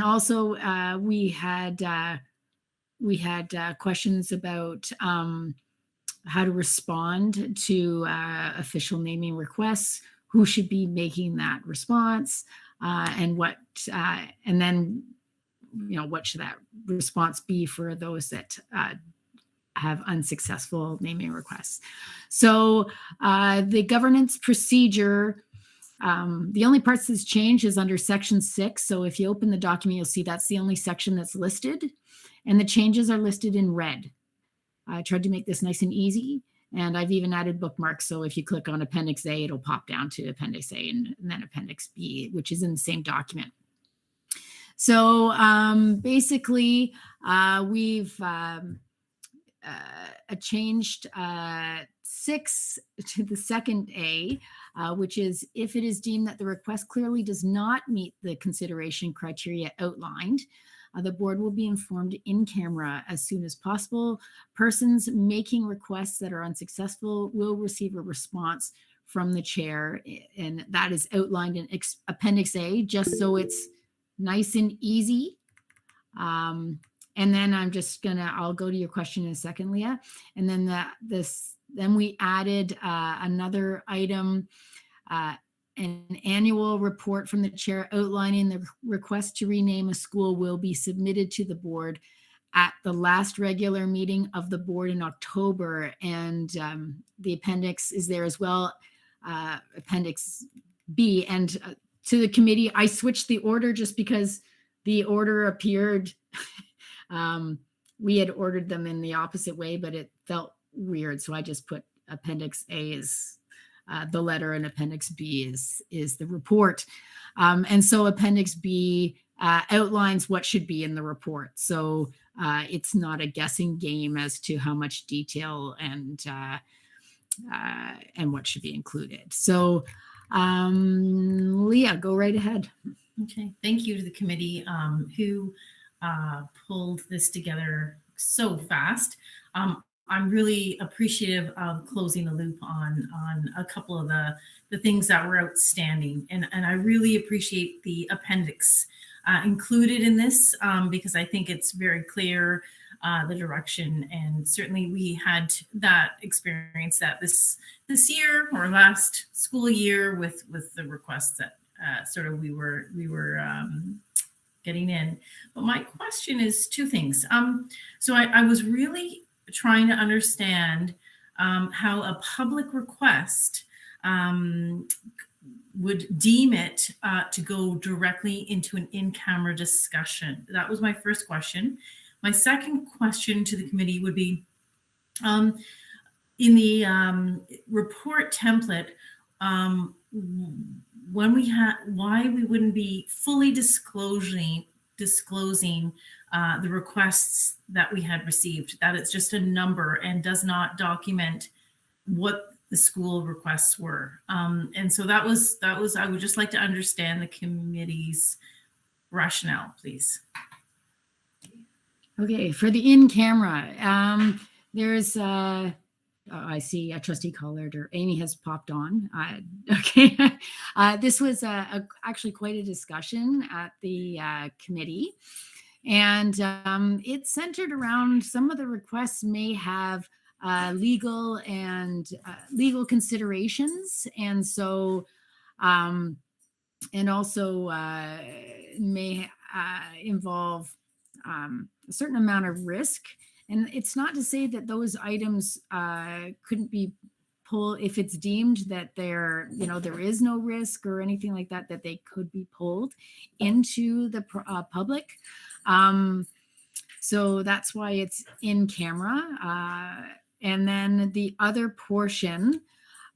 also, we had questions about how to respond to official naming requests, who should be making that response, and then what should that response be for those that have unsuccessful naming requests. So the governance procedure, the only parts that's changed is under section 6. So if you open the document, you'll see that's the only section that's listed, and the changes are listed in red. I tried to make this nice and easy, and I've even added bookmarks. So if you click on Appendix A, it'll pop down to Appendix A and then Appendix B, which is in the same document. So basically, we've changed 6 to the second A, which is if it is deemed that the request clearly does not meet the consideration criteria outlined, the board will be informed in camera as soon as possible. Persons making requests that are unsuccessful will receive a response from the chair, and that is outlined in Appendix A, just so it's nice and easy. And then I'll go to your question in a second, Leah. And then then we added another item, an annual report from the chair outlining the request to rename a school will be submitted to the board at the last regular meeting of the board in October. And the appendix is there as well, Appendix B. And to the committee, I switched the order just because the order appeared, we had ordered them in the opposite way, but it felt weird. So I just put Appendix A is the letter, and Appendix B is the report. And so Appendix B outlines what should be in the report. So it's not a guessing game as to how much detail and what should be included. So Leah, go right ahead. Okay, thank you to the committee who pulled this together so fast. I'm really appreciative of closing the loop on a couple of the things that were outstanding. And I really appreciate the appendix included in this because I think it's very clear the direction. And certainly we had that experience that this year or last school year with the requests that sort of we were getting in. But my question is two things. So I was really trying to understand how a public request would deem it to go directly into an in-camera discussion. That was my first question. My second question to the committee would be, in the report template, when we had, why we wouldn't be fully disclosing the requests that we had received, that it's just a number and does not document what the school requests were. And so that was, I would just like to understand the committee's rationale, please. Okay, for the in-camera, there's, I see a Trustee Collard or Amy has popped on. Okay, this was actually quite a discussion at the committee. And it centered around some of the requests may have legal considerations, and so and also may involve a certain amount of risk. And it's not to say that those items couldn't be pulled if it's deemed that there is no risk or anything like that, that they could be pulled into the public. So that's why it's in camera. And then the other portion,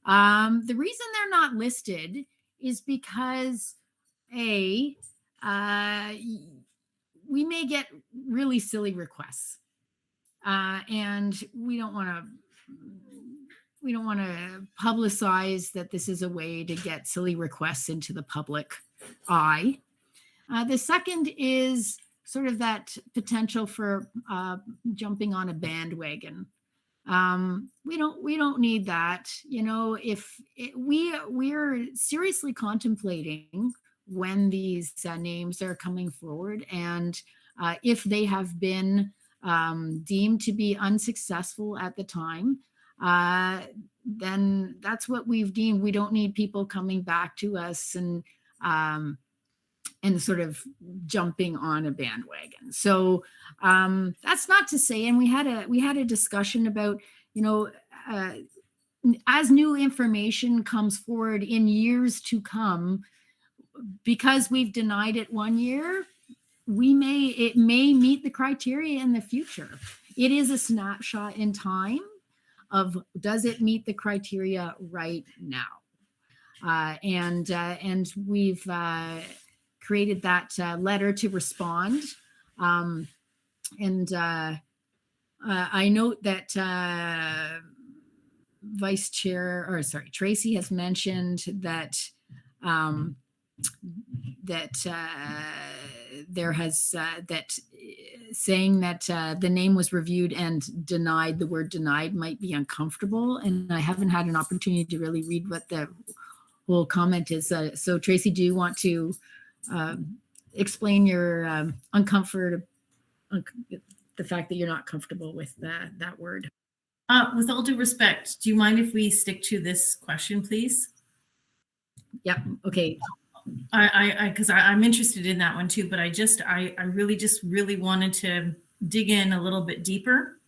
the reason they're not listed is because we may get really silly requests, and we don't want to publicize that this is a way to get silly requests into the public eye. The second is sort of that potential for jumping on a bandwagon. We don't need that. If we're seriously contemplating when these names are coming forward, and if they have been deemed to be unsuccessful at the time, then that's what we've deemed. We don't need people coming back to us and sort of jumping on a bandwagon. So that's not to say, and we had a discussion about, as new information comes forward in years to come, because we've denied it one year, it may meet the criteria in the future. It is a snapshot in time of, does it meet the criteria right now? And we've created that letter to respond. And I note that Tracey has mentioned that there has saying that the name was reviewed and denied, the word denied might be uncomfortable, and I haven't had an opportunity to really read what the whole comment is. So Tracey, do you want to explain your the fact that you're not comfortable with that word? With all due respect, do you mind if we stick to this question, please? Yep. Okay. Because I'm interested in that one too, but I really wanted to dig in a little bit deeper.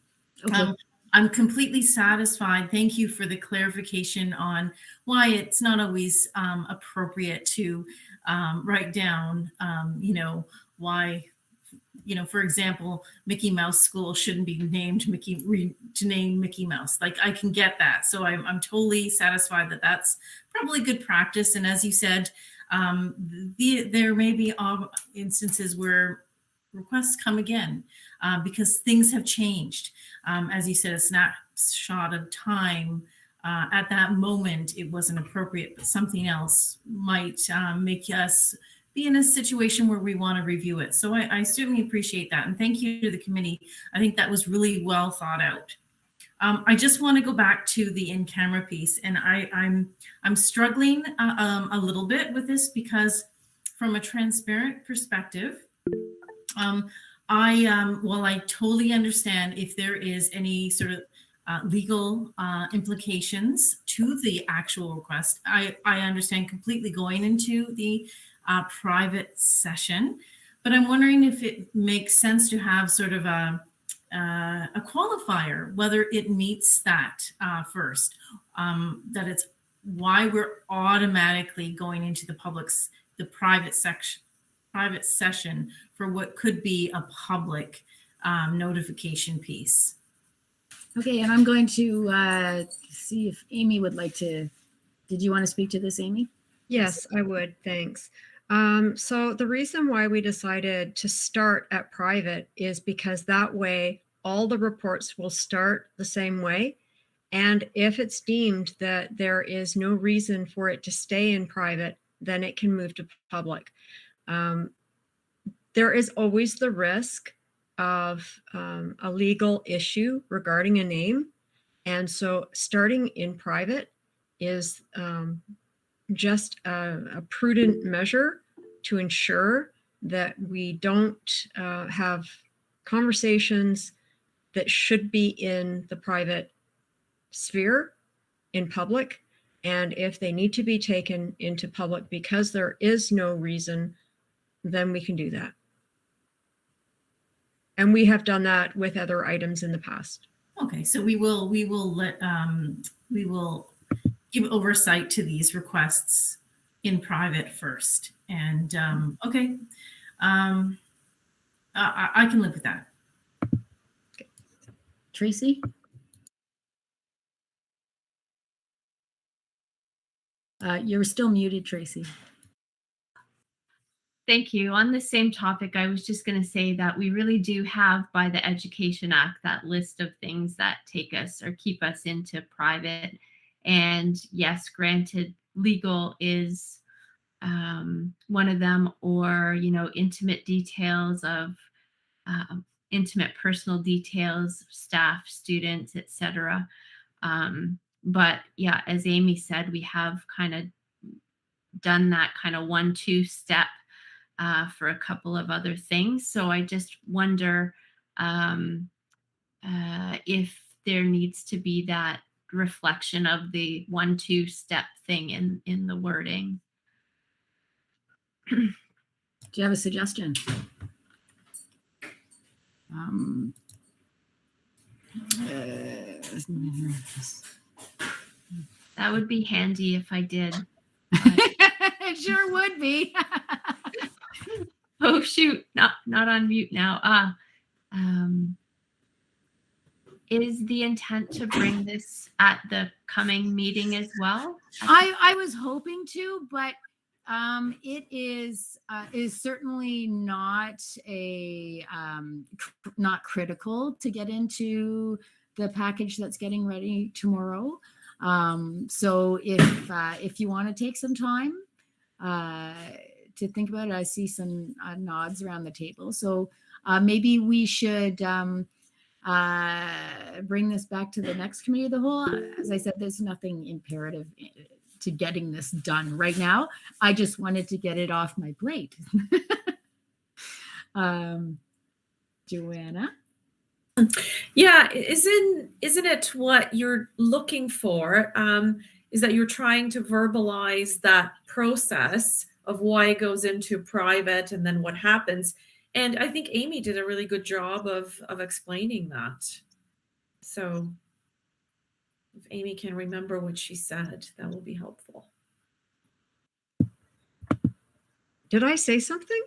Okay. I'm completely satisfied. Thank you for the clarification on why it's not always appropriate to write down, why, for example, Mickey Mouse School shouldn't be named Mickey Mouse. Like, I can get that. So I'm totally satisfied that that's probably good practice. And as you said, there may be instances where requests come again because things have changed. As you said, a snapshot of time. At that moment, it wasn't appropriate, but something else might make us be in a situation where we want to review it. So I certainly appreciate that. And thank you to the committee. I think that was really well thought out. I just want to go back to the in-camera piece, and I'm struggling a little bit with this because from a transparent perspective, Well, I totally understand if there is any sort of legal implications to the actual request. I understand completely going into the private session, but I'm wondering if it makes sense to have sort of a qualifier, whether it meets that first, that it's why we're automatically going into the private session for what could be a public notification piece. Okay, and I'm going to see if Amy would like to. Did you want to speak to this, Amy? Yes, I would. Thanks. So the reason why we decided to start at private is because that way all the reports will start the same way. And if it's deemed that there is no reason for it to stay in private, then it can move to public. There is always the risk of a legal issue regarding a name. And so starting in private is just a prudent measure to ensure that we don't have conversations that should be in the private sphere in public. And if they need to be taken into public because there is no reason, then we can do that. And we have done that with other items in the past. Okay, so we will give oversight to these requests in private first. And okay, I can live with that. Okay. Tracy? You're still muted, Tracy. Thank you. On the same topic, I was just going to say that we really do have by the Education Act that list of things that take us or keep us into private. And yes, granted, legal is one of them, or, intimate details of intimate personal details, staff, students, etc. But yeah, as Amy said, we have kind of done that kind of 1-2 step for a couple of other things. So I just wonder if there needs to be that reflection of the 1-2 step thing in the wording. Do you have a suggestion? That would be handy if I did. It sure would be. Oh shoot, not on mute now. Is the intent to bring this at the coming meeting as well? I was hoping to, but it is certainly not not critical to get into the package that's getting ready tomorrow. So if you want to take some time to think about it, I see some nods around the table. So maybe we should bring this back to the next committee of the whole. As I said, there's nothing imperative to getting this done right now. I just wanted to get it off my plate. Joanna? Yeah, isn't it what you're looking for? Is that you're trying to verbalize that process of why it goes into private and then what happens. And I think Amy did a really good job of explaining that. So if Amy can remember what she said, that will be helpful. Did I say something?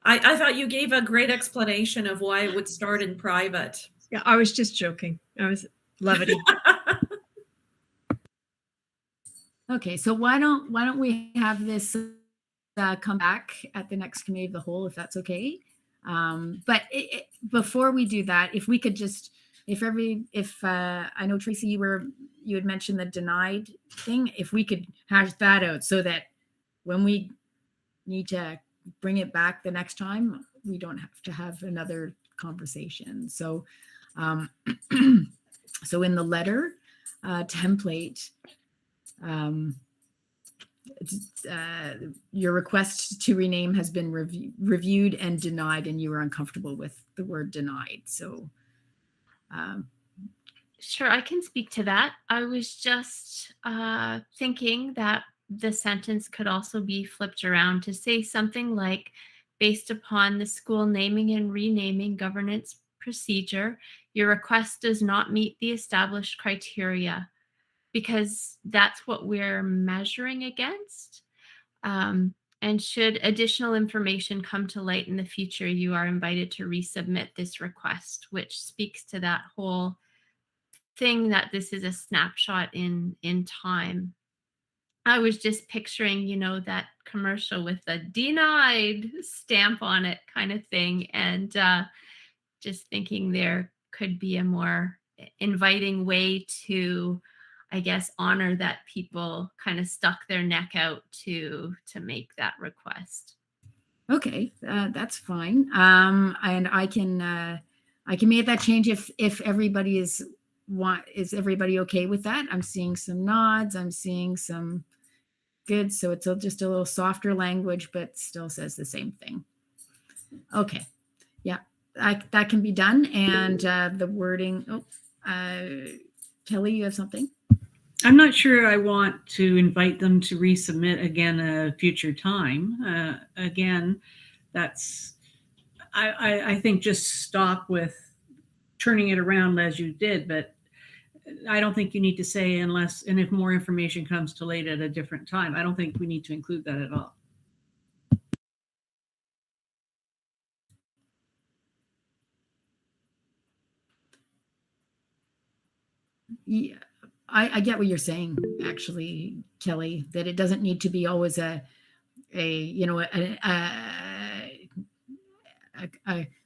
I thought you gave a great explanation of why it would start in private. Yeah, I was just joking. I was levity. Okay, so why don't we have this come back at the next committee of the whole, if that's okay? But before we do that, if we could just, if I know Tracy, you had mentioned the denied thing, if we could hash that out so that when we need to bring it back the next time, we don't have to have another conversation. So, so in the letter template, your request to rename has been reviewed and denied, and you were uncomfortable with the word denied. So, Sure, I can speak to that. I was just thinking that the sentence could also be flipped around to say something like, based upon the school naming and renaming governance procedure, your request does not meet the established criteria, because that's what we're measuring against. And should additional information come to light in the future, you are invited to resubmit this request, which speaks to that whole thing that this is a snapshot in time. I was just picturing, that commercial with the denied stamp on it kind of thing, and just thinking there could be a more inviting way to, I guess, honor that people kind of stuck their neck out to make that request. okay, that's fine. And I can make that change if everybody is everybody okay with that? I'm seeing some nods. I'm seeing some good. So it's just a little softer language, but still says the same thing. Okay. Yeah, that can be done. And the wording. Kelly, you have something? I'm not sure I want to invite them to resubmit again a future time. Again, that's, I think just stop with turning it around as you did, but I don't think you need to say unless, and if more information comes to light at a different time, I don't think we need to include that at all. Yeah, I get what you're saying, actually, Kelly, that it doesn't need to be always a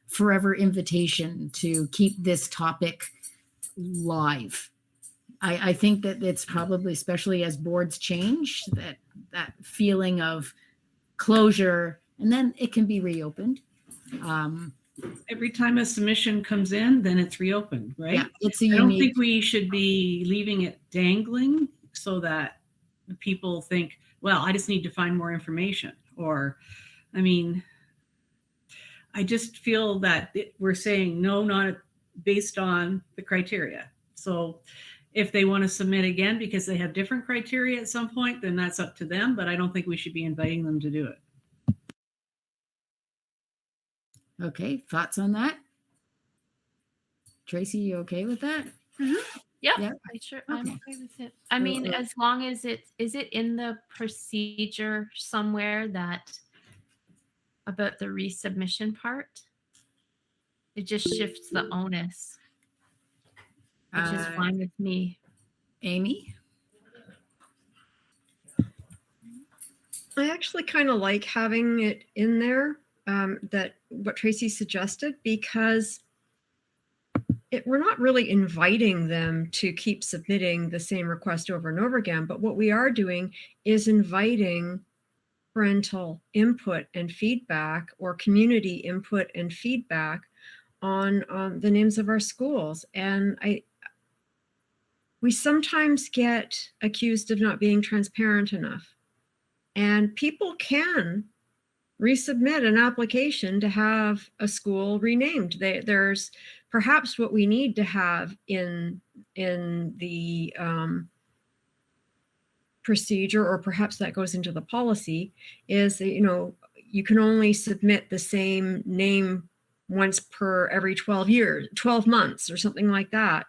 forever invitation to keep this topic live. I think that it's probably, especially as boards change, that feeling of closure, and then it can be reopened. Every time a submission comes in, then it's reopened, right? Yeah, it's I don't think we should be leaving it dangling so that people think, well, I just need to find more information. Or, I mean, I just feel that we're saying no, not based on the criteria. So if they want to submit again because they have different criteria at some point, then that's up to them. But I don't think we should be inviting them to do it. Okay, thoughts on that? Tracy, you okay with that? Mm-hmm. Yeah, Yeah. I'm okay with it. I mean, as long as is it in the procedure somewhere that about the resubmission part? It just shifts the onus, which is fine with me. Amy? I actually kind of like having it in there, that what Tracy suggested, because we're not really inviting them to keep submitting the same request over and over again, but what we are doing is inviting parental input and feedback, or community input and feedback on the names of our schools. And we sometimes get accused of not being transparent enough. And people can resubmit an application to have a school renamed. There's perhaps what we need to have in the procedure, or perhaps that goes into the policy, is that, you can only submit the same name once per every 12 months or something like that.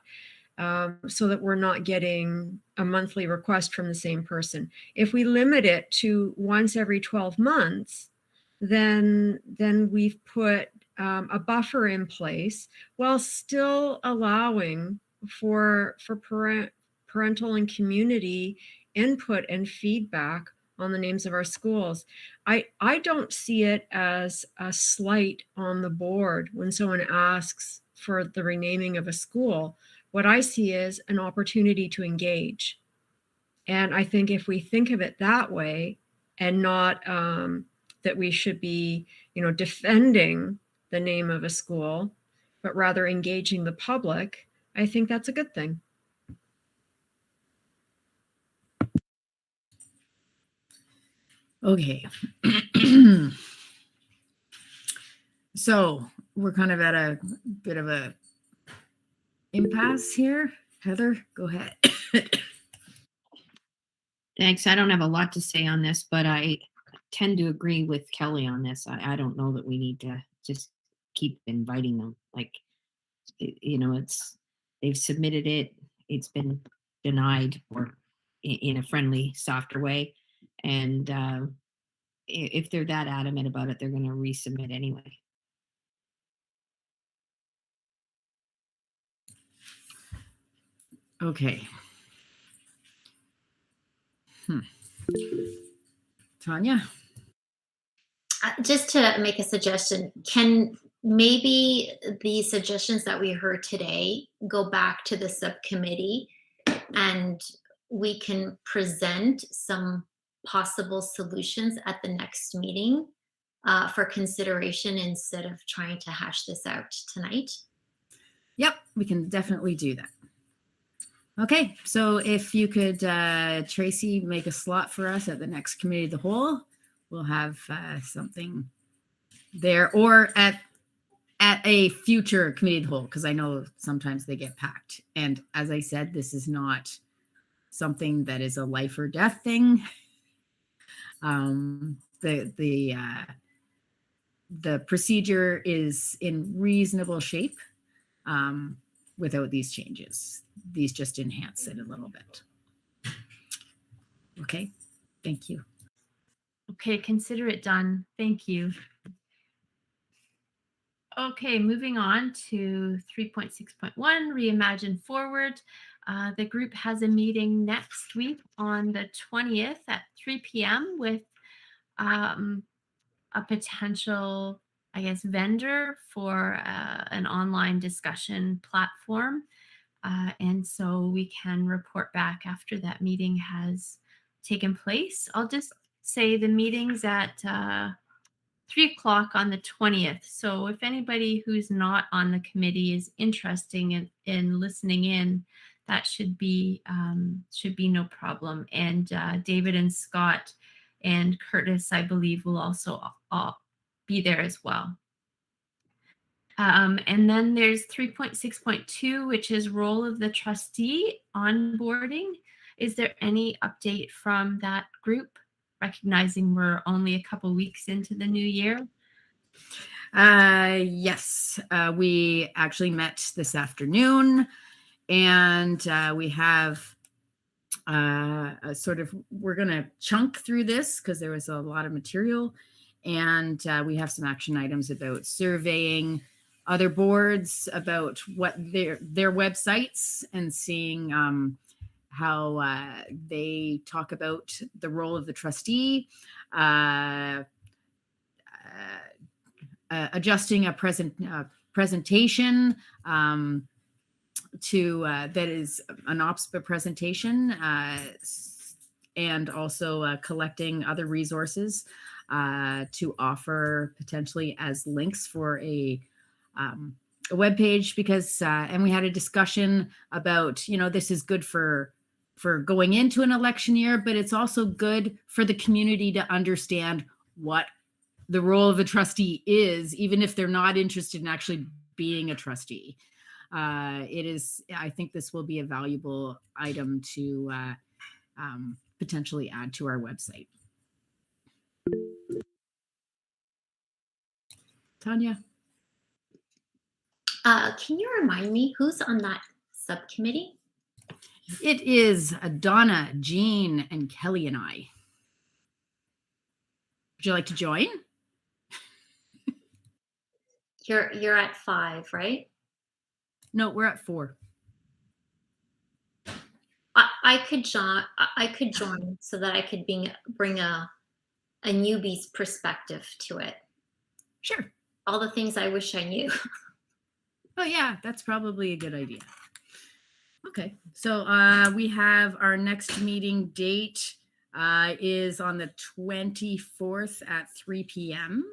So that we're not getting a monthly request from the same person. If we limit it to once every 12 months, then we've put a buffer in place while still allowing for parental and community input and feedback on the names of our schools. I don't see it as a slight on the board when someone asks for the renaming of a school. What I see is an opportunity to engage. And I think if we think of it that way, and not that we should be, defending the name of a school, but rather engaging the public, I think that's a good thing. Okay. So we're kind of at a bit of a impasse here. Heather, go ahead. Thanks. I don't have a lot to say on this, but I tend to agree with Kelly on this. I don't know that we need to just keep inviting them. Like, they've submitted it. It's been denied or in a friendly, softer way. And if they're that adamant about it, they're going to resubmit anyway. Okay. Tanya? Just to make a suggestion, can maybe the suggestions that we heard today go back to the subcommittee and we can present some possible solutions at the next meeting for consideration instead of trying to hash this out tonight? Yep, we can definitely do that. Okay, so if you could, Tracy, make a slot for us at the next committee of the whole, we'll have something there, or at a future committee of the whole, because I know sometimes they get packed. And as I said, this is not something that is a life or death thing. The procedure is in reasonable shape without these changes. These just enhance it a little bit. Okay, thank you. Okay, consider it done. Thank you. Okay, moving on to 3.6.1, Reimagine Forward. The group has a meeting next week on the 20th at 3 p.m. with a potential, I guess, vendor for an online discussion platform. And so we can report back after that meeting has taken place. I'll just say the meeting's at 3 o'clock on the 20th. So if anybody who's not on the committee is interested in listening in, that should be no problem. And David and Scott and Curtis, I believe, will also be there as well. And then there's 3.6.2, which is role of the trustee onboarding. Is there any update from that group, recognizing we're only a couple weeks into the new year? Yes, we actually met this afternoon, and we have we're going to chunk through this because there was a lot of material, and we have some action items about surveying other boards about what their websites and seeing how they talk about the role of the trustee, adjusting a presentation to that is an OPSPA presentation, and also collecting other resources to offer potentially as links for a web page, because and we had a discussion about, this is good for going into an election year, but it's also good for the community to understand what the role of a trustee is, even if they're not interested in actually being a trustee. I think this will be a valuable item to potentially add to our website. Tanya? Can you remind me who's on that subcommittee? It is Donna, Jean, and Kelly and I. Would you like to join? You're at 5, right? No, we're at 4. I could join so that I could bring a newbie's perspective to it. Sure. All the things I wish I knew. Oh yeah, that's probably a good idea. Okay, so we have our next meeting date is on the 24th at 3 p.m.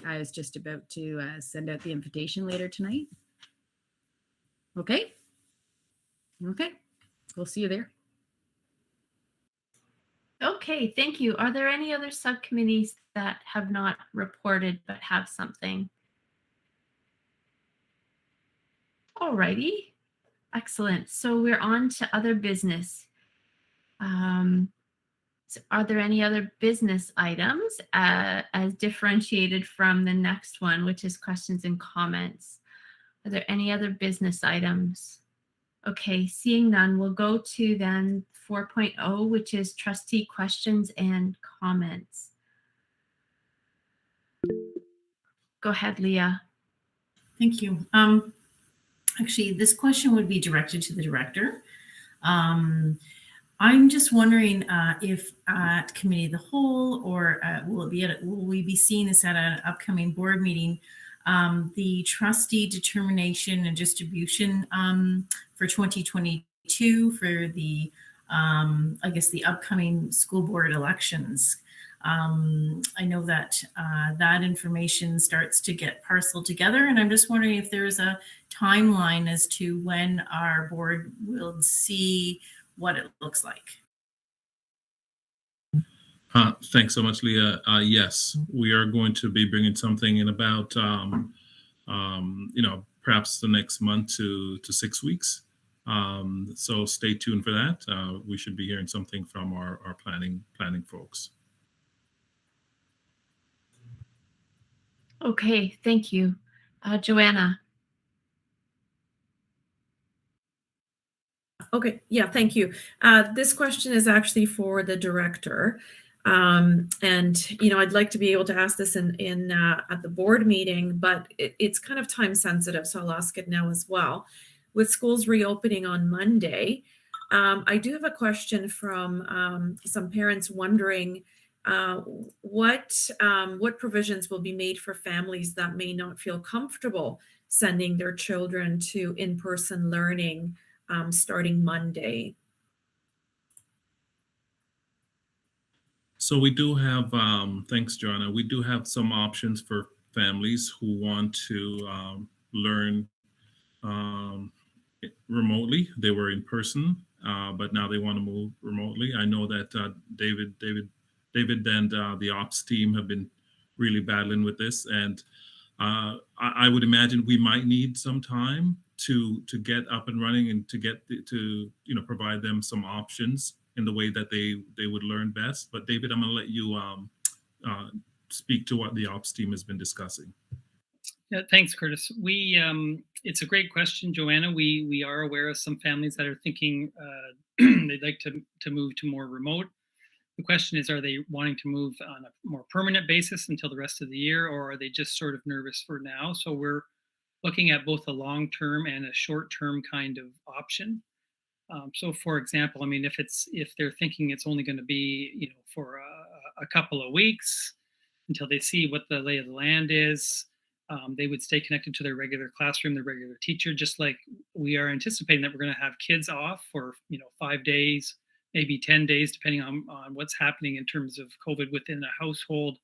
I was just about to send out the invitation later tonight. Okay. Okay. We'll see you there. Okay. Okay, thank you. Are there any other subcommittees that have not reported but have something? Alrighty, excellent. So we're on to other business. So are there any other business items as differentiated from the next one, which is questions and comments? Are there any other business items? Okay, seeing none, we'll go to then 4.0, which is trustee questions and comments. Go ahead, Leah. Thank you. Actually, this question would be directed to the director. I'm just wondering if at committee of the whole, or will we be seeing this at an upcoming board meeting, the trustee determination and distribution for 2022 for the, I guess, the upcoming school board elections. I know that that information starts to get parceled together, and I'm just wondering if there's a timeline as to when our board will see what it looks like. Thanks so much, Leah. Yes, we are going to be bringing something in about, perhaps the next month to 6 weeks. So stay tuned for that. We should be hearing something from our planning folks. Okay, thank you. Joanna. Okay, yeah, thank you. This question is actually for the director. And, I'd like to be able to ask this in at the board meeting, but it's kind of time sensitive, so I'll ask it now as well. With schools reopening on Monday, I do have a question from some parents wondering what provisions will be made for families that may not feel comfortable sending their children to in-person learning starting Monday. So we do have, thanks, Joanna. We do have some options for families who want to learn remotely. They were in person, but now they want to move remotely. I know that David and the ops team have been really battling with this, and I would imagine we might need some time to get up and running and to provide them some options in the way that they would learn best. But David, I'm going to let you speak to what the ops team has been discussing. Yeah, thanks, Curtis. It's a great question, Joanna. We are aware of some families that are thinking they'd like to move to more remote. The question is, are they wanting to move on a more permanent basis until the rest of the year, or are they just sort of nervous for now? So we're looking at both a long-term and a short-term kind of option. So, for example, I mean, if they're thinking it's only going to be, for a couple of weeks until they see what the lay of the land is, they would stay connected to their regular classroom, their regular teacher, just like we are anticipating that we're going to have kids off for 5 days, maybe 10 days, depending on what's happening in terms of COVID within a household.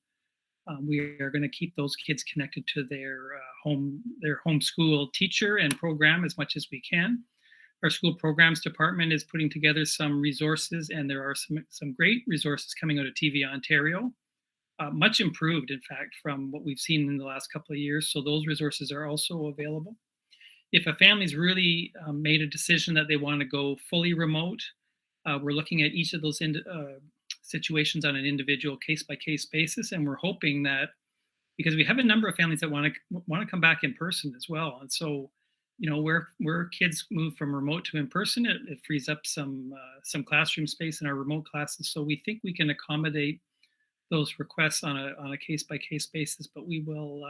We are going to keep those kids connected to their home school teacher and program as much as we can. Our school programs department is putting together some resources, and there are some great resources coming out of TV Ontario, much improved, in fact, from what we've seen in the last couple of years. So those resources are also available. If a family's really made a decision that they want to go fully remote, we're looking at each of those situations on an individual case-by-case basis, and we're hoping that, because we have a number of families that want to come back in person as well, and so where kids move from remote to in person, it frees up some classroom space in our remote classes. So we think we can accommodate those requests on a case-by-case basis, but we will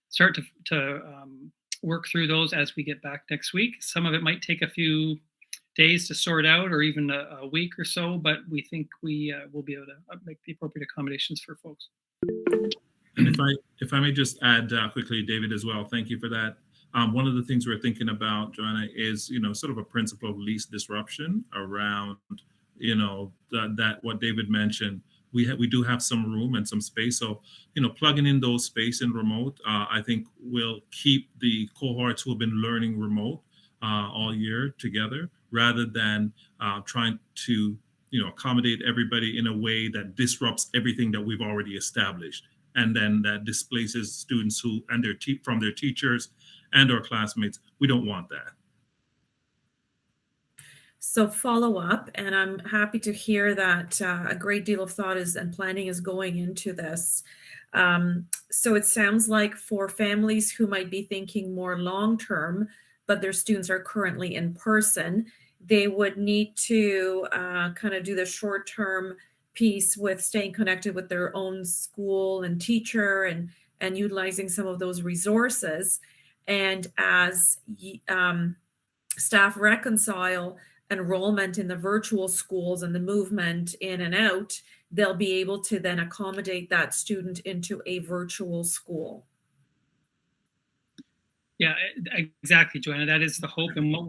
start to work through those as we get back next week. Some of it might take a few days to sort out, or even a week or so, but we think we will be able to make the appropriate accommodations for folks. And if I may just add quickly, David, as well, thank you for that. One of the things we're thinking about, Joanna, is sort of a principle of least disruption around that what David mentioned. We do have some room and some space, so plugging in those space in remote, I think will keep the cohorts who have been learning remote all year together, rather than trying to accommodate everybody in a way that disrupts everything that we've already established, and then that displaces students from their teachers and our classmates. We don't want that. So follow up, and I'm happy to hear that a great deal of thought and planning is going into this. So it sounds like for families who might be thinking more long-term, but their students are currently in person, they would need to kind of do the short-term piece with staying connected with their own school and teacher and utilizing some of those resources. And as staff reconcile enrollment in the virtual schools and the movement in and out, they'll be able to then accommodate that student into a virtual school. Yeah, exactly, Joanna. That is the hope, and what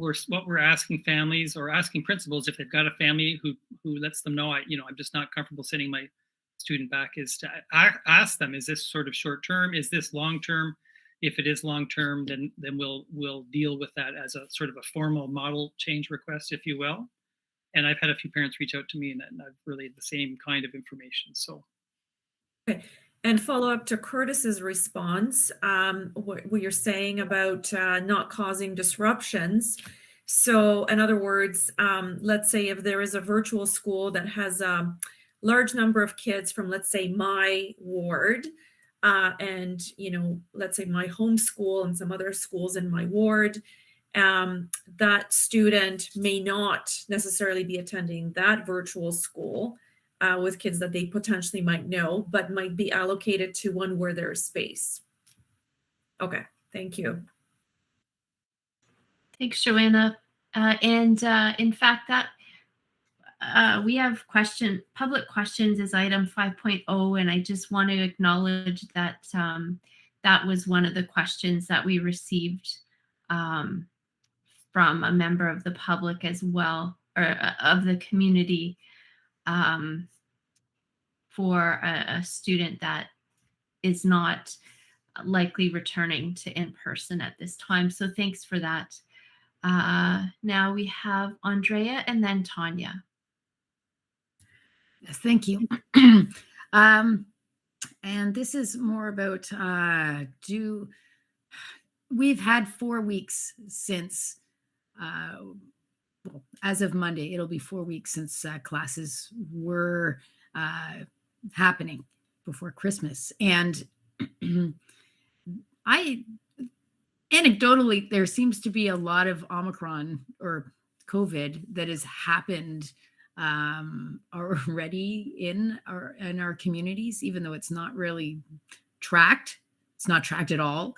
we're asking families or asking principals, if they've got a family who lets them know, I'm just not comfortable sending my student back, is to ask them, is this sort of short term? Is this long term? If it is long term, then we'll deal with that as a sort of a formal model change request, if you will. And I've had a few parents reach out to me, and I've relayed the same kind of information. So, okay. And follow up to Curtis's response, what you're saying about not causing disruptions. So, in other words, let's say if there is a virtual school that has a large number of kids from, let's say, my ward, and let's say my home school and some other schools in my ward, that student may not necessarily be attending that virtual school with kids that they potentially might know, but might be allocated to one where there's space. Okay, thank you. Thanks, Joanna. And in fact, that we have public questions as item 5.0, and I just want to acknowledge that that was one of the questions that we received from a member of the public as well, or of the community, for a student that is not likely returning to in-person at this time. So thanks for that. Now we have Andrea and then Tanya. Yes, thank you. And this is more about we've had 4 weeks since well, as of Monday, it'll be 4 weeks since classes were happening before Christmas. And anecdotally, there seems to be a lot of Omicron or COVID that has happened already in our communities, even though it's not really tracked. It's not tracked at all.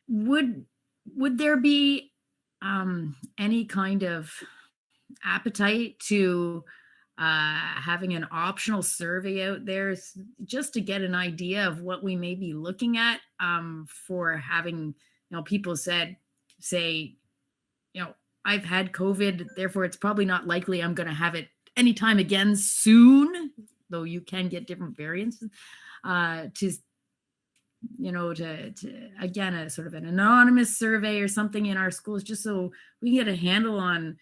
Would there be any kind of appetite to having an optional survey out there just to get an idea of what we may be looking at for having, people say, I've had COVID, therefore it's probably not likely I'm going to have it anytime again soon, though you can get different variants, to again, a sort of an anonymous survey or something in our schools, just so we can get a handle on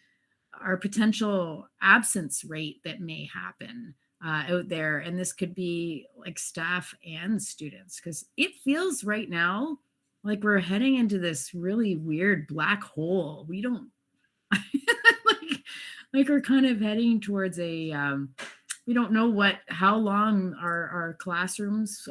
our potential absence rate that may happen out there. And this could be like staff and students, because it feels right now like we're heading into this really weird black hole. We don't like we're kind of heading towards a we don't know how long our classrooms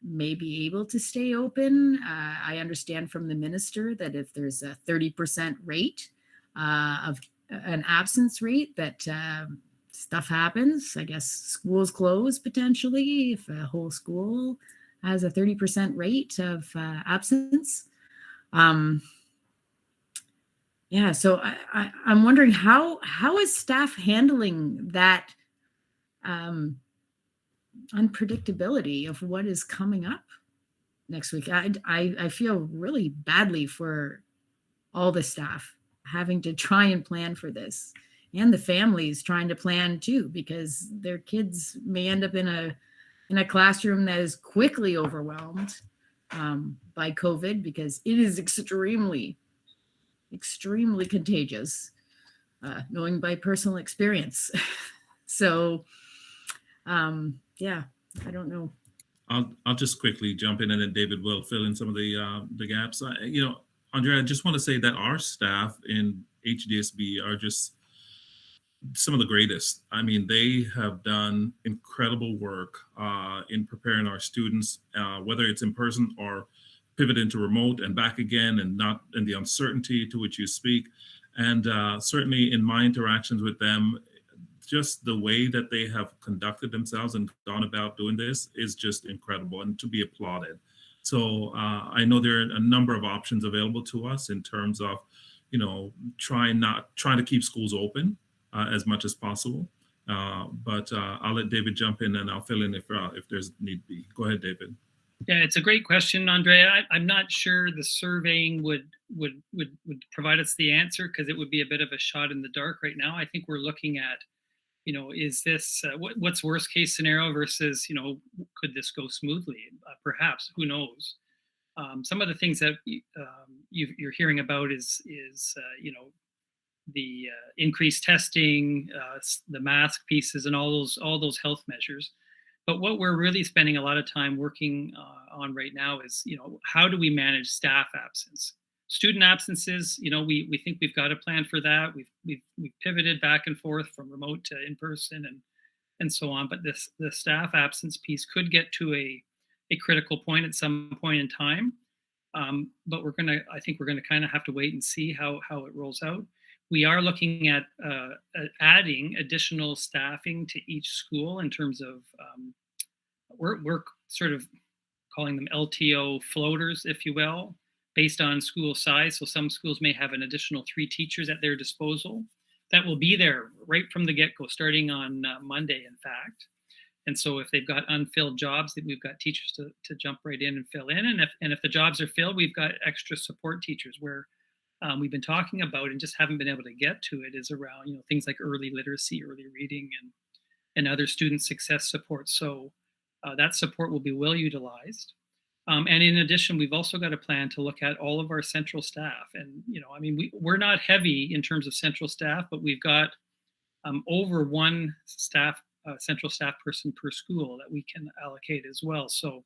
may be able to stay open. I understand from the minister that if there's a 30% rate of an absence rate, that stuff happens. I guess schools close potentially if a whole school has a 30% rate of absence. Yeah, so I'm wondering how is staff handling that unpredictability of what is coming up next week? I feel really badly for all the staff having to try and plan for this, and the families trying to plan too, because their kids may end up in a classroom that is quickly overwhelmed by COVID, because it is extremely contagious. knowing by personal experience. So, yeah, I don't know. I'll just quickly jump in, and then David will fill in some of the gaps. Andrea, I just want to say that our staff in HDSB are just some of the greatest. I mean, they have done incredible work in preparing our students, whether it's in person or pivot into remote and back again, and not in the uncertainty to which you speak. And certainly in my interactions with them, just the way that they have conducted themselves and gone about doing this is just incredible and to be applauded. So I know there are a number of options available to us in terms of, trying to keep schools open as much as possible. But I'll let David jump in, and I'll fill in if there's need be. Go ahead, David. Yeah, it's a great question, Andrea. I'm not sure the surveying would provide us the answer, because it would be a bit of a shot in the dark right now. I think we're looking at, is this what's worst case scenario versus, could this go smoothly? Perhaps, who knows? Some of the things that you're hearing about is the increased testing, the mask pieces, and all those health measures. But what we're really spending a lot of time working on right now is, how do we manage staff absence? Student absences, we think we've got a plan for that. We've pivoted back and forth from remote to in person and so on. But the staff absence piece could get to a critical point at some point in time. But I think we're gonna kind of have to wait and see how it rolls out. We are looking at adding additional staffing to each school in terms of, we're sort of calling them LTO floaters, if you will, based on school size. So some schools may have an additional 3 teachers at their disposal that will be there right from the get-go, starting on Monday, in fact. And so if they've got unfilled jobs, that we've got teachers to jump right in and fill in. And if the jobs are filled, we've got extra support teachers. Where we've been talking about and just haven't been able to get to it is around, things like early literacy, early reading, and other student success support. So that support will be well utilized. And in addition, we've also got a plan to look at all of our central staff. And, we're not heavy in terms of central staff, but we've got over one central staff person per school that we can allocate as well. So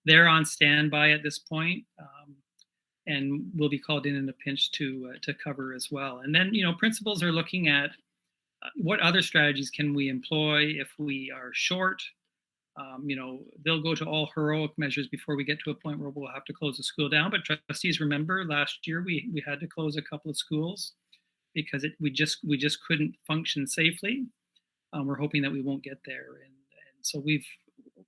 they're on standby at this point. And will be called in a pinch to cover as well. And then, principals are looking at what other strategies can we employ if we are short. They'll go to all heroic measures before we get to a point where we'll have to close the school down. But trustees, remember last year we had to close a couple of schools because we just couldn't function safely. We're hoping that we won't get there, and so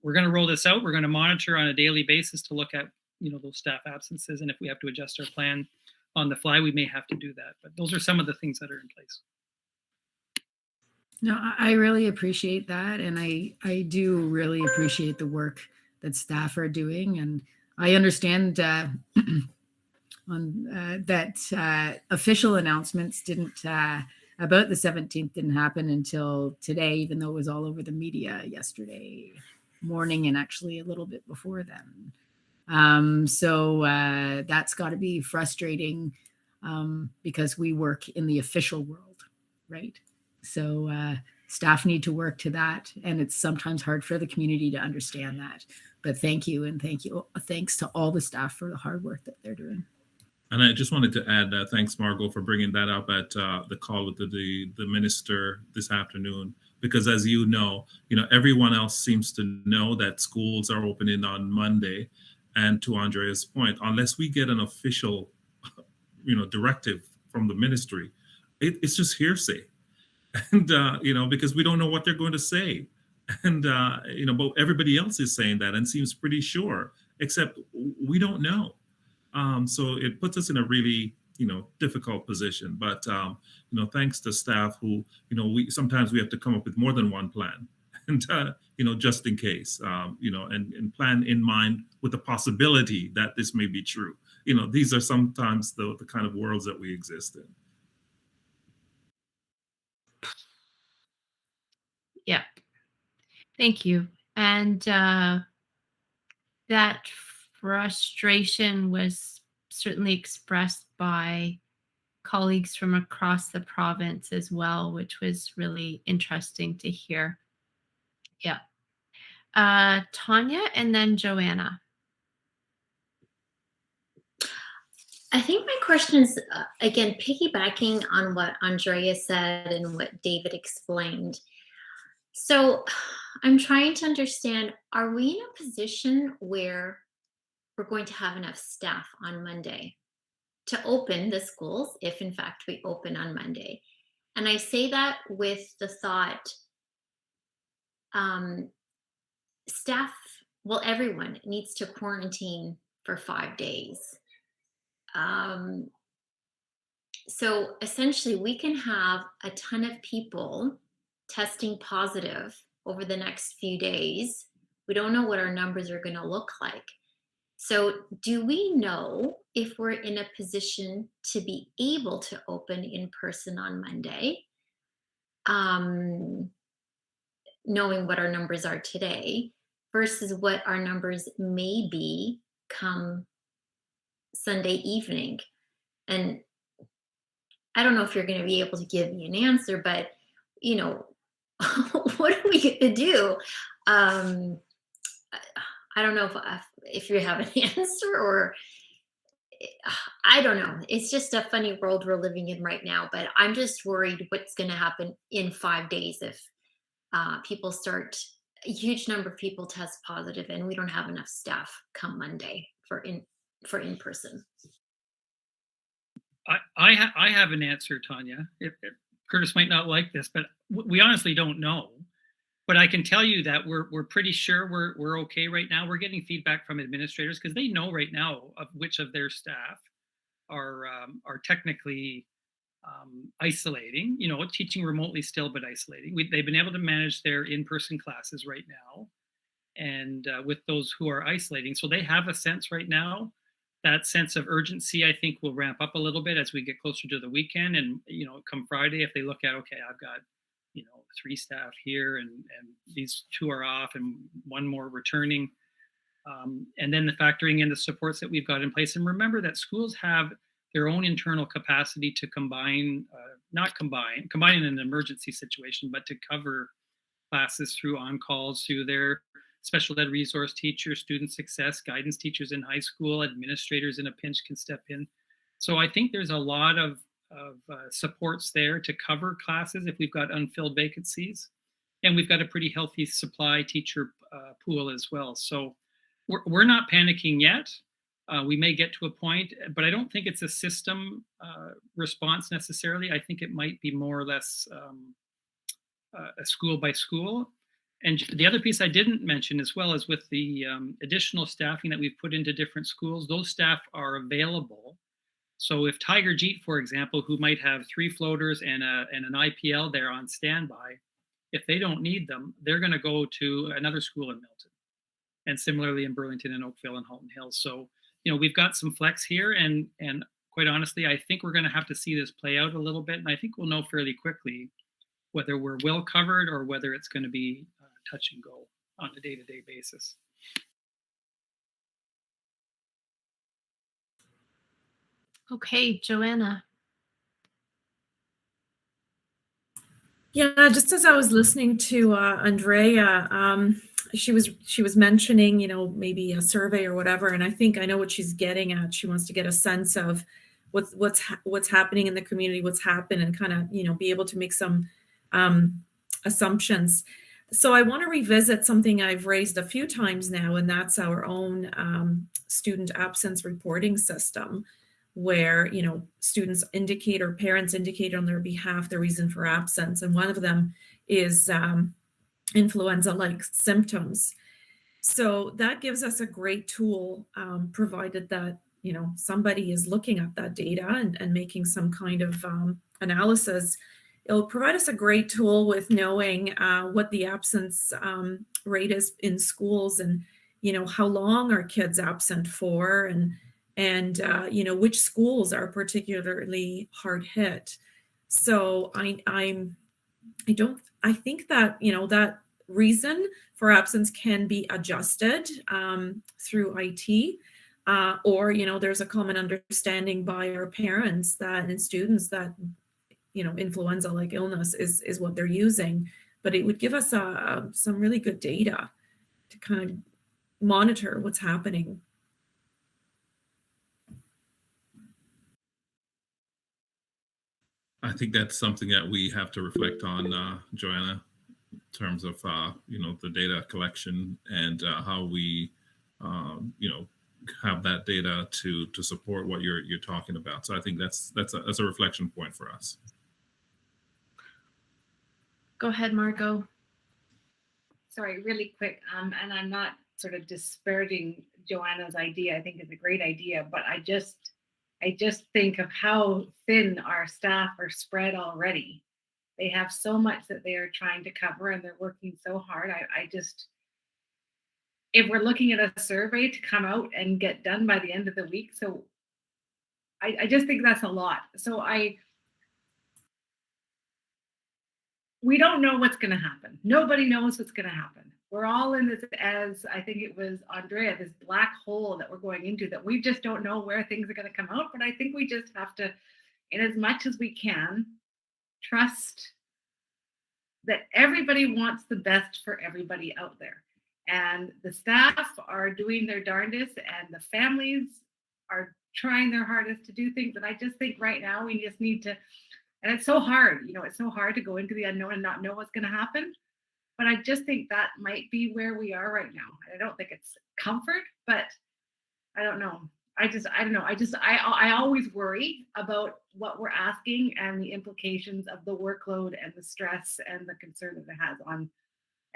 we're going to roll this out. We're going to monitor on a daily basis to look at those staff absences, and if we have to adjust our plan on the fly, we may have to do that. But those are some of the things that are in place. No, I really appreciate that, and I do really appreciate the work that staff are doing, and I understand that official announcements didn't about the 17th didn't happen until today, even though it was all over the media yesterday morning and actually a little bit before then. So that's got to be frustrating because we work in the official world, right? So staff need to work to that, and it's sometimes hard for the community to understand that. But thank you, and thanks to all the staff for the hard work that they're doing. And I just wanted to add, thanks, Margot, for bringing that up at the call with the minister this afternoon. Because as you know, everyone else seems to know that schools are opening on Monday. And to Andrea's point, unless we get an official, directive from the ministry, it's just hearsay. And, because we don't know what they're going to say. And, but everybody else is saying that and seems pretty sure, except we don't know. So it puts us in a really, difficult position. But, thanks to staff who, sometimes we have to come up with more than one plan. And, just in case, and plan in mind with the possibility that this may be true. These are sometimes the kind of worlds that we exist in. Yeah. Thank you. And that frustration was certainly expressed by colleagues from across the province as well, which was really interesting to hear. Yeah. Tanya and then Joanna. I think my question is, again, piggybacking on what Andrea said and what David explained. So I'm trying to understand, are we in a position where we're going to have enough staff on Monday to open the schools, if in fact we open on Monday? And I say that with the thought, staff, well, everyone needs to quarantine for 5 days. So essentially we can have a ton of people testing positive over the next few days. We don't know what our numbers are going to look like. So do we know if we're in a position to be able to open in person on Monday? Knowing what our numbers are today versus what our numbers may be come Sunday evening. And I don't know if you're going to be able to give me an answer, but you know, what are we going to do? I don't know if you have an answer, or I don't know. It's just a funny world we're living in right now, but I'm just worried what's going to happen in 5 days if people start, a huge number of people test positive and we don't have enough staff come Monday for in-person. I have an answer, Tanya. Curtis might not like this, but we honestly don't know. But I can tell you that we're pretty sure we're okay right now. We're getting feedback from administrators because they know right now of which of their staff are technically isolating. You know, teaching remotely still, but isolating. They've been able to manage their in-person classes right now, and with those who are isolating, so they have a sense right now. That sense of urgency, I think, will ramp up a little bit as we get closer to the weekend. And, you know, come Friday, if they look at, okay, I've got, you know, 3 staff here and these 2 are off and 1 more returning. And then the factoring in the supports that we've got in place. And remember that schools have their own internal capacity to combine in an emergency situation, but to cover classes through on-calls, through their special ed resource teachers, student success, guidance teachers in high school, administrators in a pinch can step in. So I think there's a lot of supports there to cover classes if we've got unfilled vacancies. And we've got a pretty healthy supply teacher pool as well. So we're not panicking yet. We may get to a point, but I don't think it's a system response necessarily. I think it might be more or less a school by school. And the other piece I didn't mention as well is with the additional staffing that we've put into different schools, those staff are available. So if Tiger Jeet, for example, who might have 3 floaters and an IPL there on standby, if they don't need them, they're going to go to another school in Milton. And similarly in Burlington and Oakville and Halton Hills. So, you know, we've got some flex here, and quite honestly, I think we're going to have to see this play out a little bit. And I think we'll know fairly quickly whether we're well covered or whether it's going to be touch and go on a day-to-day basis. Okay, Joanna. Yeah, just as I was listening to Andrea, she was mentioning, you know, maybe a survey or whatever, and I think I know what she's getting at. She wants to get a sense of what's happening in the community, what's happened, and kind of, you know, be able to make some assumptions. So I want to revisit something I've raised a few times now, and that's our own student absence reporting system, where, you know, students indicate or parents indicate on their behalf the reason for absence. And one of them is influenza-like symptoms. So that gives us a great tool, provided that, you know, somebody is looking at that data and making some kind of analysis. It'll provide us a great tool with knowing what the absence rate is in schools, and, you know, how long are kids absent for, and you know, which schools are particularly hard hit. So I think that, you know, that reason for absence can be adjusted through IT. or, there's a common understanding by our parents and students that, influenza-like illness is what they're using. But it would give us some really good data to kind of monitor what's happening. I think that's something that we have to reflect on, Joanna, in terms of the data collection and how we have that data to support what you're talking about. So I think that's a reflection point for us. Go ahead, Margot. Sorry, really quick. And I'm not sort of disparaging Joanna's idea. I think it's a great idea, but I just think of how thin our staff are spread already. They have so much that they are trying to cover, and they're working so hard. If we're looking at a survey to come out and get done by the end of the week, so I just think that's a lot. So we don't know what's going to happen. Nobody knows what's going to happen. We're all in this, as I think it was Andrea, this black hole that we're going into, that we just don't know where things are going to come out. But I think we just have to, in as much as we can, trust that everybody wants the best for everybody out there. And the staff are doing their darndest, and the families are trying their hardest to do things. And I just think right now we just need to, and it's so hard, it's so hard to go into the unknown and not know what's going to happen. But I just think that might be where we are right now. I don't think it's comfort, but I don't know. I don't know. I always worry about what we're asking and the implications of the workload and the stress and the concern that it has on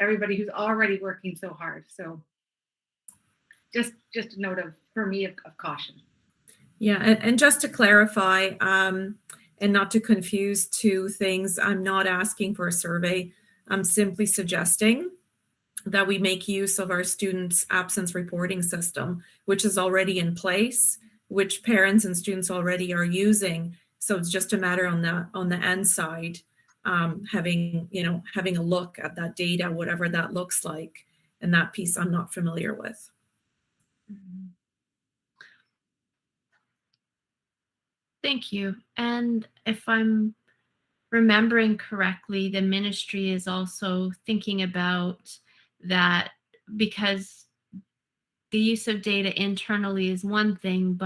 everybody who's already working so hard. So just a note for me of caution. Yeah, and just to clarify, and not to confuse two things, I'm not asking for a survey. I'm simply suggesting that we make use of our students' absence reporting system, which is already in place, which parents and students already are using. So it's just a matter on the end side, having a look at that data, whatever that looks like, and that piece I'm not familiar with. Thank you. And if I'm remembering correctly, the ministry is also thinking about that, because the use of data internally is one thing,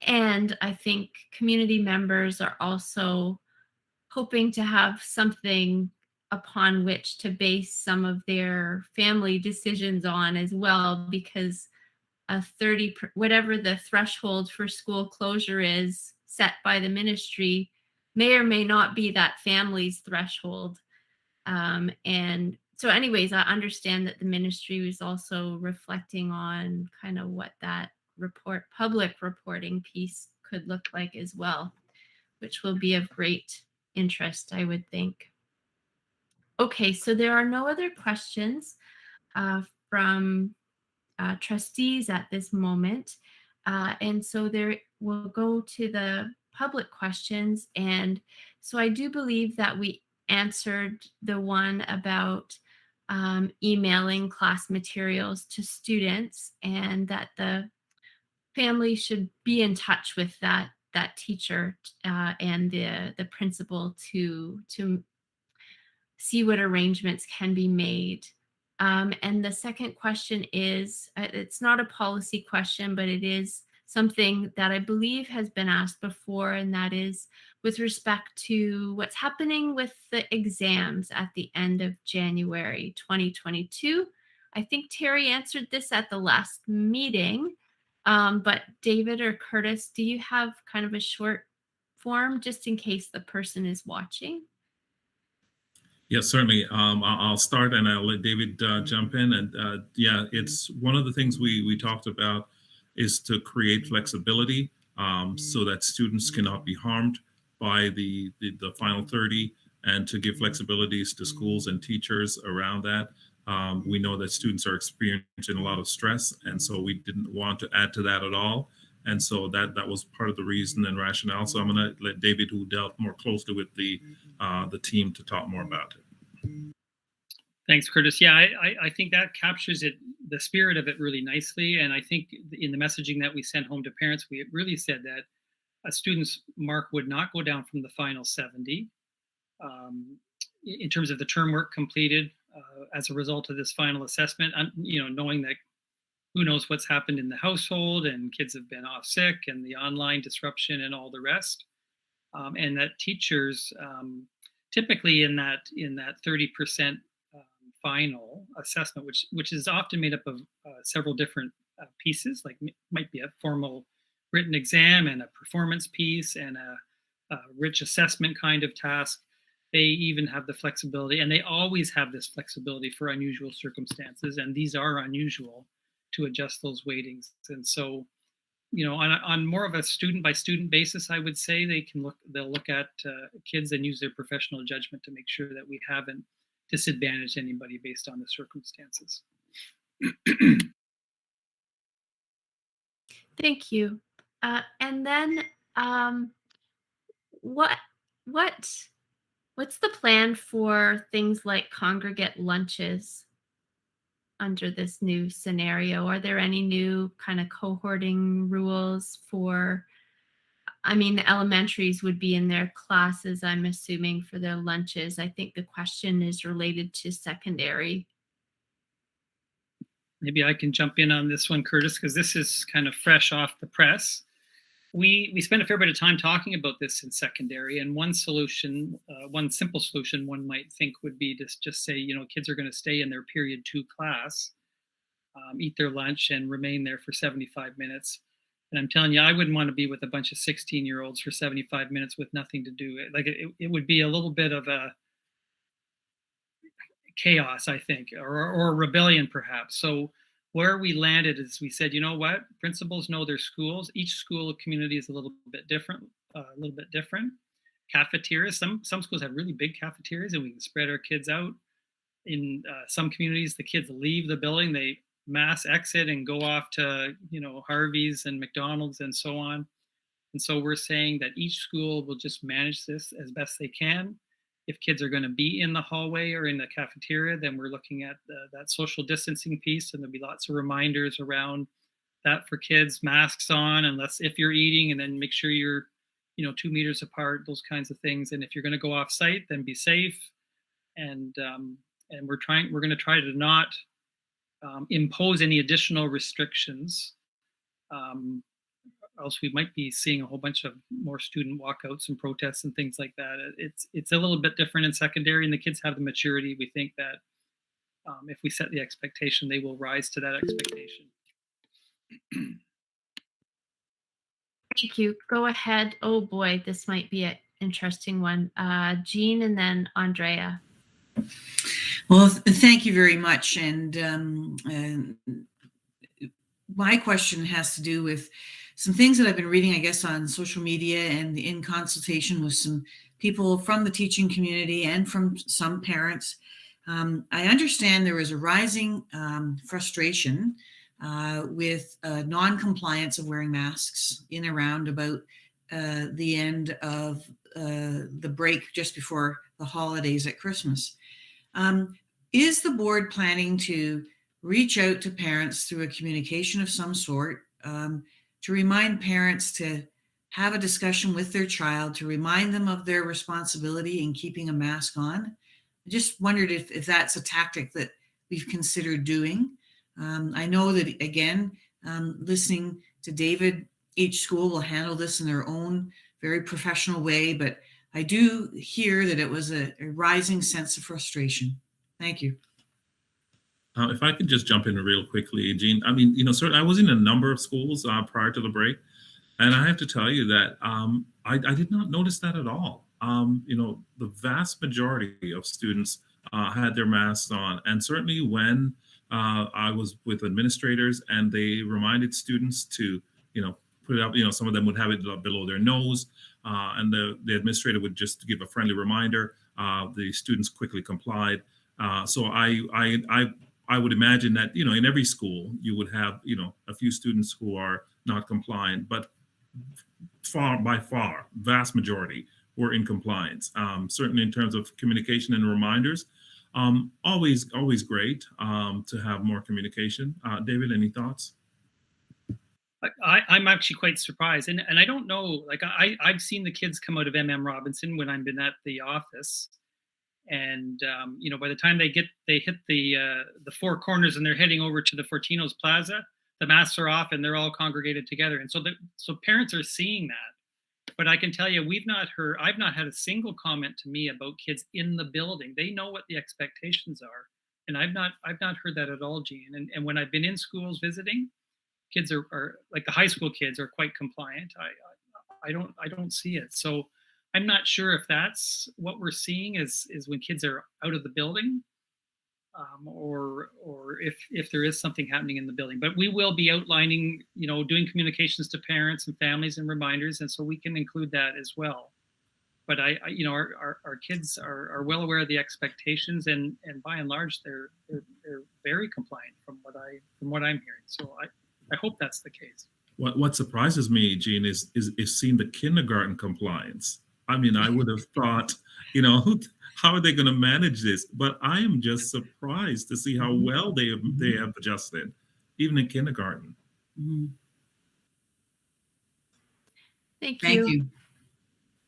and I think community members are also hoping to have something upon which to base some of their family decisions on as well, because a 30, whatever the threshold for school closure is set by the ministry, may or may not be that family's threshold. And so anyways, I understand that the ministry was also reflecting on kind of what that public reporting piece could look like as well, which will be of great interest, I would think. Okay, so there are no other questions from trustees at this moment. And so we'll go to the public questions. And so I do believe that we answered the one about emailing class materials to students, and that the family should be in touch with that teacher and the principal to see what arrangements can be made. And the second question is, it's not a policy question, but it is something that I believe has been asked before, and that is with respect to what's happening with the exams at the end of January 2022. I think Terry answered this at the last meeting, but David or Curtis, do you have kind of a short form just in case the person is watching? Yes, certainly. I'll start and I'll let David jump in. And yeah, it's one of the things we talked about is to create flexibility so that students cannot be harmed by the final 30, and to give flexibilities to schools and teachers around that. We know that students are experiencing a lot of stress, and so we didn't want to add to that at all. And so that was part of the reason and rationale. So I'm going to let David, who dealt more closely with the team, to talk more about it. Thanks, Curtis. Yeah, I think that captures it the spirit of it really nicely. And I think in the messaging that we sent home to parents, we really said that a student's mark would not go down from the final 70 in terms of the term work completed as a result of this final assessment. Knowing that who knows what's happened in the household, and kids have been off sick, and the online disruption and all the rest, and that teachers typically in that 30% final assessment, which is often made up of several different pieces, like might be a formal written exam and a performance piece and a rich assessment kind of task. They even have the flexibility, and they always have this flexibility for unusual circumstances, and these are unusual, to adjust those weightings. And so, on more of a student by student basis, I would say they'll look at kids and use their professional judgment to make sure that we haven't disadvantaged anybody based on the circumstances. Thank you. And then what's the plan for things like congregate lunches under this new scenario? Are there any new kind of cohorting rules for, the elementaries would be in their classes, I'm assuming, for their lunches. I think the question is related to secondary. Maybe I can jump in on this one, Curtis, because this is kind of fresh off the press. We spent a fair bit of time talking about this in secondary, and one solution, one simple solution one might think would be to just say, kids are going to stay in their period 2 class, eat their lunch, and remain there for 75 minutes. And I'm telling you, I wouldn't want to be with a bunch of 16-year-olds for 75 minutes with nothing to do. It would be a little bit of a chaos, I think, or rebellion perhaps. So where we landed is we said, you know what, principals know their schools. Each school community is a little bit different. Cafeterias, some schools have really big cafeterias, and we can spread our kids out. In some communities, the kids leave the building, they mass exit and go off to, Harvey's and McDonald's and so on. And so we're saying that each school will just manage this as best they can. If kids are going to be in the hallway or in the cafeteria, then we're looking at that social distancing piece, and there'll be lots of reminders around that for kids, masks on, unless if you're eating, and then make sure you're, 2 meters apart, those kinds of things. And if you're going to go off site, then be safe. And we're going to try to not impose any additional restrictions. Else we might be seeing a whole bunch of more student walkouts and protests and things like that. It's a little bit different in secondary, and the kids have the maturity. We think that if we set the expectation, they will rise to that expectation. Thank you. Go ahead. Oh boy, this might be an interesting one. Jean and then Andrea. Well, thank you very much. And my question has to do with some things that I've been reading, I guess, on social media and in consultation with some people from the teaching community and from some parents. I understand there is a rising frustration with non-compliance of wearing masks in around about the end of the break just before the holidays at Christmas. Is the board planning to reach out to parents through a communication of some sort to remind parents to have a discussion with their child, to remind them of their responsibility in keeping a mask on? I just wondered if that's a tactic that we've considered doing. I know that, again, listening to David, each school will handle this in their own very professional way, but I do hear that it was a rising sense of frustration. Thank you. If I could just jump in real quickly, Jean. Certainly I was in a number of schools prior to the break, and I have to tell you that I did not notice that at all. The vast majority of students had their masks on, and certainly when I was with administrators and they reminded students to, put it up, some of them would have it below their nose, and the administrator would just give a friendly reminder. The students quickly complied. So I would imagine that, in every school you would have, a few students who are not compliant, but by far, vast majority were in compliance. Certainly in terms of communication and reminders, Always great to have more communication. David, any thoughts? I'm actually quite surprised, and I don't know. Like I've seen the kids come out of MM when I've been at the office, and by the time they hit the four corners and they're heading over to the Fortino's Plaza, the masks are off and they're all congregated together, and so parents are seeing that. But I can tell you, I've not had a single comment to me about kids in the building. They know what the expectations are, and I've not heard that at all, Jean. And when I've been in schools visiting, kids are like the high school kids are quite compliant. I don't see it. So I'm not sure if that's what we're seeing is when kids are out of the building, or if there is something happening in the building. But we will be outlining, doing communications to parents and families and reminders, and so we can include that as well. But our kids are well aware of the expectations, and by and large they're very compliant from what I'm hearing. So I hope that's the case. What surprises me, Jean, is seeing the kindergarten compliance. I mean, I would have thought, how are they going to manage this? But I am just surprised to see how well they have adjusted, even in kindergarten. Mm-hmm. Thank Thank you.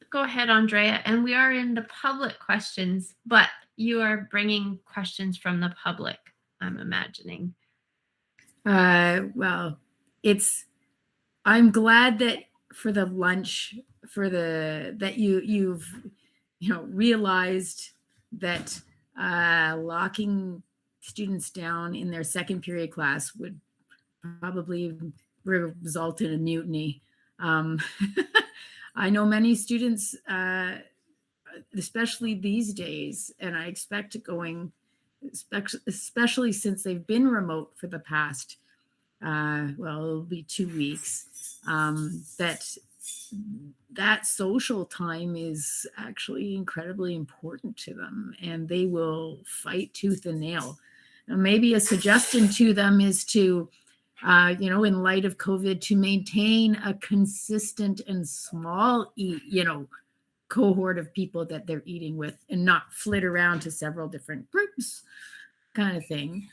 Go ahead, Andrea. And we are in the public questions, but you are bringing questions from the public, I'm imagining. Well, I'm glad that for the lunch, that you've realized that locking students down in their second period class would probably result in a mutiny. I know many students, especially these days, and I expect going, especially since they've been remote for the past, it'll be 2 weeks, that social time is actually incredibly important to them, and they will fight tooth and nail. And maybe a suggestion to them is to, in light of COVID, to maintain a consistent and small, cohort of people that they're eating with, and not flit around to several different groups, kind of thing.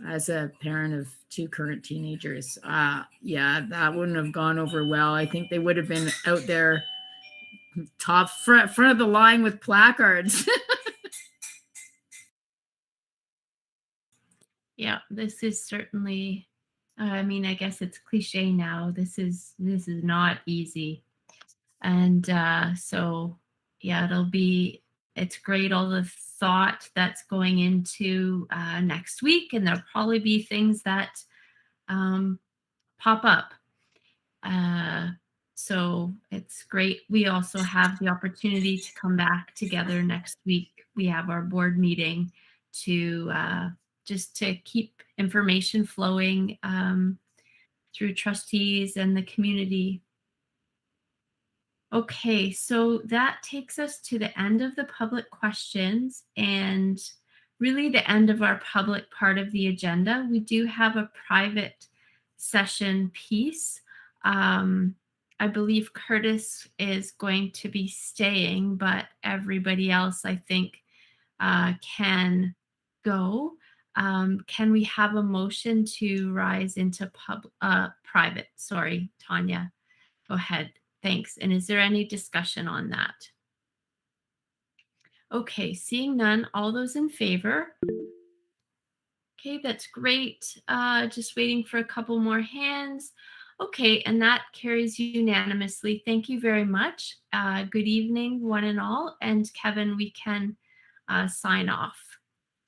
As a parent of 2 current teenagers, that wouldn't have gone over well. I think they would have been out there front of the line with placards. Yeah, this is certainly, I guess it's cliche now. This is not easy. And it's great, all the thought that's going into next week, and there'll probably be things that pop up. So it's great. We also have the opportunity to come back together next week. We have our board meeting to just to keep information flowing through trustees and the community. Okay, so that takes us to the end of the public questions and really the end of our public part of the agenda. We do have a private session piece. I believe Curtis is going to be staying, but everybody else, I think, can go. Can we have a motion to rise into private? Sorry, Tanya, go ahead. Thanks. And is there any discussion on that? Okay, seeing none, all those in favor? Okay, that's great. Just waiting for a couple more hands. Okay, and that carries unanimously. Thank you very much. Good evening, one and all. And Kevin, we can sign off.